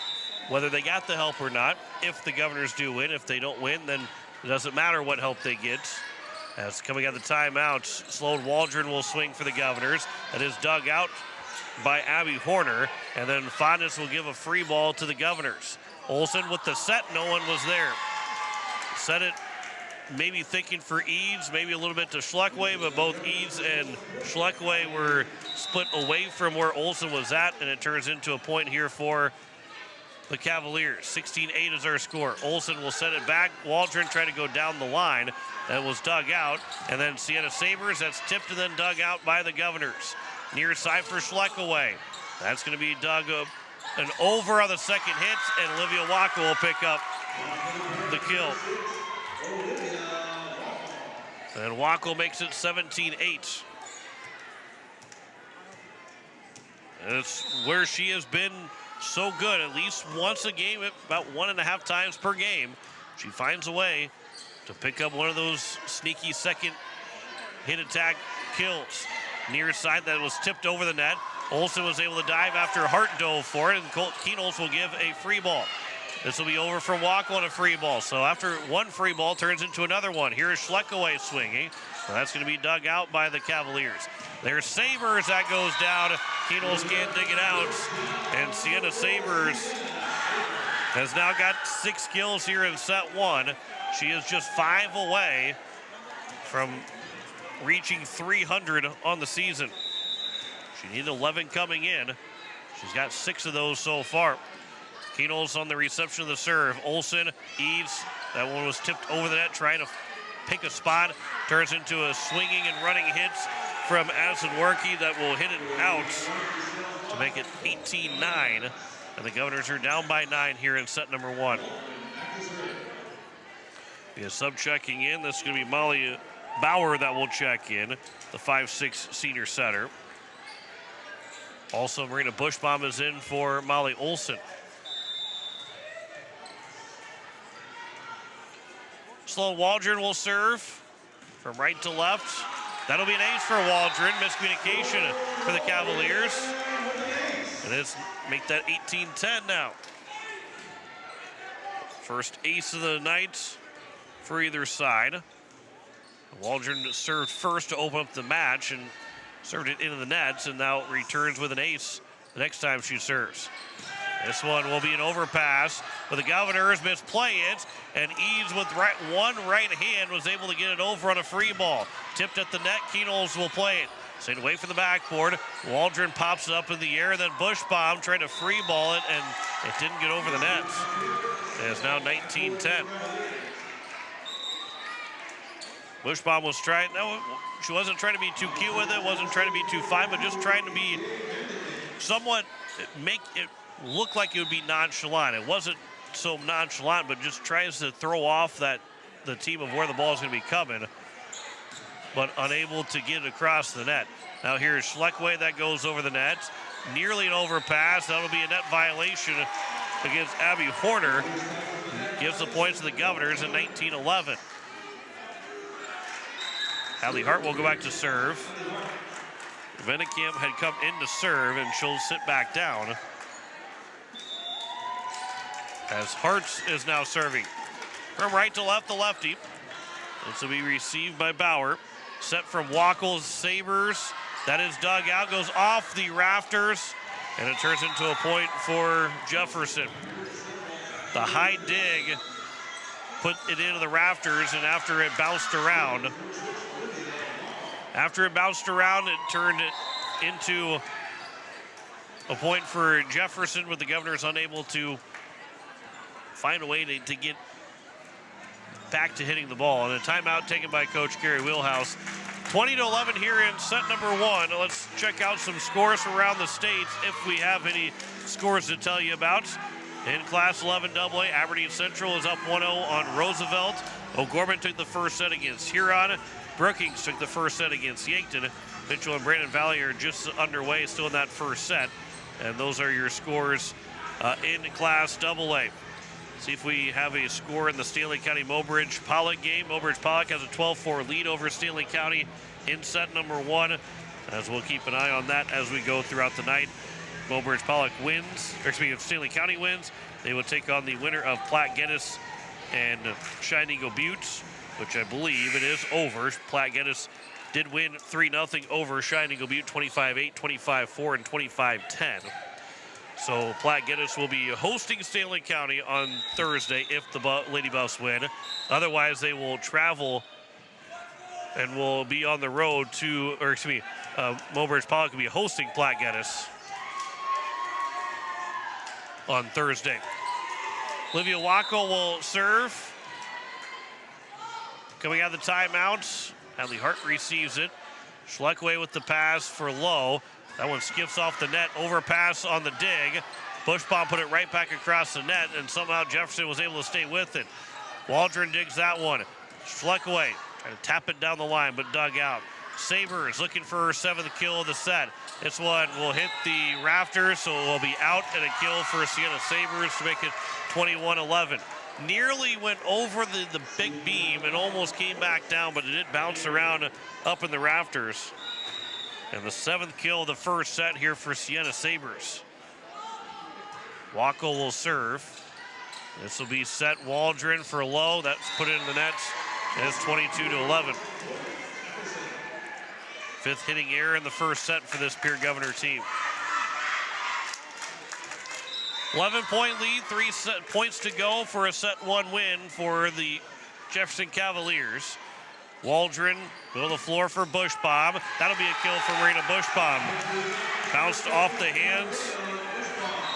whether they got the help or not. If the Governors do win, if they don't win, then it doesn't matter what help they get. As coming out of the timeout, Sloan Waldron will swing for the Governors. That is dug out by Abby Horner. And then Fondness will give a free ball to the Governors. Olsen with the set, no one was there. Set it, maybe thinking for Eads, maybe a little bit to Schleckway, but both Eads and Schleckway were split away from where Olsen was at, and it turns into a point here for the Cavaliers. 16-8 is our score. Olsen will set it back. Waldron trying to go down the line. That was dug out. And then Sienna Sabres, that's tipped and then dug out by the Governors. Near side for Schleckaway. That's going to be dug up and over on the second hit, and Olivia Walker will pick up the kill. And Walker makes it 17-8. That's where she has been so good, at least once a game, about 1.5 times per game. She finds a way to pick up one of those sneaky second hit attack kills. Near side that was tipped over the net. Olsen was able to dive after Hart dove for it, and Colt Keenholz will give a free ball. This will be over from Walker on a free ball. So after one free ball turns into another one. Here is Schleckaway swinging. Well, that's going to be dug out by the Cavaliers. There's Sabres, that goes down. Keenholz can't dig it out. And Sienna Sabres has now got 6 kills here in set 1. She is just 5 away from reaching 300 on the season. She needed 11 coming in. She's got 6 of those so far. Keenholz on the reception of the serve. Olsen, Eads, that one was tipped over the net, trying to pick a spot. Turns into a swinging and running hits from Addison Workey that will hit it out to make it 18-9. And the Governors are down by 9 here in set number 1. We have sub checking in. This is going to be Molly Bauer that will check in, the 5'6" senior setter. Also, Marina Bushbaum is in for Molly Olsen. Sloan Waldron will serve from right to left. That'll be an ace for Waldron. Miscommunication for the Cavaliers. And it's make that 18-10 now. First ace of the night for either side. Waldron served first to open up the match and served it into the nets, and now returns with an ace the next time she serves. This one will be an overpass, but the Governors misplay it, and Eads with one right hand was able to get it over on a free ball. Tipped at the net, Keenholz will play it. Sent away from the backboard. Waldron pops it up in the air, then Bushbaum tried to free ball it, and it didn't get over the net. And it's now 19-10. Bushbaum was trying, no, she wasn't trying to be too cute with it, wasn't trying to be too fine, but just trying to be somewhat, make it look like it would be nonchalant. It wasn't so nonchalant, but just tries to throw off that the team of where the ball is going to be coming, but unable to get it across the net. Now here's Schleckway that goes over the net. Nearly an overpass. That'll be a net violation against Abby Horner. Gives the points to the Governors in 19-11. Allie Hart will go back to serve. Vennekamp had come in to serve, and she'll sit back down. As Hart is now serving. From right to left, the lefty. This will be received by Bauer. Set from Wackel's Sabres. That is dug out, goes off the rafters, and it turns into a point for Jefferson. The high dig put it into the rafters, and after it bounced around, it turned it into a point for Jefferson, with the Governors unable to find a way to get back to hitting the ball. And a timeout taken by Coach Gary Wheelhouse. 20-11 here in set number one. Let's check out some scores from around the state if we have any scores to tell you about. In Class 11 AA, Aberdeen Central is up 1-0 on Roosevelt. O'Gorman took the first set against Huron. Brookings took the first set against Yankton. Mitchell and Brandon Valley are just underway, still in that first set. And those are your scores in Class AA. See if we have a score in the Stanley County Mobridge Pollock game. Mobridge Pollock has a 12-4 lead over Stanley County in set number one, as we'll keep an eye on that as we go throughout the night. Mobridge Pollock wins, or excuse me, if Stanley County wins, they will take on the winner of Platte Geddes and Shining Eagle Butte, which I believe it is over. Platte Geddes did win 3-0 over Shining Eagle Butte, 25-8, 25-4, and 25-10. So Platte Geddes will be hosting Stanley County on Thursday if the Lady Buffs win. Otherwise, they will travel and will be on the road to, or excuse me, Mobridge Pollock will be hosting Platte Geddes on Thursday. Olivia Wackel will serve. Coming out of the timeout, Hadley Hart receives it. Schleckway with the pass for Lowe. That one skips off the net, overpass on the dig. Bushbaum put it right back across the net, and somehow Jefferson was able to stay with it. Waldron digs that one. Schleckway trying to tap it down the line, but dug out. Sabres looking for her 7th kill of the set. This one will hit the rafters, so it will be out, and a kill for Sienna Sabres to make it 21-11. Nearly went over the big beam and almost came back down, but it did bounce around up in the rafters. And the 7th kill of the first set here for Sienna Sabres. Wackel will serve. This will be set Waldron for Lowe. That's put in the net. It's 22-11. 5th hitting error in the first set for this Pierre Governor team. 11-point lead, 3 set points to go for a set 1 win for the Jefferson Cavaliers. Waldron, middle of the floor for Bushbaum. That'll be a kill for Marina Bushbaum. Bounced off the hands,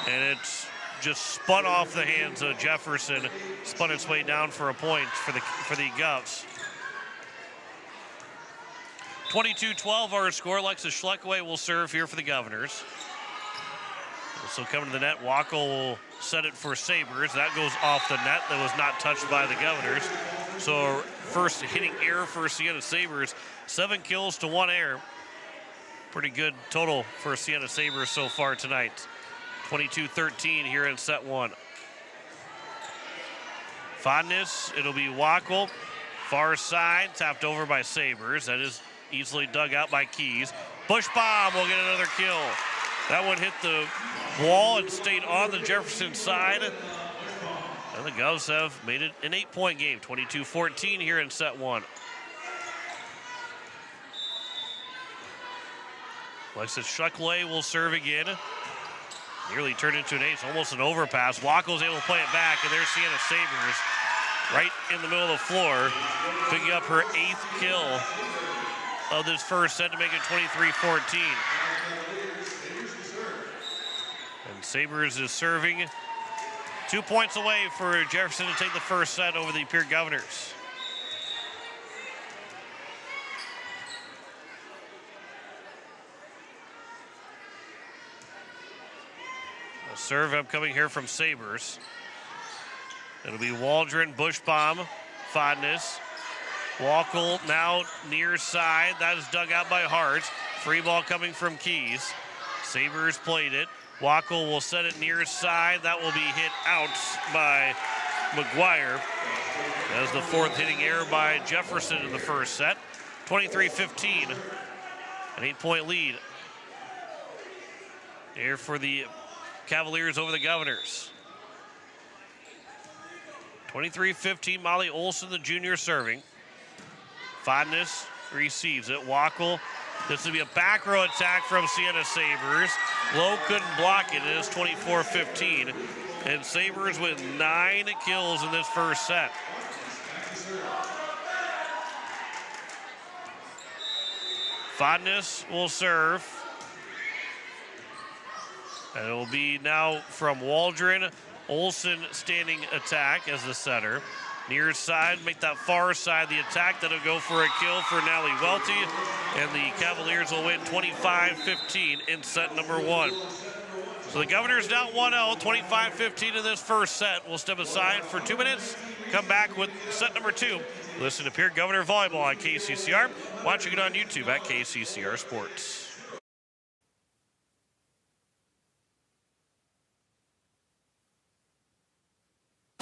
and it's just spun off the hands of Jefferson. Spun its way down for a point for the Govs. 22-12 our score. Alexis Schleckway will serve here for the Governors. So coming to the net, Wackel will set it for Sabres. That goes off the net. That was not touched by the Governors. So first hitting error for Sienna Sabres. 7 kills to 1 error. Pretty good total for Sienna Sabres so far tonight. 22-13 here in set 1. Fondness, it'll be Wackel. Far side, tapped over by Sabres. That is easily dug out by Keys. Bushbaum will get another kill. That one hit the wall and stayed on the Jefferson side. And the Govs have made it an 8-point game, 22-14 here in set 1. Alexis Schleckway will serve again. Nearly turned into an ace, almost an overpass. Wackel's able to play it back, and there's Sienna Sabres right in the middle of the floor, picking up her 8th kill of this first set to make it 23-14. And Sabres is serving 2 points away for Jefferson to take the first set over the Pierre Governors. A serve upcoming here from Sabres. It'll be Waldron, Bushbaum, Fondness. Wackel now near side. That is dug out by Hart. Free ball coming from Keys. Sabres played it. Wackel will set it near side. That will be hit out by McGuire. That was the 4th hitting error by Jefferson in the first set. 23-15, an 8-point lead here for the Cavaliers over the Governors. 23-15, Molly Olson, the junior, serving. Fondness receives it. Wackel. This will be a back row attack from Sienna Sabres. Lowe couldn't block it. It is 24-15. And Sabres with 9 kills in this first set. Fondness will serve. And it will be now from Waldron. Olson standing attack as the setter. Near side, make that far side the attack. That'll go for a kill for Nally Welty. And the Cavaliers will win 25-15 in set number 1. So the Governors now 1-0, 25-15 in this first set. We'll step aside for 2 minutes, come back with set number 2. Listen to Pierre Governor Volleyball on KCCR. Watching it on YouTube at KCCR Sports.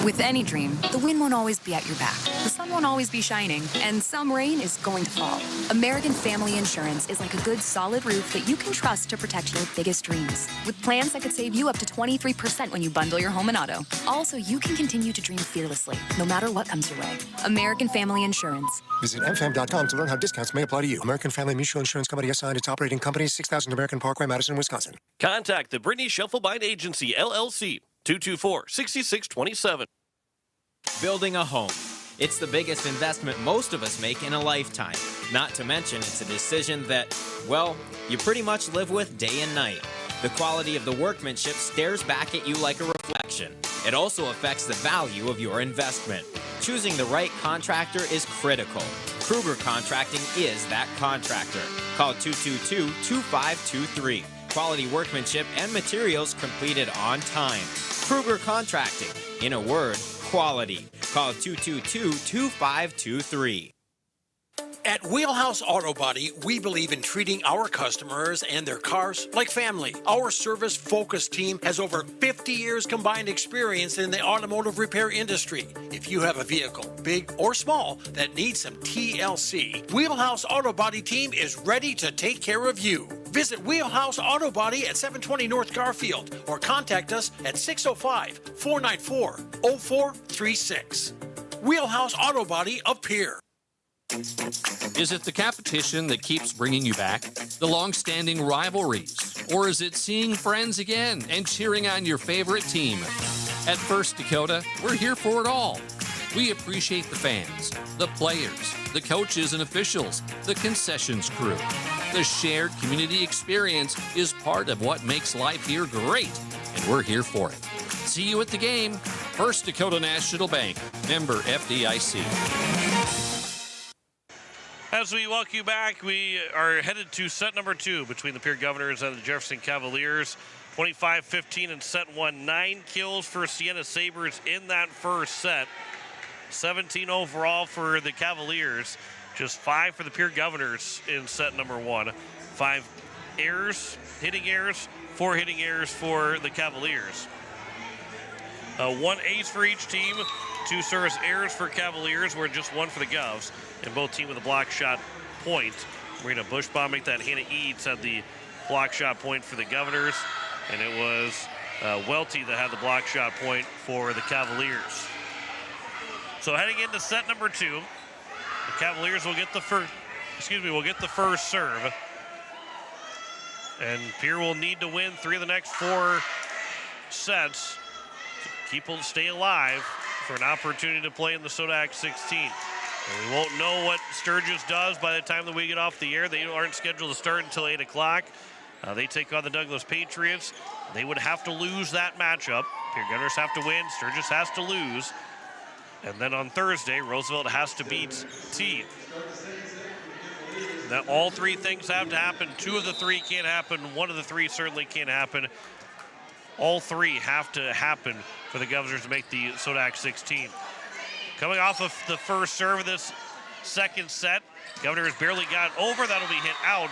With any dream, the wind won't always be at your back. The sun won't always be shining, and some rain is going to fall. American Family Insurance is like a good, solid roof that you can trust to protect your biggest dreams. With plans that could save you up to 23% when you bundle your home and auto. Also, you can continue to dream fearlessly, no matter what comes your way. American Family Insurance.
Visit mfam.com to learn how discounts may apply to you. American Family Mutual Insurance Company assigned its operating company, 6000 American Parkway, Madison, Wisconsin.
Contact the Brittany Scheffelbein Agency, LLC, 224-6627.
Building a home. It's the biggest investment most of us make in a lifetime. Not to mention, it's a decision that, well, you pretty much live with day and night. The quality of the workmanship stares back at you like a reflection. It also affects the value of your investment. Choosing the right contractor is critical. Kruger Contracting is that contractor. Call 222-2523. Quality workmanship and materials completed on time. Kruger Contracting. In a word, quality. Call 222-2523.
At Wheelhouse Auto Body, we believe in treating our customers and their cars like family. Our service-focused team has over 50 years combined experience in the automotive repair industry. If you have a vehicle, big or small, that needs some TLC, Wheelhouse Auto Body team is ready to take care of you. Visit Wheelhouse Auto Body at 720 North Garfield or contact us at 605-494-0436. Wheelhouse Auto Body of Pierre.
Is it the competition that keeps bringing you back? The long-standing rivalries? Or is it seeing friends again and cheering on your favorite team? At First Dakota, we're here for it all. We appreciate the fans, the players, the coaches and officials, the concessions crew. The shared community experience is part of what makes life here great, and we're here for it. See you at the game. First Dakota National Bank, member FDIC.
As we welcome you back, we are headed to set number 2 between the Pierre Governors and the Jefferson Cavaliers. 25-15 in set 1. 9 kills for Sienna Sabres in that first set. 17 overall for the Cavaliers. Just 5 for the Pierre Governors in set number 1. 5 errors, hitting errors, 4 hitting errors for the Cavaliers. 1 ace for each team. 2 service errors for Cavaliers, where just 1 for the Govs. And both team with a block shot point. Marina Bushbaum make that. Hannah Eads had the block shot point for the Governors. And it was Welty that had the block shot point for the Cavaliers. So heading into set number 2, the Cavaliers will get the first serve. And Pierre will need to win 3 of the next 4 sets to stay alive for an opportunity to play in the Sodak 16. And we won't know what Sturgis does by the time that we get off the air. They aren't scheduled to start until 8 o'clock. They take on the Douglas Patriots. They would have to lose that matchup. Pierre Gunners have to win. Sturgis has to lose. And then on Thursday, Roosevelt has to beat T. Now, all 3 things have to happen. 2 of the 3 can't happen. 1 of the 3 certainly can't happen. All 3 have to happen for the Governors to make the Sodak 16. Coming off of the first serve of this second set, Governors barely got over. That'll be hit out,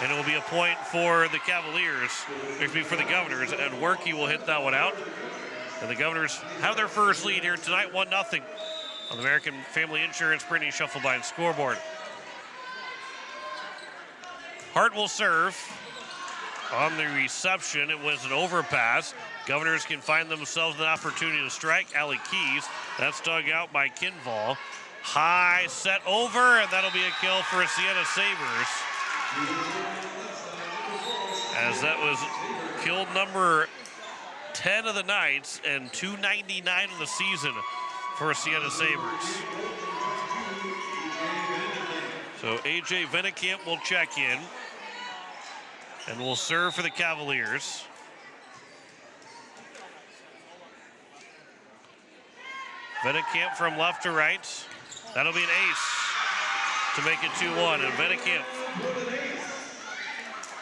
and it will be a point for the Cavaliers. Excuse me, for the Governors, and Werke will hit that one out. And the Governors have their first lead here tonight, 1-0 on the American Family Insurance Brittany Scheffelbein scoreboard. Hart will serve. On the reception, it was an overpass. Governors can find themselves an opportunity to strike. Allie Keys, that's dug out by Kinval. High set over, and that'll be a kill for Sienna Sabres. As that was kill number 10 of the night and 299 of the season for Sienna Sabres. So AJ Venekamp will check in and will serve for the Cavaliers. Venekamp from left to right. That'll be an ace to make it 2-1. And Venekamp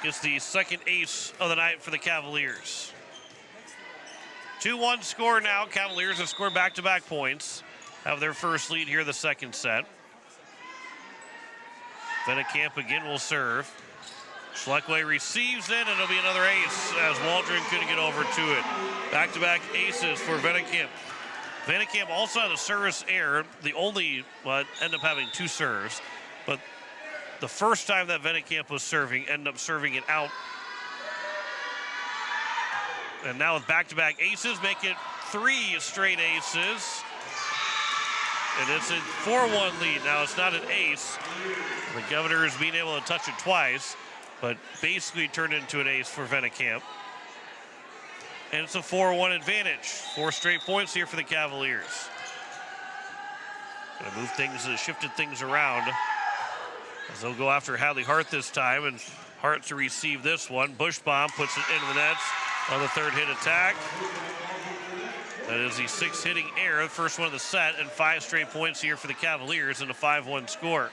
gets the second ace of the night for the Cavaliers. 2-1 score now. Cavaliers have scored back-to-back points. Have their first lead here in the second set. Venekamp again will serve. Schleckway receives it, and it'll be another ace as Waldron couldn't get over to it. Back-to-back aces for Venekamp. Venekamp also had a service error. The only, ended up having 2 serves, but the first time that Venekamp was serving, ended up serving it out. And now with back-to-back aces, make it 3 straight aces. And it's a 4-1 lead. Now it's not an ace. The Governors being able to touch it twice, but basically turned into an ace for Venekamp. And it's a 4-1 advantage. 4 straight points here for the Cavaliers. Gonna move things, shifted things around. As they'll go after Hadley Hart this time, and Hart to receive this one. Bushbaum puts it into the nets on the third hit attack. That is the 6th hitting error, the first one of the set, and 5 straight points here for the Cavaliers in a 5-1 score.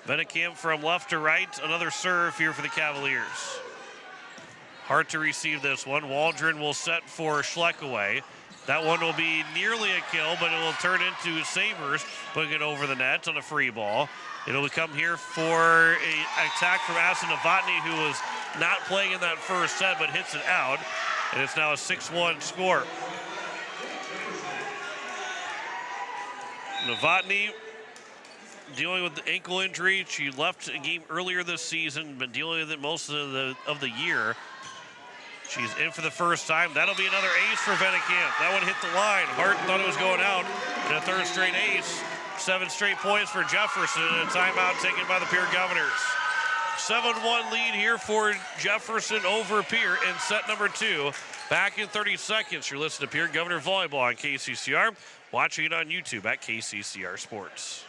Venekamp from left to right, another serve here for the Cavaliers. Hart to receive this one. Waldron will set for Schleckaway. That one will be nearly a kill, but it will turn into Sabres putting it over the net on a free ball. It'll come here for an attack from Asa Novotny, who was not playing in that first set, but hits it out. And it's now a 6-1 score. Novotny dealing with the ankle injury. She left a game earlier this season, been dealing with it most of the year. She's in for the first time. That'll be another ace for Venekamp. That one hit the line. Hart thought it was going out. And a third straight ace. 7 straight points for Jefferson, and a timeout taken by the Pierre Governors. 7-1 lead here for Jefferson over Pierre in set number 2. Back in 30 seconds. You're listening to Pierre Governor Volleyball on KCCR. Watching it on YouTube at KCCR Sports.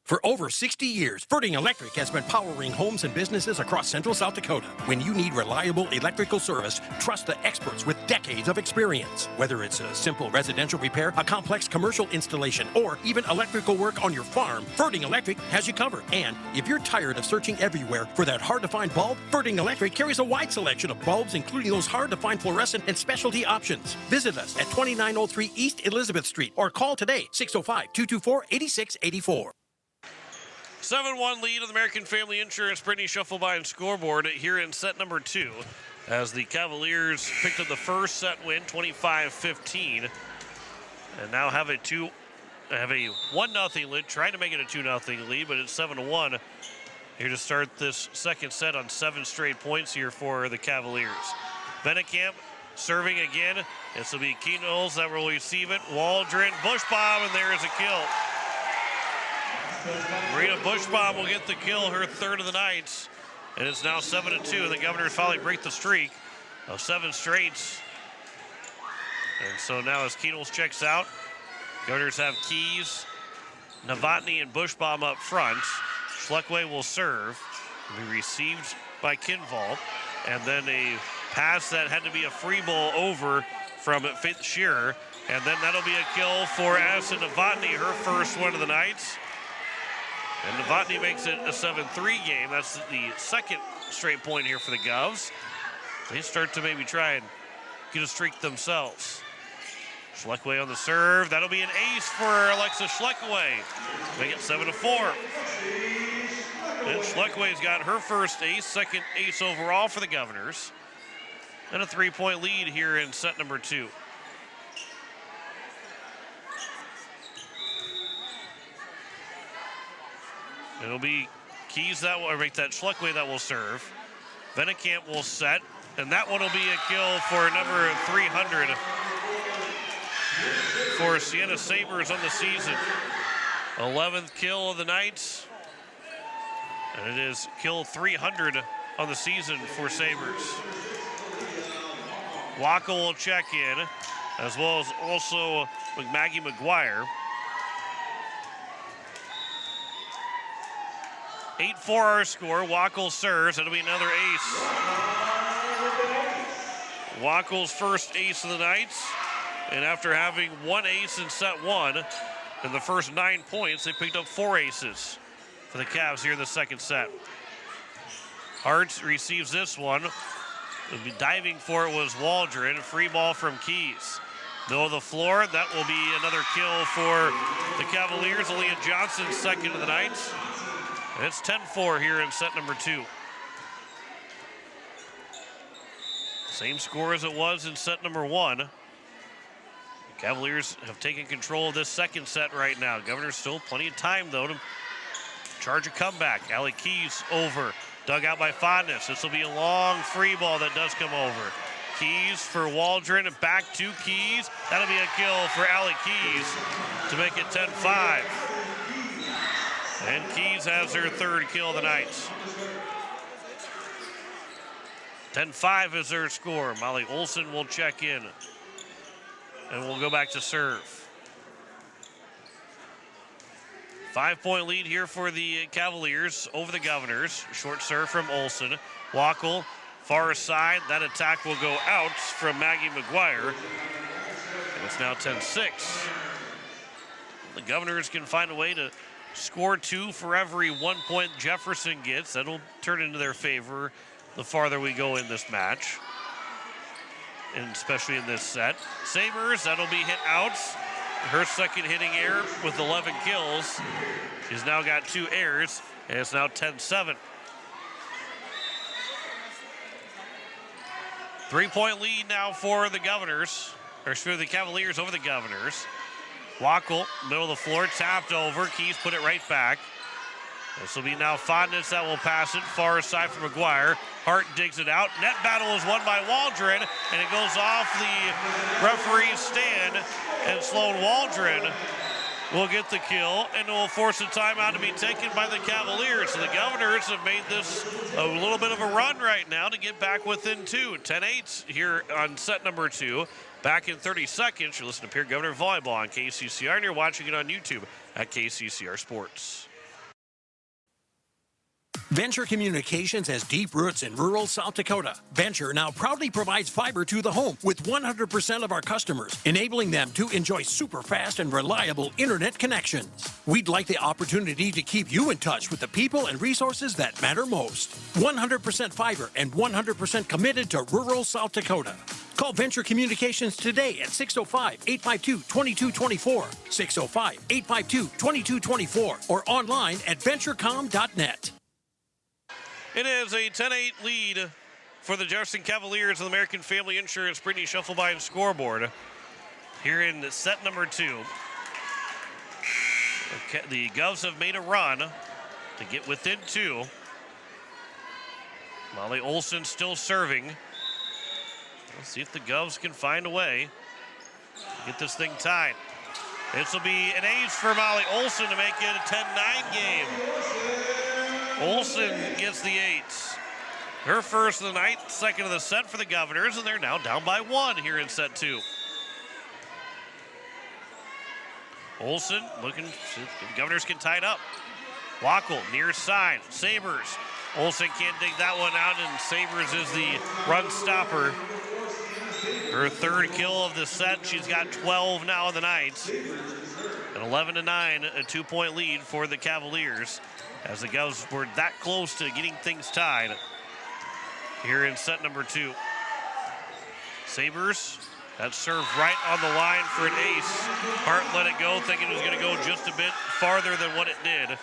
For over 60 years, Ferding Electric has been powering homes and businesses across central South Dakota. When you need reliable electrical service, trust the experts with decades of experience. Whether it's a simple residential repair, a complex commercial installation, or even electrical work on your farm, Ferding Electric has you covered. And if you're tired of searching everywhere for that hard-to-find bulb, Ferding Electric carries a wide selection of bulbs, including those hard-to-find fluorescent and specialty options. Visit us at 2903 East Elizabeth Street or call today, 605-224-8684.
7-1 lead of the American Family Insurance Brittany Shuffleby scoreboard here in set number 2 as the Cavaliers picked up the first set win, 25-15, and now have a 1-0 lead, trying to make it a 2-0 lead, but it's 7-1 here to start this second set on 7 straight points here for the Cavaliers. Venekamp serving again. This will be Knowles that will receive it. Waldron, Bushbaum, and there is a kill. Marina Bushbaum will get the kill, her 3rd of the night. And it's now 7-2, and the Governors finally break the streak of 7 straights. And so now as Knowles checks out, Governors have Keys, Novotny, and Bushbaum up front. Schleckway will serve. Will be received by Kinval. And then a pass that had to be a free ball over from Faith Shearer. And then that'll be a kill for Addison Novotny, her first one of the night. And Novotny makes it a 7-3 game. That's the 2nd straight point here for the Govs. They start to maybe try and get a streak themselves. Schleckway on the serve. That'll be an ace for Alexa Schleckway. Make it 7-4. And Schleckway's got her first ace, 2nd ace overall for the Governors. And a 3-point lead here in set number 2. It'll be Keys that will, or make that Schleckway that will serve. Vennekamp will set, and that one will be a kill for number 300 for Siena Sabres on the season. 11th kill of the night, and it is kill 300 on the season for Sabres. Wackel will check in, as well as also Maggie McGuire. 8-4 our score. Wackel serves. It'll be another ace. Wackel's first ace of the night. And after having one ace in set one, in the first 9 points, they picked up 4 aces for the Cavs here in the second set. Hart receives this one. Diving for it was Waldron. Free ball from Keys. Middle of the floor. That will be another kill for the Cavaliers. Aaliyah Johnson, second of the night. And it's 10-4 here in set number 2. Same score as it was in set number 1. The Cavaliers have taken control of this second set right now. Governor's still plenty of time, though, to charge a comeback. Allie Keys over. Dug out by Fondness. This will be a long free ball that does come over. Keys for Waldron and back to Keys. That'll be a kill for Allie Keys to make it 10-5. And Keys has her third kill of the night. 10-5 is their score. Molly Olson will check in. And we'll go back to serve. 5-point lead here for the Cavaliers over the Governors. Short serve from Olson. Wackel, far side. That attack will go out from Maggie McGuire. And it's now 10-6. The Governors can find a way to score 2 for every 1 point Jefferson gets. That'll turn into their favor the farther we go in this match, and especially in this set. Sabres, that'll be hit out. Her second hitting error with 11 kills. She's now got 2 errors, and it's now 10-7. 3-point lead now for the Governors, or for the Cavaliers over the Governors. Wackel, middle of the floor, tapped over. Keys put it right back. This will be now Fondness that will pass it. Far side for McGuire. Hart digs it out. Net battle is won by Waldron, and it goes off the referee's stand. And Sloan Waldron will get the kill, and it will force a timeout to be taken by the Cavaliers. So the Governors have made this a little bit of a run right now to get back within 2. 10-8 here on set number 2. Back in 30 seconds, you're listening to Pierre Governor Volleyball on KCCR, and you're watching it on YouTube at KCCR Sports.
Venture Communications has deep roots in rural South Dakota. Venture now proudly provides fiber to the home with 100% of our customers, enabling them to enjoy super fast and reliable internet connections. We'd like the opportunity to keep you in touch with the people and resources that matter most. 100% fiber and 100% committed to rural South Dakota. Call Venture Communications today at 605-852-2224, 605-852-2224, or online at venturecom.net.
It is a 10-8 lead for the Jefferson Cavaliers of the American Family Insurance Brittany Schuffelbein scoreboard here in set number 2. The Govs have made a run to get within 2. Molly Olson still serving. Let's see if the Govs can find a way to get this thing tied. This will be an ace for Molly Olson to make it a 10-9 game. Olson gets the 8s. Her first of the night, second of the set for the Governors, and they're now down by 1 here in set 2. Olson looking, see if the Governors can tie it up. Wackel near side, Sabres. Olson can't dig that one out, and Sabres is the run stopper. Her third kill of the set. She's got 12 now in the night. An 11-9, a 2-point lead for the Cavaliers, as the Govs were that close to getting things tied here in set number 2. Sabres, that served right on the line for an ace. Hart let it go, thinking it was going to go just a bit farther than what it did.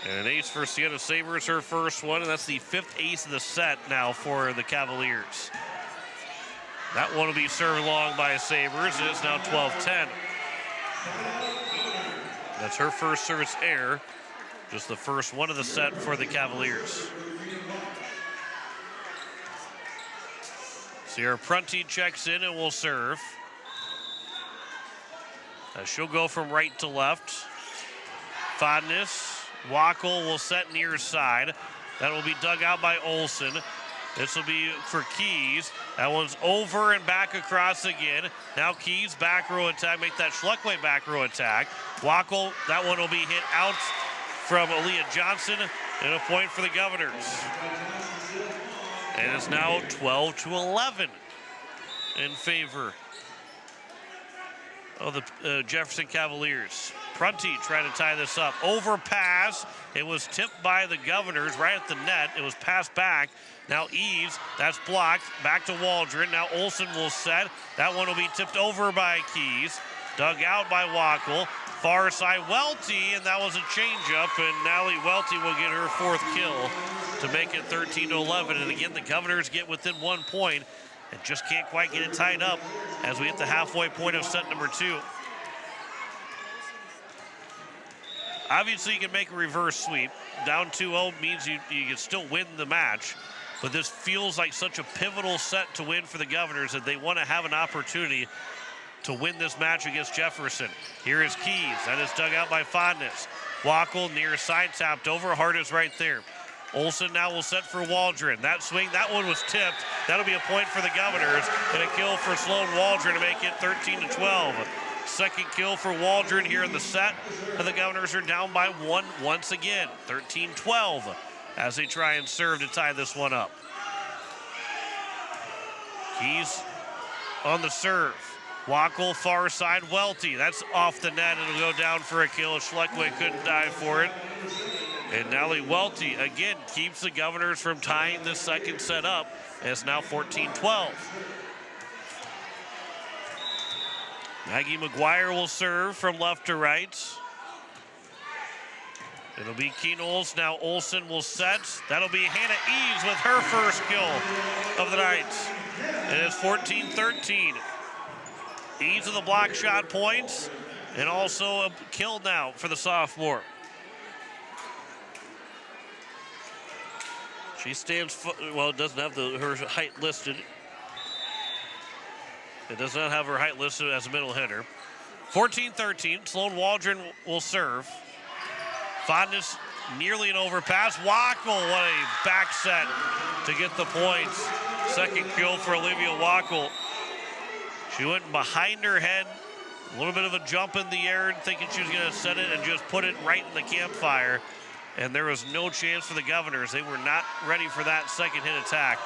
And an ace for Siena Sabres, her first one, and that's the 5th ace of the set now for the Cavaliers. That one will be served long by Sabres. It is now 12-10. That's her first service error. Just the first one of the set for the Cavaliers. Sierra Prunty checks in and will serve. She'll go from right to left. Fondness. Wackel will set near side. That will be dug out by Olson. This will be for Keys. That one's over and back across again. Now Keys back row attack, make that Schleckway back row attack. Wackel, that one will be hit out from Aaliyah Johnson, and a point for the Governors. And it's now 12-11 in favor of the Jefferson Cavaliers. Prunty trying to tie this up. Overpass. It was tipped by the Governors right at the net. It was passed back. Now Eves, that's blocked. Back to Waldron. Now Olson will set. That one will be tipped over by Keys. Dug out by Wackel. Far side Welty, and that was a changeup, and Natalie Welty will get her fourth kill to make it 13-11. And again, the Governors get within 1 point and just can't quite get it tied up as we hit the halfway point of set number 2. Obviously, you can make a reverse sweep. Down 2-0 means you can still win the match, but this feels like such a pivotal set to win for the Governors that they want to have an opportunity to win this match against Jefferson. Here is Keys. That is dug out by Fondness. Wackel near side tapped over. Hart is right there. Olson now will set for Waldron. That swing, that one was tipped. That'll be a point for the Governors and a kill for Sloan Waldron to make it 13-12. Second kill for Waldron here in the set, and the Governors are down by 1 once again. 13-12 as they try and serve to tie this one up. Keys on the serve. Wackel far side, Welty. That's off the net. It'll go down for a kill. Schleckway couldn't dive for it. And Natalie Welty again keeps the Governors from tying this second set up. And it's now 14-12. Maggie McGuire will serve from left to right. It'll be Keenol's. Now Olson will set. That'll be Hannah Eves with her first kill of the night. And it's 14-13. Eves of the block shot points, and also a kill now for the sophomore. She stands, well, it doesn't have her height listed. It does not have her height listed as a middle hitter. 14-13, Sloan Waldron will serve. Fondness nearly an overpass. Wackel, what a back set to get the points. Second kill for Olivia Wackel. She went behind her head, a little bit of a jump in the air, thinking she was going to set it and just put it right in the campfire. And there was no chance for the Governors. They were not ready for that second hit attack.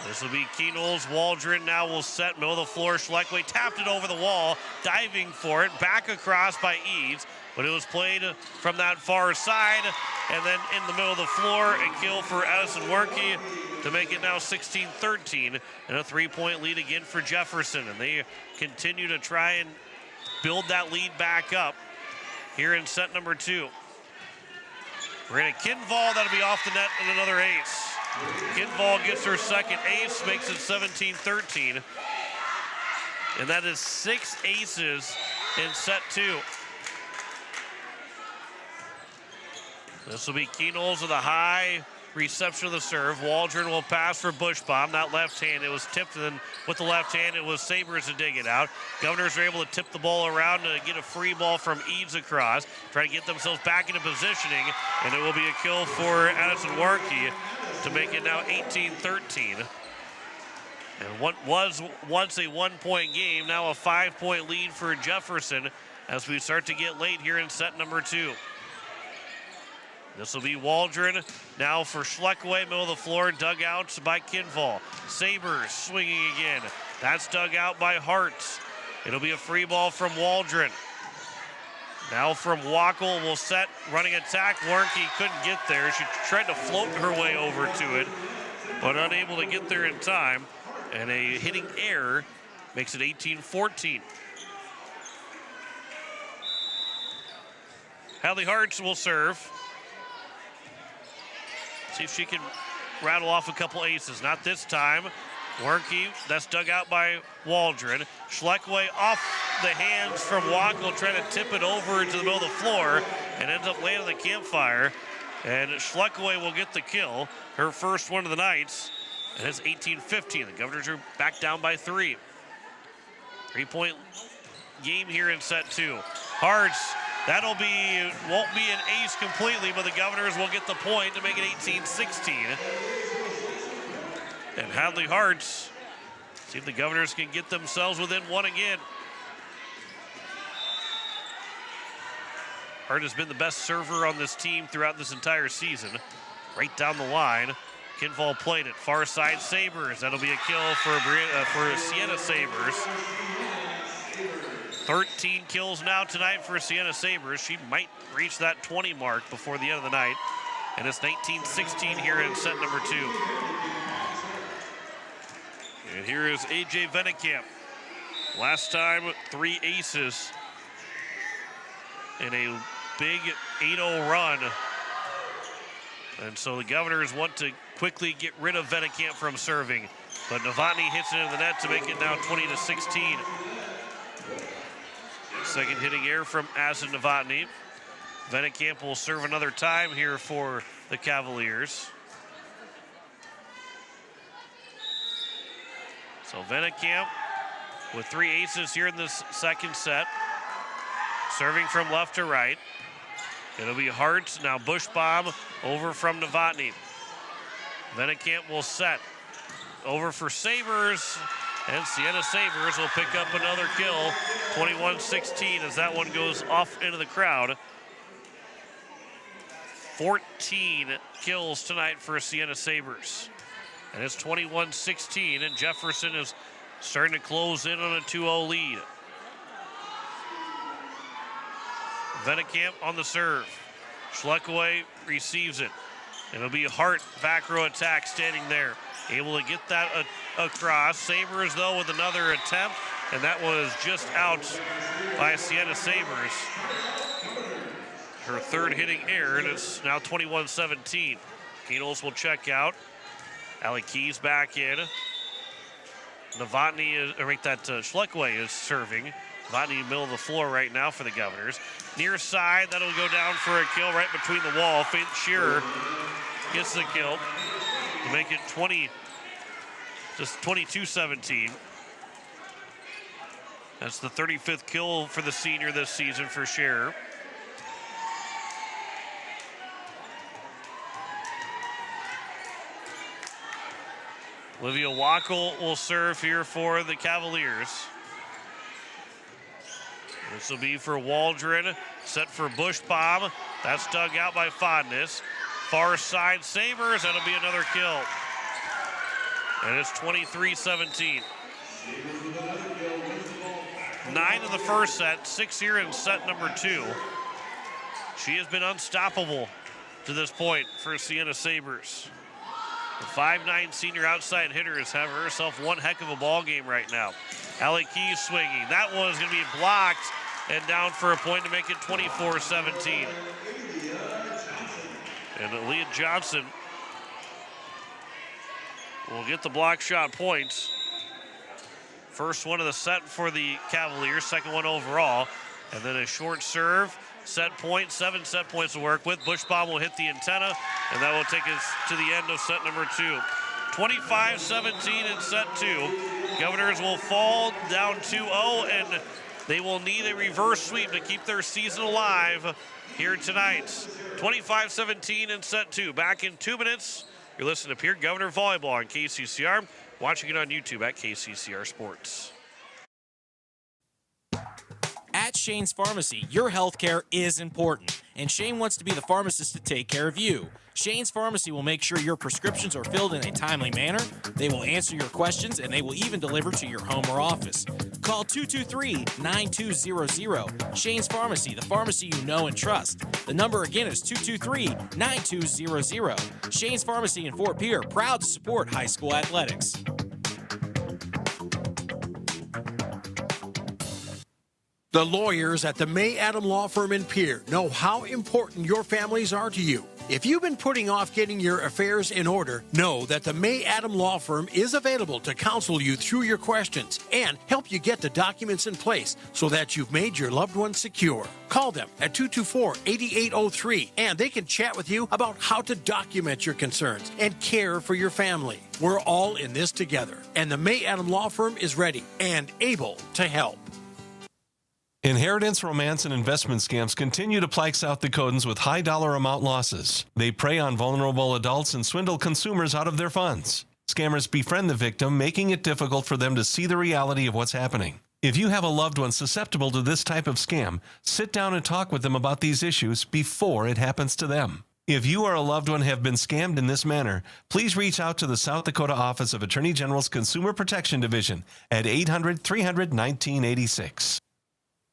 This will be Keenol's. Waldron now will set, middle of the floor. Schleckway tapped it over the wall, diving for it, back across by Eves. But it was played from that far side, and then in the middle of the floor, a kill for Addison Werke to make it now 16-13, and a 3-point lead again for Jefferson. And they continue to try and build that lead back up here in set number 2. Miranda Kinval, that'll be off the net, and another ace. Kinval gets her second ace, makes it 17-13. And that is 6 aces in set 2. This will be Keenol's with a high reception of the serve. Waldron will pass for Bushbaum, not left hand. It was tipped, and then with the left hand, it was Sabres to dig it out. Governors are able to tip the ball around to get a free ball from Eves across, try to get themselves back into positioning, and it will be a kill for Addison Werke to make it now 18-13. And what was once a 1-point game, now a 5-point lead for Jefferson as we start to get late here in set number 2. This will be Waldron now for Schleckway, middle of the floor, dug out by Kinval. Sabres swinging again. That's dug out by Hart. It'll be a free ball from Waldron. Now from Wackel will set, running attack. Werke couldn't get there. She tried to float her way over to it, but unable to get there in time. And a hitting error makes it 18-14. Hadley Hartz will serve. See if she can rattle off a couple aces. Not this time. Werke, that's dug out by Waldron. Schleckway off the hands from Wackel, trying to tip it over into the middle of the floor, and ends up landing the campfire. And Schleckaway will get the kill, her first one of the night, and it's 18-15. The Governors are back down by 3. 3-point game here in set 2. Hartz, won't be an ace completely, but the Governors will get the point to make it 18-16. And Hadley Hartz, see if the Governors can get themselves within 1 again. Hart has been the best server on this team throughout this entire season. Right down the line. Kinval played it. Far side Sabres. That'll be a kill for Sienna Sabres. 13 kills now tonight for Sienna Sabres. She might reach that 20 mark before the end of the night. And it's 19-16 here in set number 2. And here is A.J. Vennekamp. Last time, 3 aces in a big 8-0 run. And so the Governors want to quickly get rid of Vennekamp from serving. But Novotny hits it into the net to make it now 20-16. Second hitting error from Asa Novotny. Vennekamp will serve another time here for the Cavaliers. So Vennekamp with 3 aces here in this second set. Serving from left to right. It'll be Hart, now Bushbaum over from Novotny. Vennekamp will set. Over for Sabres, and Sienna Sabres will pick up another kill. 21-16 as that one goes off into the crowd. 14 kills tonight for Sienna Sabres. And it's 21-16, and Jefferson is starting to close in on a 2-0 lead. Vennekamp on the serve. Schleckaway receives it. It'll be Hart back row attack standing there. Able to get that across. Sabres, though, with another attempt, and that was just out by Sienna Sabres. Her third hitting error, and it's now 21-17. Keenels will check out. Allie Keys back in. Novotny, Schleckaway is serving. Novotny middle of the floor right now for the Governors. Near side, that'll go down for a kill right between the wall. Faith Shearer gets the kill to make it 22-17. That's the 35th kill for the senior this season for Shearer. Olivia Wackel will serve here for the Cavaliers. This will be for Waldron, set for Bushbaum. That's dug out by Fodness. Far side Sabres, that'll be another kill. And it's 23-17. 9 in the first set, 6 here in set number 2. She has been unstoppable to this point for Sienna Sabres. The 5'9" senior outside hitter is having herself one heck of a ball game right now. Allie Keys swinging. That one's going to be blocked and down for a point to make it 24-17. And Aaliyah Johnson will get the block shot points. First one of the set for the Cavaliers, second one overall. And then a short serve, set point, 7 set points to work with. Bushbaum will hit the antenna, and that will take us to the end of set number 2. 25-17 in set 2. Governors will fall down 2-0, and they will need a reverse sweep to keep their season alive here tonight. 25-17 in set 2. Back in 2 minutes. You're listening to Pierre Governor Volleyball on KCCR. Watching it on YouTube at KCCR Sports.
At Shane's Pharmacy, your healthcare is important, and Shane wants to be the pharmacist to take care of you. Shane's Pharmacy will make sure your prescriptions are filled in a timely manner, they will answer your questions, and they will even deliver to your home or office. Call 223-9200. Shane's Pharmacy, the pharmacy you know and trust. The number again is 223-9200. Shane's Pharmacy in Fort Pierre, proud to support high school athletics.
The lawyers at the May Adam Law Firm in Pierre know how important your families are to you. If you've been putting off getting your affairs in order, know that the May Adam Law Firm is available to counsel you through your questions and help you get the documents in place so that you've made your loved ones secure. Call them at 224-8803 and they can chat with you about how to document your concerns and care for your family. We're all in this together, and the May Adam Law Firm is ready and able to help.
Inheritance, romance, and investment scams continue to plague South Dakotans with high dollar amount losses. They prey on vulnerable adults and swindle consumers out of their funds. Scammers befriend the victim, making it difficult for them to see the reality of what's happening. If you have a loved one susceptible to this type of scam, sit down and talk with them about these issues before it happens to them. If you or a loved one have been scammed in this manner, please reach out to the South Dakota Office of Attorney General's Consumer Protection Division at 800-300-1986.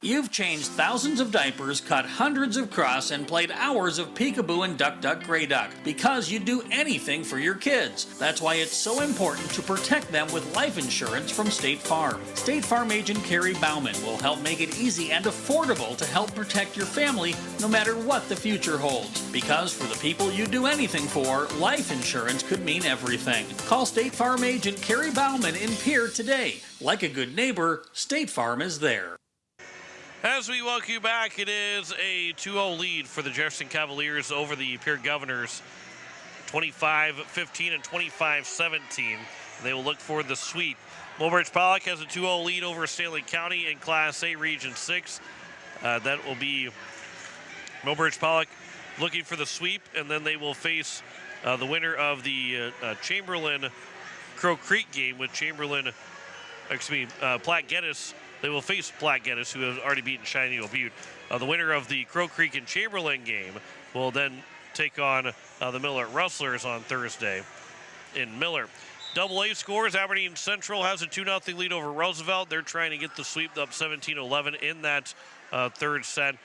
You've changed thousands of diapers, cut hundreds of cross, and played hours of peekaboo and duck duck gray duck because you'd do anything for your kids. That's why it's so important to protect them with life insurance from State Farm. State Farm agent Carrie Bauman will help make it easy and affordable to help protect your family no matter what the future holds. Because for the people you do anything for, life insurance could mean everything. Call State Farm agent Carrie Bauman in Pierre today. Like a good neighbor, State Farm is there.
As we welcome you back, it is a 2-0 lead for the Jefferson Cavaliers over the Pierre Governors, 25-15 and 25-17. They will look for the sweep. Mulberry Pollock has a 2-0 lead over Stanley County in Class A Region 6. That will be Mulberry Pollock looking for the sweep, and then they will face the winner of the Chamberlain-Crow Creek game with Platte Geddes. They will face Platte Geddes, who has already beaten Shining Butte. The winner of the Crow Creek and Chamberlain game will then take on the Miller Rustlers on Thursday in Miller. AA scores, Aberdeen Central has a 2-0 lead over Roosevelt. They're trying to get the sweep up 17-11 in that third set.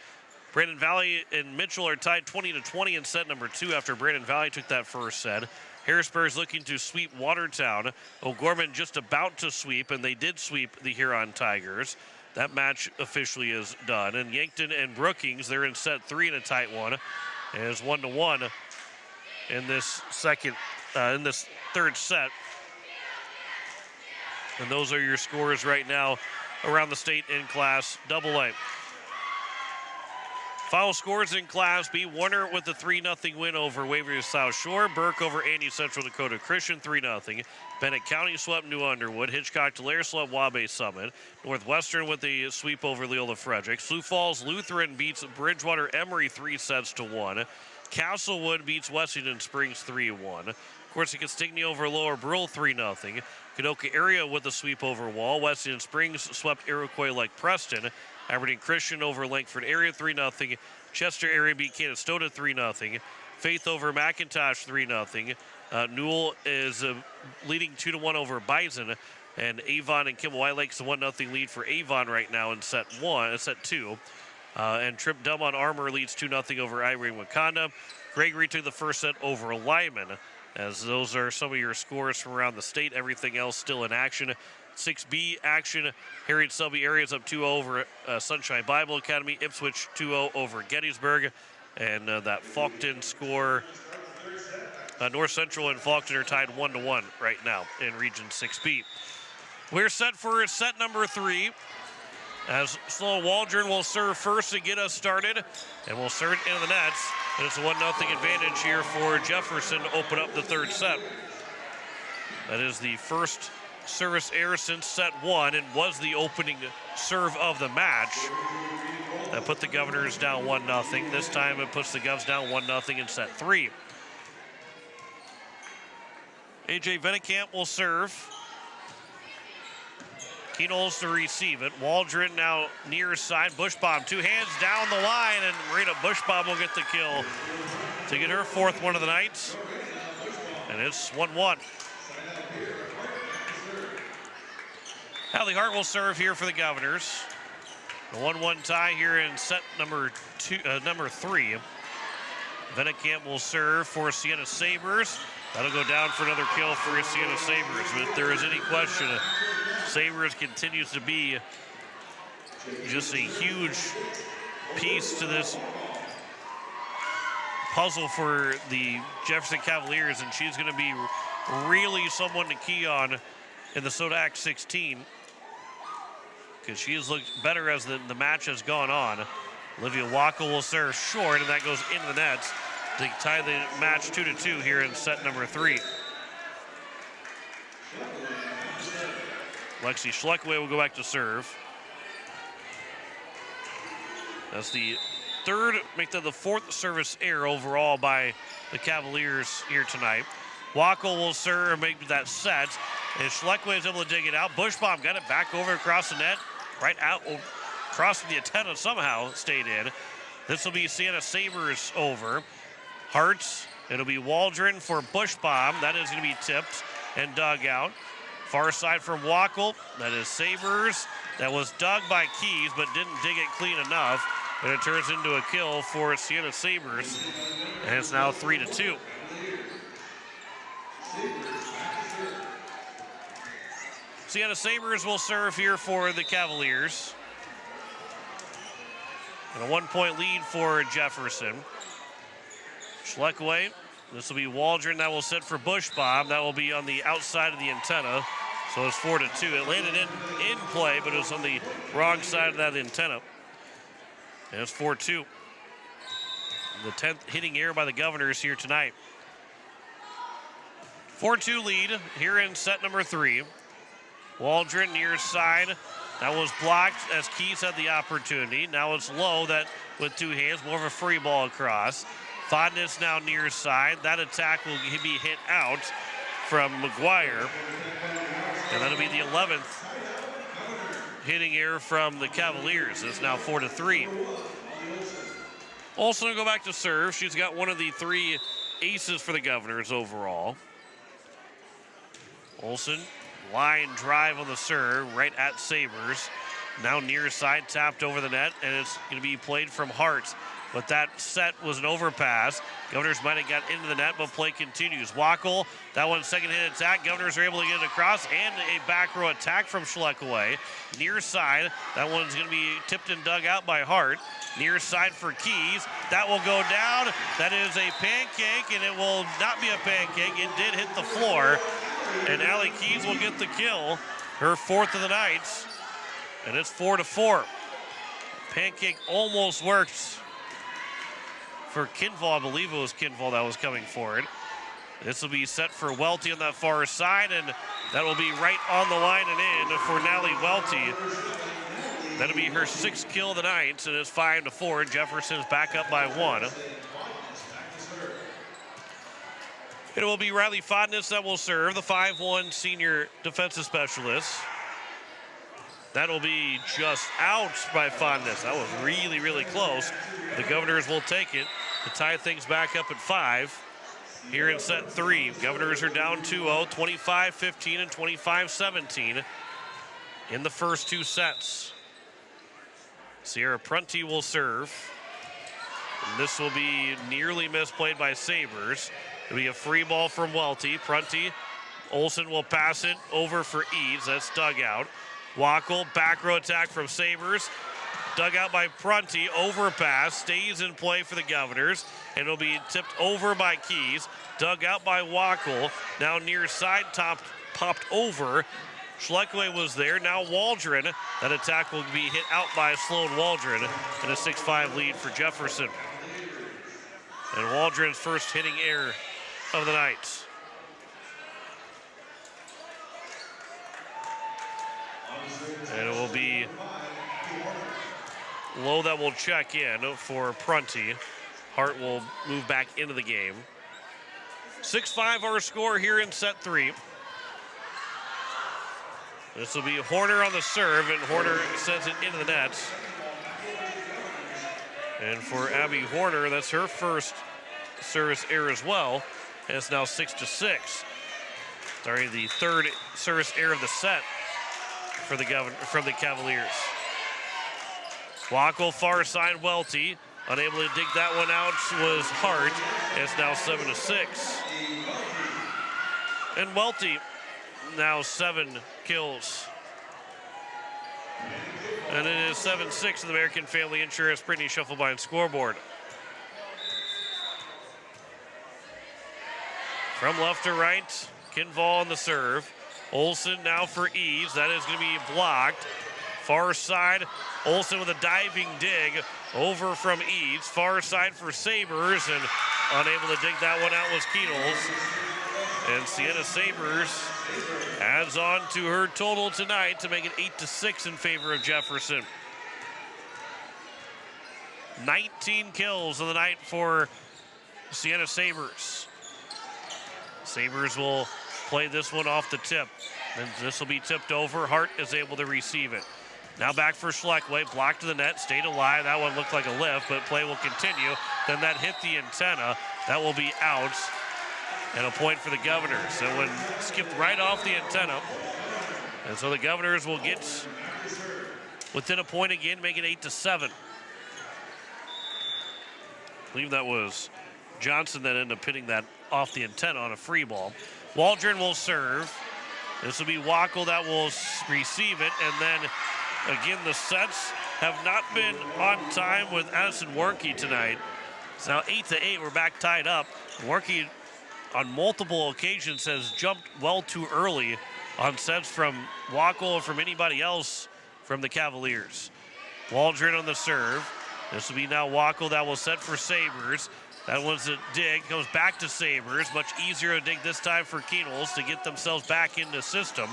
Brandon Valley and Mitchell are tied 20-20 in set number 2 after Brandon Valley took that first set. Harrisburg is looking to sweep Watertown. O'Gorman just about to sweep, and they did sweep the Huron Tigers. That match officially is done. And Yankton and Brookings, they're in set 3 in a tight one. And it's 1-1 in this third set. And those are your scores right now around the state in Class AA. Final scores in Class B. Warner with the 3-0 win over Waverly South Shore. Burke over Andy Central Dakota Christian, 3-0. Bennett County swept New Underwood. Hitchcock-Tulare swept Wabash Summit. Northwestern with the sweep over Leola Frederick. Sioux Falls Lutheran beats Bridgewater Emory 3-1. Castlewood beats Wessington Springs 3-1. Corsica Stigney over Lower Brule 3-0. Kadoka Area with a sweep over Wall. Wessington Springs swept Iroquois Lake Preston. Aberdeen Christian over Langford Area 3-0. Chester Area beat Canastota 3-0. Faith over McIntosh 3-0. Newell is leading 2-1 over Bison. And Avon and Kimball White Lake's a 1-0 lead for Avon right now in set 2. And Trip Dumont Armor leads 2-0 over Irene Wakanda. Gregory took the first set over Lyman. As those are some of your scores from around the state. Everything else still in action. 6B action, Harriet Selby Areas up 2-0 over Sunshine Bible Academy. Ipswich 2-0 over Gettysburg. And that Faulkton score, North Central and Faulkton are tied 1-1 right now in Region 6B. We're set for set number 3. As Sloan Waldron will serve first to get us started. And we'll serve it into the nets. And it's a 1-0 advantage here for Jefferson to open up the third set. That is the first service error since set 1 and was the opening serve of the match. That put the Governors down 1-0. This time it puts the Govs down 1-0 in set 3. AJ Vennekamp will serve. Keenholz to receive it. Waldron now near side. Bushbaum, 2 hands down the line, and Marina Bushbaum will get the kill to get her 4th one of the night. And it's 1-1. Hallie Hart will serve here for the Governors. A 1-1 tie here in set number 3. Vennekamp will serve for Sienna Sabres. That'll go down for another kill for Sienna Sabres. But if there is any question, Sabres continues to be just a huge piece to this puzzle for the Jefferson Cavaliers, and she's going to be really someone to key on in the Sodak 16 because she has looked better as the match has gone on. Olivia Wackel will serve short, and that goes into the nets to tie the match 2-2 here in set number 3. Lexi Schleckaway will go back to serve. That's the the fourth service error overall by the Cavaliers here tonight. Wackel will serve, make that set, and Schleckaway is able to dig it out. Bushbaum got it back over across the net, right out, crossing the antenna, somehow stayed in. This will be Sienna Sabers over. Hartz, it'll be Waldron for Bushbaum. That is going to be tipped and dug out. Far side from Wackel, that is Sabers. That was dug by Keys, but didn't dig it clean enough. And it turns into a kill for Sienna Sabers. And it's now 3-2. Sienna Sabers will serve here for the Cavaliers. And a 1-point lead for Jefferson. Schleckaway, this will be Waldron. That will sit for Bushbaum. That will be on the outside of the antenna. So it's 4-2. It landed in play, but it was on the wrong side of that antenna. And it's 4-2. The 10th hitting error by the Governors here tonight. 4-2 lead here in set number 3. Waldron near side. That was blocked as Keys had the opportunity. Now it's low that with 2 hands, more of a free ball across. Fondness now near side. That attack will be hit out from McGuire. And that'll be the 11th hitting error from the Cavaliers. It's now 4-3. Olsen will go back to serve. She's got one of the 3 aces for the Governors overall. Olsen, line drive on the serve, right at Sabers. Now near side, tapped over the net, and it's going to be played from Hart. But that set was an overpass. Governors might have got into the net, but play continues. Wackel, that one second hit attack. Governors are able to get it across, and a back row attack from Schleckaway. Near side, that one's going to be tipped and dug out by Hart. Near side for Keys. That will go down. That is a pancake, and it will not be a pancake. It did hit the floor, and Allie Keys will get the kill, her 4th of the night, and it's 4-4. Pancake almost worked for Kinval. I believe it was Kinval that was coming forward. This will be set for Welty on that far side, and that will be right on the line and in for Natalie Welty. That'll be her 6th kill of the night, and it's 5-4. Jefferson's back up by 1. It will be Riley Fondness that will serve, the 5'1" senior defensive specialist. That'll be just out by Fondness. That was really, really close. The Governors will take it to tie things back up at 5 here in set 3. Governors are down 2-0, 25-15 and 25-17 in the first 2 sets. Sierra Prunty will serve. And this will be nearly misplayed by Sabers. It'll be a free ball from Welty. Prunty, Olsen will pass it over for Eads. That's dug out. Wackel, back row attack from Sabers. Dug out by Prunty, overpass, stays in play for the Governors, and it'll be tipped over by Keys. Dug out by Wackel, now near side, popped over. Schleckaway was there, now Waldron. That attack will be hit out by Sloan Waldron, and a 6-5 lead for Jefferson. And Waldron's first hitting error of the night. And it will be Lowe that will check in for Prunty. Hart will move back into the game. 6-5 our score here in set 3. This will be Horner on the serve, and Horner sends it into the net. And for Abby Horner, that's her first service error as well. And it's now 6-6. Sorry, the 3rd service error of the set for the from the Cavaliers. Wackel, far side, Welty. Unable to dig that one out was Hart. It's now 7-6. And Welty now 7 kills. And it is 7-6 in the American Family Insurance Brittany Shufflebine scoreboard. From left to right, Kinval on the serve. Olsen now for Eads. That is going to be blocked. Far side, Olsen with a diving dig over from Eads. Far side for Sabres, and unable to dig that one out was Keatles. And Sienna Sabres adds on to her total tonight to make it 8-6 in favor of Jefferson. 19 kills of the night for Sienna Sabres. Sabres will play this one off the tip. And this will be tipped over. Hart is able to receive it. Now back for Schleckway, blocked to the net, stayed alive. That one looked like a lift, but play will continue. Then that hit the antenna. That will be out. And a point for the Governors. So when skipped right off the antenna. And so the Governors will get within a point again, make it 8-7. I believe that was Johnson that ended up hitting that off the antenna on a free ball. Waldron will serve. This will be Wackel that will receive it. And then again, the sets have not been on time with Addison Warnke tonight. It's now 8-8. We're back tied up. Warnke on multiple occasions has jumped well too early on sets from Wackel or from anybody else from the Cavaliers. Waldron on the serve. This will be now Wackel that will set for Sabres. That one's a dig, goes back to Sabres. Much easier to dig this time for Keatles to get themselves back in the system.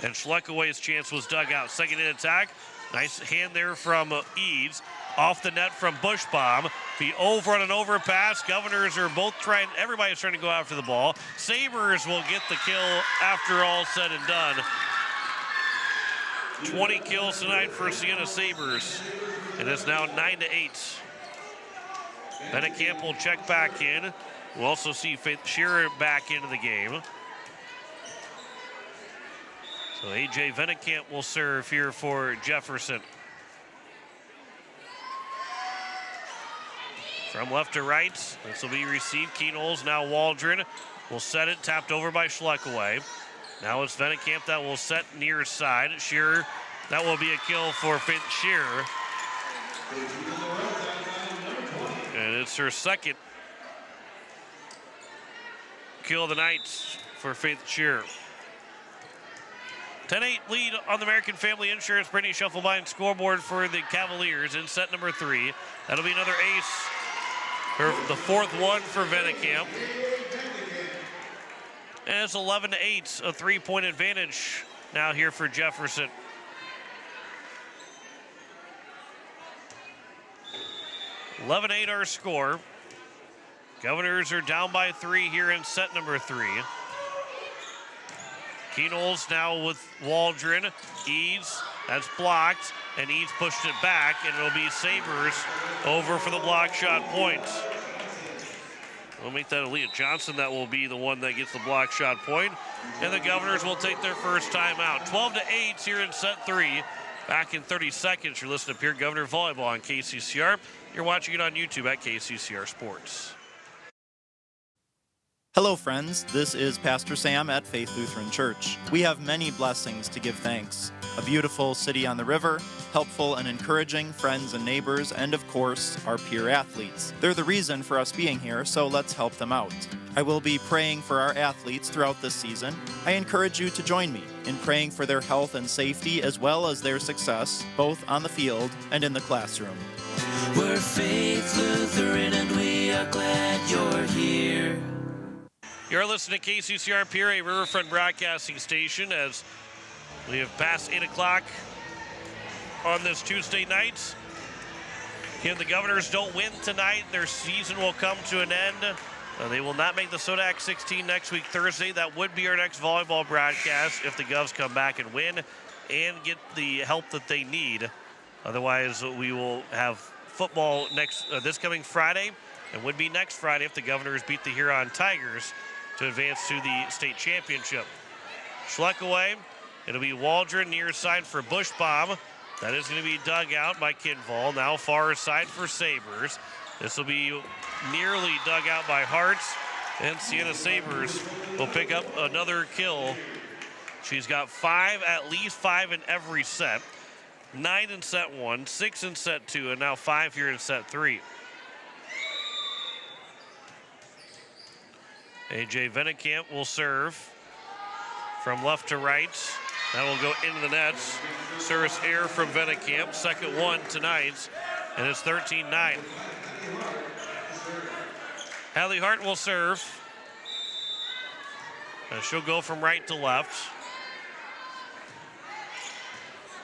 And Schleckaway's chance was dug out. Second in attack. Nice hand there from Eads. Off the net from Bushbaum. Be over on an overpass. Governors are both trying, everybody's trying to go after the ball. Sabres will get the kill after all said and done. 20 kills tonight for Sienna Sabres. It is now 9-8. Bennekamp will check back in. We'll also see Faith Shearer back into the game. So A.J. Vennekamp will serve here for Jefferson. From left to right, this will be received. Keatles, now Waldron will set it, tapped over by Schleckaway. Now it's Vennekamp that will set near side. Shearer, that will be a kill for Faith Shearer. And it's her second kill of the night for Faith Shearer. 10-8 lead on the American Family Insurance. Brittany Schuffelbein scoreboard for the Cavaliers in set number 3. That'll be another ace. The fourth one for Vennekamp. And it's 11-8, a 3-point advantage now here for Jefferson. (11-8) our score. Governors are down by 3 here in set number 3. Keatles now with Waldron. Eads, that's blocked, and Eads pushed it back, and it'll be Sabres over for the block shot point. We'll make that Aaliyah Johnson. That will be the one that gets the block shot point. And the Governors will take their first timeout. 12-8 here in set 3. Back in 30 seconds. You're listening to Pierre Governor Volleyball on KCCR. You're watching it on YouTube at KCCR Sports.
Hello, friends. This is Pastor Sam at Faith Lutheran Church. We have many blessings to give thanks. A beautiful city on the river, helpful and encouraging friends and neighbors, and of course, our peer athletes. They're the reason for us being here, so let's help them out. I will be praying for our athletes throughout this season. I encourage you to join me in praying for their health and safety as well as their success, both on the field and in the classroom.
We're Faith Lutheran and we are glad you're here.
You're listening to KCCR Pierre, a Riverfront broadcasting station, as we have passed 8 o'clock on this Tuesday night. If the Governors don't win tonight, their season will come to an end. They will not make the Sodak 16 next week, Thursday. That would be our next volleyball broadcast if the Govs come back and win and get the help that they need. Otherwise, we will have football this coming Friday, and would be next Friday if the Governors beat the Huron Tigers to advance to the state championship. Schleckaway, it'll be Waldron near side for Bushbaum. That is going to be dug out by Kinval. Now far side for Sabres. This will be nearly dug out by Hearts, and Sienna Sabres will pick up another kill. She's got 5, at least 5 in every set. 9 in set 1, 6 in set 2, and now 5 here in set 3. A.J. Vennekamp will serve from left to right. That will go into the nets. Service error from Vennekamp. Second one tonight, and it's 13-9. Hadley Hart will serve. And she'll go from right to left.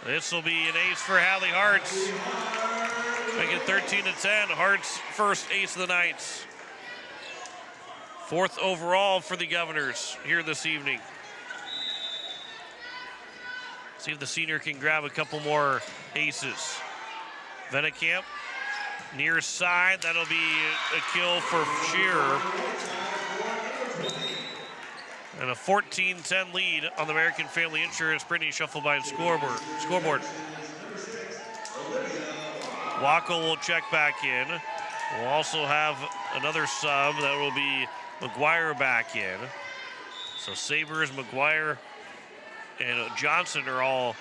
This will be an ace for Hadley Hart. Make it 13-10. Hart's first ace of the night. Fourth overall for the Governors here this evening. See if the senior can grab a couple more aces. Vennekamp, near side. That'll be a kill for Shearer. And a 14-10 lead on the American Family Insurance Brittany Shufflebein scoreboard. Wackel will check back in. We'll also have another sub. That will be McGuire back in. So Sabers, McGuire, and Johnson are all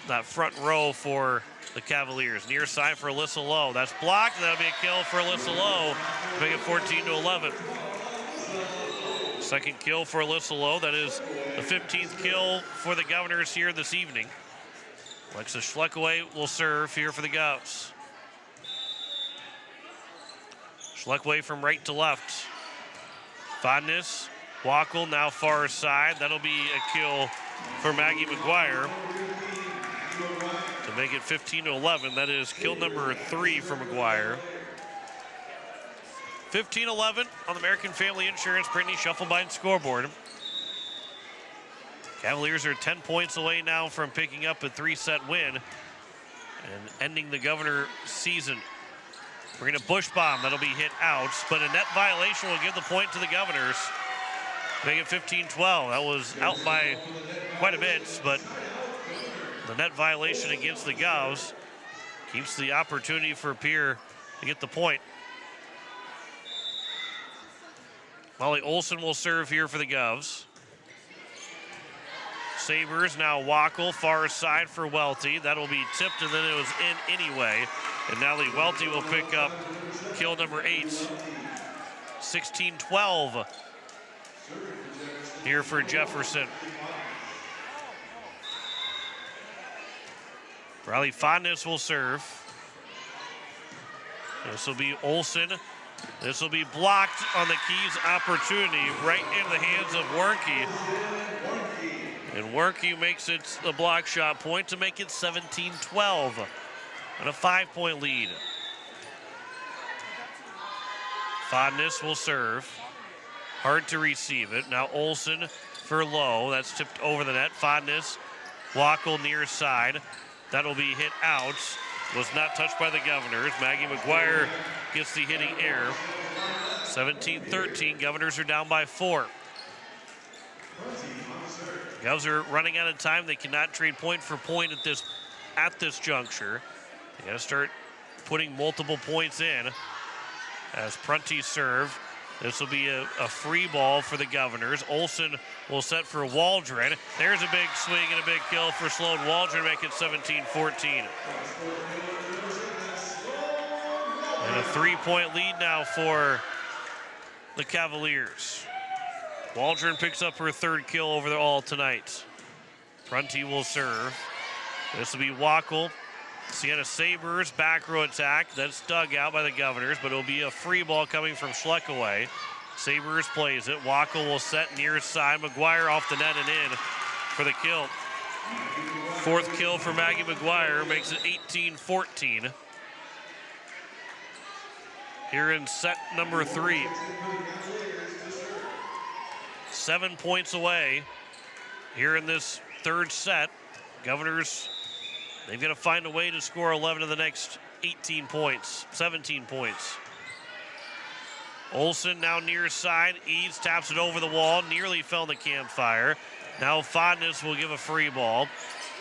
that front row for the Cavaliers. Near side for Alyssa Lowe. That's blocked. That'll be a kill for Alyssa Lowe. Make it 14-11. Second kill for Alyssa Lowe. That is the 15th kill for the Governors here this evening. Alexa Schleckaway will serve here for the Govs. Schleckaway from right to left. Fondness. Wackel now far side. That'll be a kill for Maggie McGuire to make it 15-11. That is kill number 3 for McGuire. 15-11 on the American Family Insurance Brittany Shufflebein scoreboard. Cavaliers are 10 points away now from picking up a 3-set win and ending the Governor season. We're going to Bush bomb. That'll be hit out, but a net violation will give the point to the Governors. Make it 15-12. That was out by quite a bit, but the net violation against the Govs keeps the opportunity for Pierre to get the point. Molly Olson will serve here for the Govs. Sabers now Wackel, far side for Welty. That'll be tipped, and then it was in anyway. And Natalie Welty will pick up kill number 8. 16-12 here for Jefferson. Riley Fondness will serve. This will be Olson. This will be blocked on the Keys opportunity right in the hands of Warnke. And Warnke makes it the block shot point to make it 17-12 and a 5-point lead. Fondness will serve. Hard to receive it. Now Olson for Lowe. That's tipped over the net. Fondness, Wackel near side. That'll be hit out. Was not touched by the Governors. Maggie McGuire gets the hitting error. 17-13. Governors are down by 4. Govs are running out of time. They cannot trade point for point at this juncture. They got to start putting multiple points in. As Prunty serve, this will be a free ball for the Governors. Olson will set for Waldron. There's a big swing and a big kill for Sloan Waldron, make it 17-14. And a 3-point lead now for the Cavaliers. Waldron picks up her 3rd kill over the all tonight. Prunty will serve. This will be Wackel. Sienna Sabers, back row attack. That's dug out by the Governors, but it'll be a free ball coming from Schleckaway. Sabers plays it. Wackel will set near side. McGuire off the net and in for the kill. 4th kill for Maggie McGuire makes it 18-14. Here in set number 3. 7 points away here in this 3rd set. Governors, they've got to find a way to score 11 of the next 17 points. Olson now near side. Eads taps it over the wall. Nearly fell in the campfire. Now Fondness will give a free ball.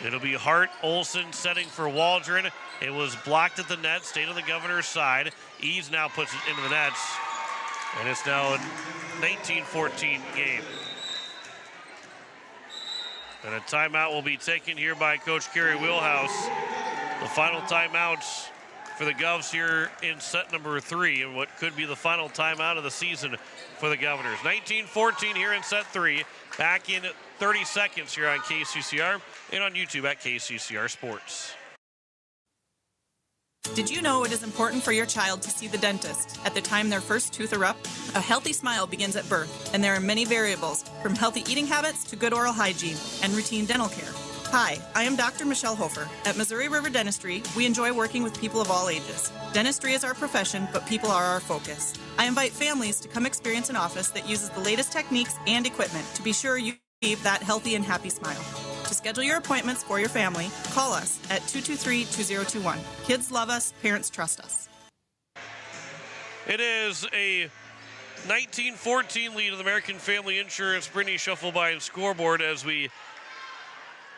It'll be Hart. Olson setting for Waldron. It was blocked at the net. Stayed on the Governor's side. Eads now puts it into the nets. And it's now a 19-14 game. And a timeout will be taken here by Coach Kerry Wheelhouse. The final timeout for the Govs here in set number 3, and what could be the final timeout of the season for the Governors. 19-14 here in set 3. Back in 30 seconds here on KCCR and on YouTube at KCCR Sports.
Did you know it is important for your child to see the dentist at the time their first tooth erupt? A healthy smile begins at birth, and there are many variables, from healthy eating habits to good oral hygiene and routine dental care. Hi, I am Dr. Michelle Hofer. At Missouri River Dentistry, we enjoy working with people of all ages. Dentistry is our profession, but people are our focus. I invite families to come experience an office that uses the latest techniques and equipment to be sure you receive that healthy and happy smile. To schedule your appointments for your family, call us at 223-2021. Kids love us, parents trust us.
It is a 19-14 lead of the American Family Insurance Brittany Shuffleby scoreboard as we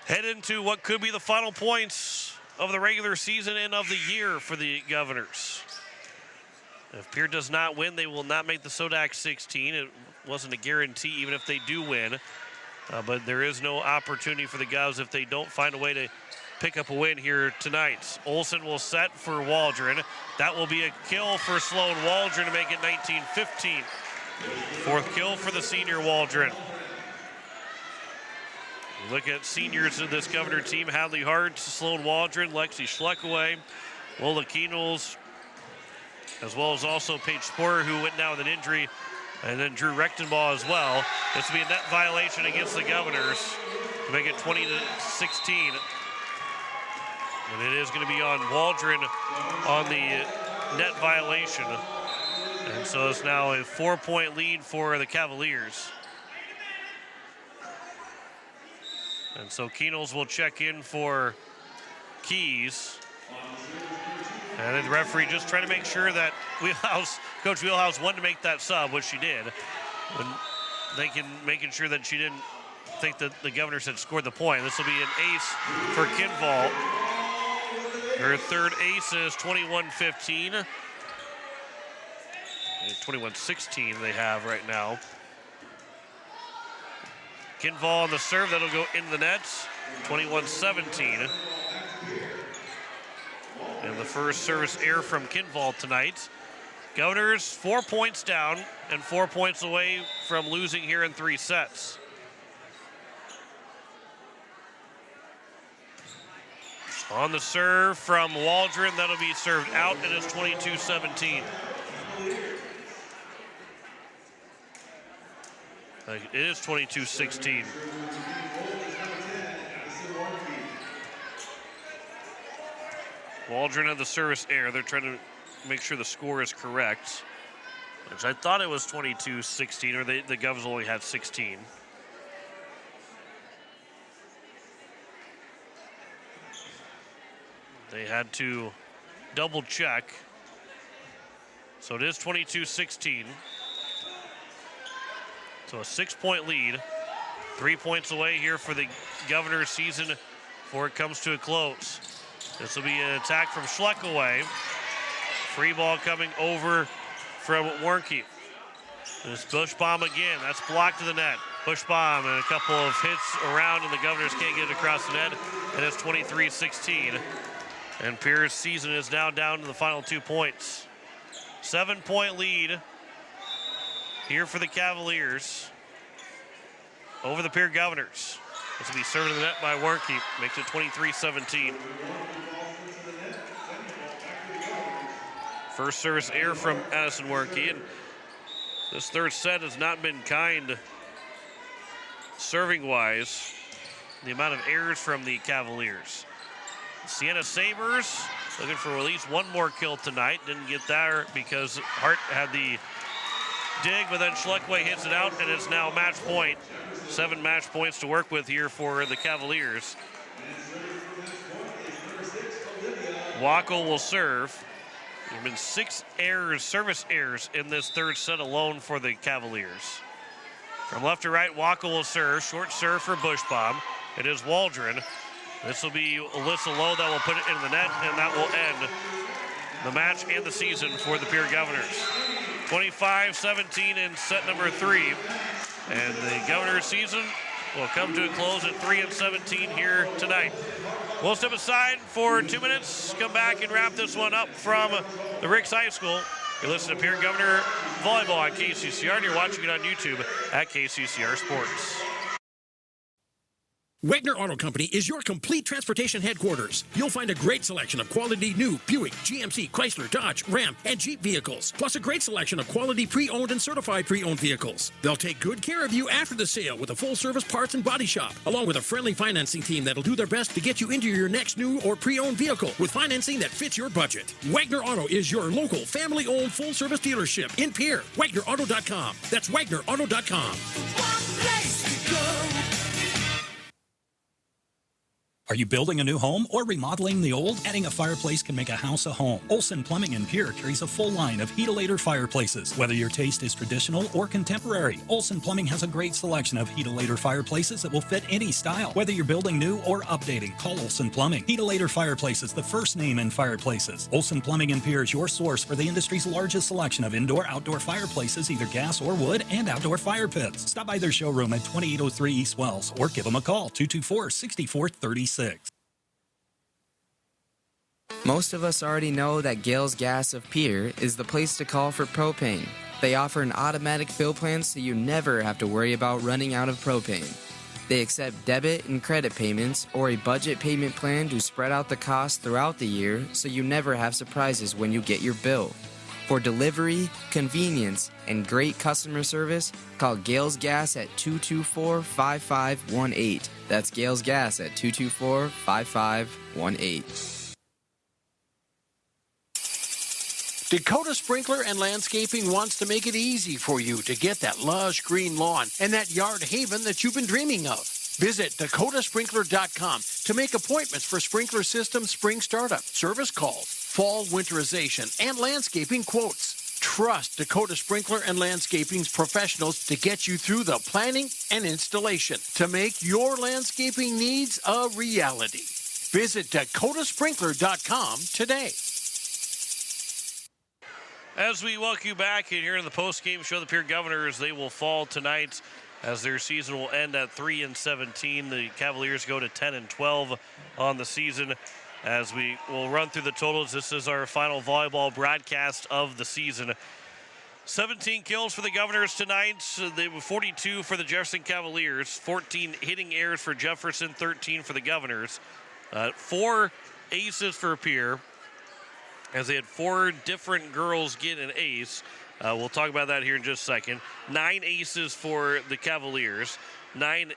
head into what could be the final points of the regular season and of the year for the Governors. If Pierre does not win, they will not make the Sodak 16. It wasn't a guarantee even if they do win. But there is no opportunity for the Govs if they don't find a way to pick up a win here tonight. Olsen will set for Waldron. That will be a kill for Sloan Waldron to make it 19-15. Fourth kill for the senior Waldron. Look at seniors in this Governor team. Hadley Hart, Sloan Waldron, Lexi Schleckaway, Lola Keenels, as well as also Paige Sporer, who went down with an injury, and then Drew Rechtenbaugh as well. This will be a net violation against the Governors to make it 20-16. And it is going to be on Waldron on the net violation. And so it's now a 4-point lead for the Cavaliers. And so Keenels will check in for Keys. And then the referee just trying to make sure that Coach Wheelhouse wanted to make that sub, which she did. Making sure that she didn't think that the Governors had scored the point. This will be an ace for Kinval. Her third ace is 21-15. 21-16 they have right now. Kinval on the serve, that'll go in the nets, 21-17. And the first service error from Kinval tonight. Governors 4 points down and 4 points away from losing here in 3 sets. On the serve from Waldron, that'll be served out, and it's 22-17. It is 22-16. Waldron had the service error. They're trying to make sure the score is correct. Which I thought it was 22-16, or the Govs only had 16. They had to double check. So it is 22-16. So a 6-point lead. 3 points away here for the Governors season before it comes to a close. This will be an attack from Schleckaway. Free ball coming over from Warnke. This Bushbaum again. That's blocked to the net. Bushbaum and a couple of hits around, and the Governors can't get it across the net. And it's 23-16. And Pierre's season is now down to the final 2 points. 7-point lead here for the Cavaliers over the Pierre Governors. This will be served to the net by Warnke. Makes it 23-17. First service error from Addison Warnke. And this third set has not been kind serving-wise. The amount of errors from the Cavaliers. Sienna Sabres looking for at least one more kill tonight. Didn't get there because Hart had the dig, but then Schleckaway hits it out, and it's now match point. 7 match points to work with here for the Cavaliers. Wackel will serve. There have been 6 errors, service errors in this third set alone for the Cavaliers. From left to right, Wackel will serve. Short serve for Bushbaum. It is Waldron. This will be Alyssa Lowe that will put it into the net, and that will end the match and the season for the Pierre Governors. 25-17 in set number 3. And the Governors season will come to a close at 3-17 here tonight. We'll step aside for 2 minutes, come back and wrap this one up from the Ricks High School. You're listening to Pierre Governor Volleyball on KCCR, and you're watching it on YouTube at KCCR Sports.
Wagner Auto Company is your complete transportation headquarters. You'll find a great selection of quality new Buick, GMC, Chrysler, Dodge, Ram, and Jeep vehicles, plus a great selection of quality pre-owned and certified pre-owned vehicles. They'll take good care of you after the sale with a full-service parts and body shop, along with a friendly financing team that'll do their best to get you into your next new or pre-owned vehicle with financing that fits your budget. Wagner Auto is your local, family-owned, full-service dealership in Pierre. WagnerAuto.com. That's WagnerAuto.com.
Are you building a new home or remodeling the old? Adding a fireplace can make a house a home. Olson Plumbing in Pierre carries a full line of heat-a-lator fireplaces. Whether your taste is traditional or contemporary, Olson Plumbing has a great selection of heat-a-lator fireplaces that will fit any style. Whether you're building new or updating, call Olson Plumbing. Heat-a-lator Fireplaces, the first name in fireplaces. Olson Plumbing in Pierre is your source for the industry's largest selection of indoor-outdoor fireplaces, either gas or wood, and outdoor fire pits. Stop by their showroom at 2803 East Wells or give them a call, 224-6436.
Most of us already know that Gales Gas of Pierre is the place to call for propane. They offer an automatic fill plan so you never have to worry about running out of propane. They accept debit and credit payments or a budget payment plan to spread out the cost throughout the year so you never have surprises when you get your bill. For delivery, convenience, and great customer service, call Gales Gas at 224-5518. That's Gales Gas at 224-5518.
Dakota Sprinkler and Landscaping wants to make it easy for you to get that lush green lawn and that yard haven that you've been dreaming of. Visit dakotasprinkler.com to make appointments for sprinkler system spring startup, service calls, fall winterization, and landscaping quotes. Trust Dakota Sprinkler and Landscaping's professionals to get you through the planning and installation to make your landscaping needs a reality. Visit dakotasprinkler.com today.
As we welcome you back in here in the post-game show, the Pierre Governors, they will fall tonight as their season will end at 3-17. The Cavaliers go to 10-12 on the season. As we will run through the totals, this is our final volleyball broadcast of the season. 17 kills for the Governors tonight. They were 42 for the Jefferson Cavaliers, 14 hitting errors for Jefferson, 13 for the Governors. 4 aces for Pierre, as they had 4 different girls get an ace. We'll talk about that here in just a second. 9 aces for the Cavaliers, 9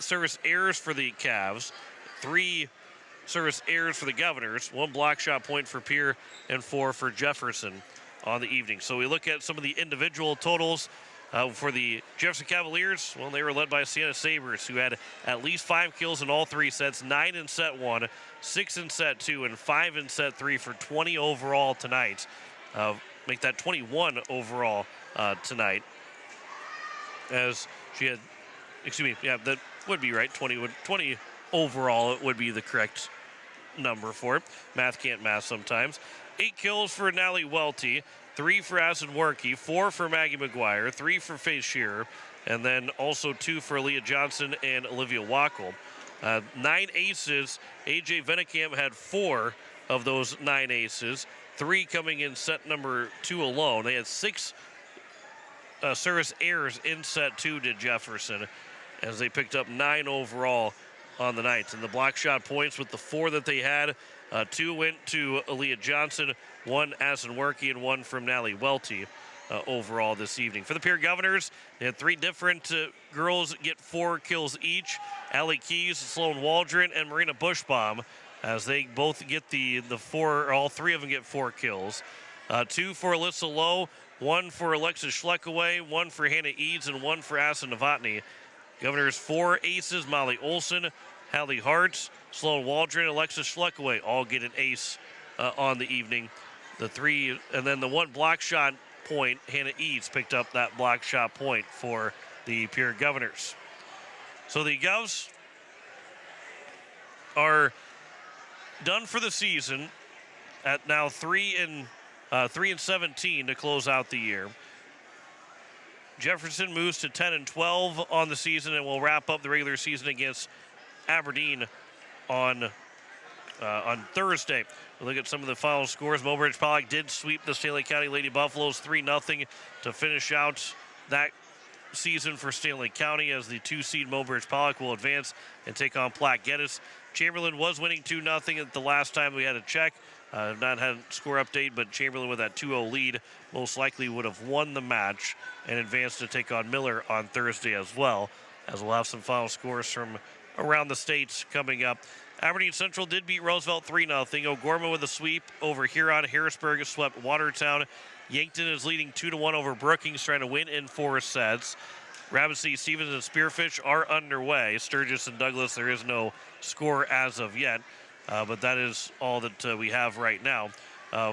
service errors for the Cavs, 3 service errors for the Governors, 1 block shot point for Pierre, and 4 for Jefferson on the evening. So we look at some of the individual totals for the Jefferson Cavaliers. Well, they were led by Sienna Sabres, who had at least 5 kills in all 3 sets, 9 in set 1, 6 in set 2, and 5 in set 3 for 20 overall tonight. Make that 21 overall tonight. As she had, that would be right. 20 overall would be the correct number for it. Math can't math sometimes. 8 kills for Natalie Welty, 3 for Asin Workey, 4 for Maggie McGuire, 3 for Faith Shearer, and then also 2 for Leah Johnson and Olivia Wackel. 9 aces. AJ Vennekamp had 4 of those 9 aces, 3 coming in set number 2 alone. They had 6 service errors in set 2 to Jefferson, as they picked up 9 overall on the night. And the block shot points with the 4 that they had, 2 went to Aaliyah Johnson, 1 Asin Workey, and 1 from Natalie Welty overall this evening. For the Pierre Governors, they had 3 different girls get 4 kills each. Allie Keys, Sloan Waldron, and Marina Bushbaum, as they both get the 4, or all 3 of them get 4 kills. 2 for Alyssa Lowe, 1 for Alexis Schleckaway, 1 for Hannah Eads, and 1 for Asa Novotny. Governors 4 aces, Molly Olson, Hallie Hart, Sloan Waldron, Alexis Schleckaway all get an ace on the evening. The 3, and then the 1 block shot point, Hannah Eads picked up that block shot point for the Pierre Governors. So the Govs are done for the season at now 3-17 to close out the year. Jefferson moves to 10-12 on the season and will wrap up the regular season against Aberdeen on Thursday. We'll look at some of the final scores. Mobridge Pollock did sweep the Stanley County Lady Buffaloes 3-0 to finish out that season for Stanley County, as the 2-seed Mobridge Pollock will advance and take on Platte Geddes. Chamberlain was winning 2-0 at the last time we had a check. Not had a score update, but Chamberlain with that 2-0 lead most likely would have won the match and advanced to take on Miller on Thursday as well, as we'll have some final scores from around the states coming up. Aberdeen Central did beat Roosevelt 3-0. O'Gorman with a sweep over Huron. Harrisburg swept Watertown. Yankton is leading 2-1 over Brookings, trying to win in 4 sets. Rapid City, Stevens, and Spearfish are underway. Sturgis and Douglas, there is no score as of yet, but that is all that we have right now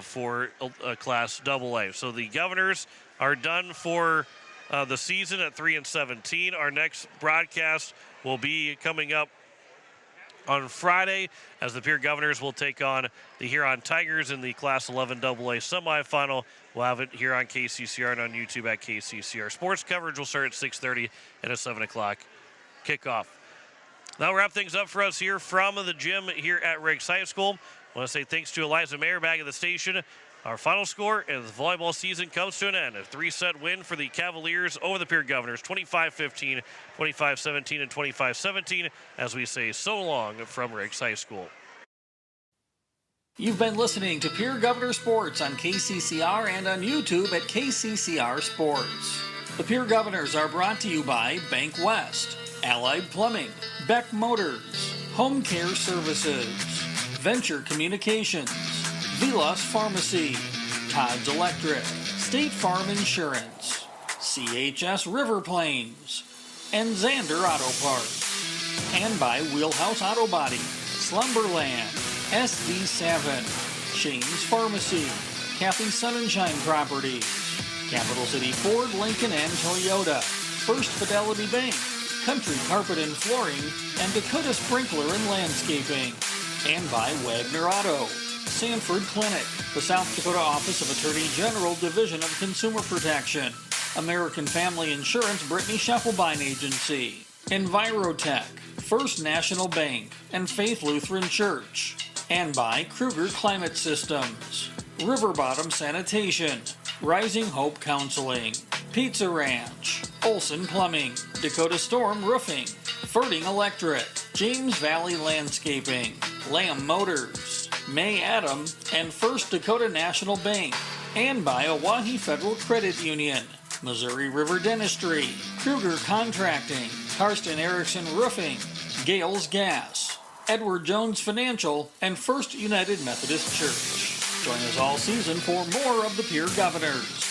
for Class AA. So the Governors are done for the season at 3-17. Our next broadcast will be coming up on Friday, as the Pierre Governors will take on the Huron Tigers in the Class 11 AA semifinal. We'll have it here on KCCR and on YouTube at KCCR. Sports coverage will start at 6:30 and a 7 o'clock kickoff. That'll wrap things up for us here from the gym here at Riggs High School. I want to say thanks to Eliza Mayer back at the station. Our final score as the volleyball season comes to an end. A 3-set win for the Cavaliers over the Pierre Governors, 25-15, 25-17, and 25-17, as we say so long from Riggs High School.
You've been listening to Pierre Governor Sports on KCCR and on YouTube at KCCR Sports. The Pierre Governors are brought to you by Bank West, Allied Plumbing, Beck Motors, Home Care Services, Venture Communications, Vilas Pharmacy, Todd's Electric, State Farm Insurance, CHS River Plains, and Zander Auto Parts. And by Wheelhouse Auto Body, Slumberland, SD7, Shane's Pharmacy, Kathy Sunshine Properties, Capital City Ford, Lincoln, and Toyota, First Fidelity Bank, Country Carpet and Flooring, and Dakota Sprinkler and Landscaping. And by Wagner Auto, Sanford Clinic, the South Dakota Office of Attorney General, Division of Consumer Protection, American Family Insurance, Brittany Scheffelbein Agency, Envirotech, First National Bank, and Faith Lutheran Church. And by Kruger Climate Systems, River Bottom Sanitation, Rising Hope Counseling, Pizza Ranch, Olson Plumbing, Dakota Storm Roofing, Ferding Electric, James Valley Landscaping, Lamb Motors, May Adam, and First Dakota National Bank. And by Owyhee Federal Credit Union, Missouri River Dentistry, Kruger Contracting, Karsten Erickson Roofing, Gales Gas, Edward Jones Financial, and First United Methodist Church. Join us all season for more of the Pierre Governors.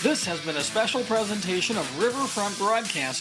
This has been a special presentation of Riverfront Broadcasting.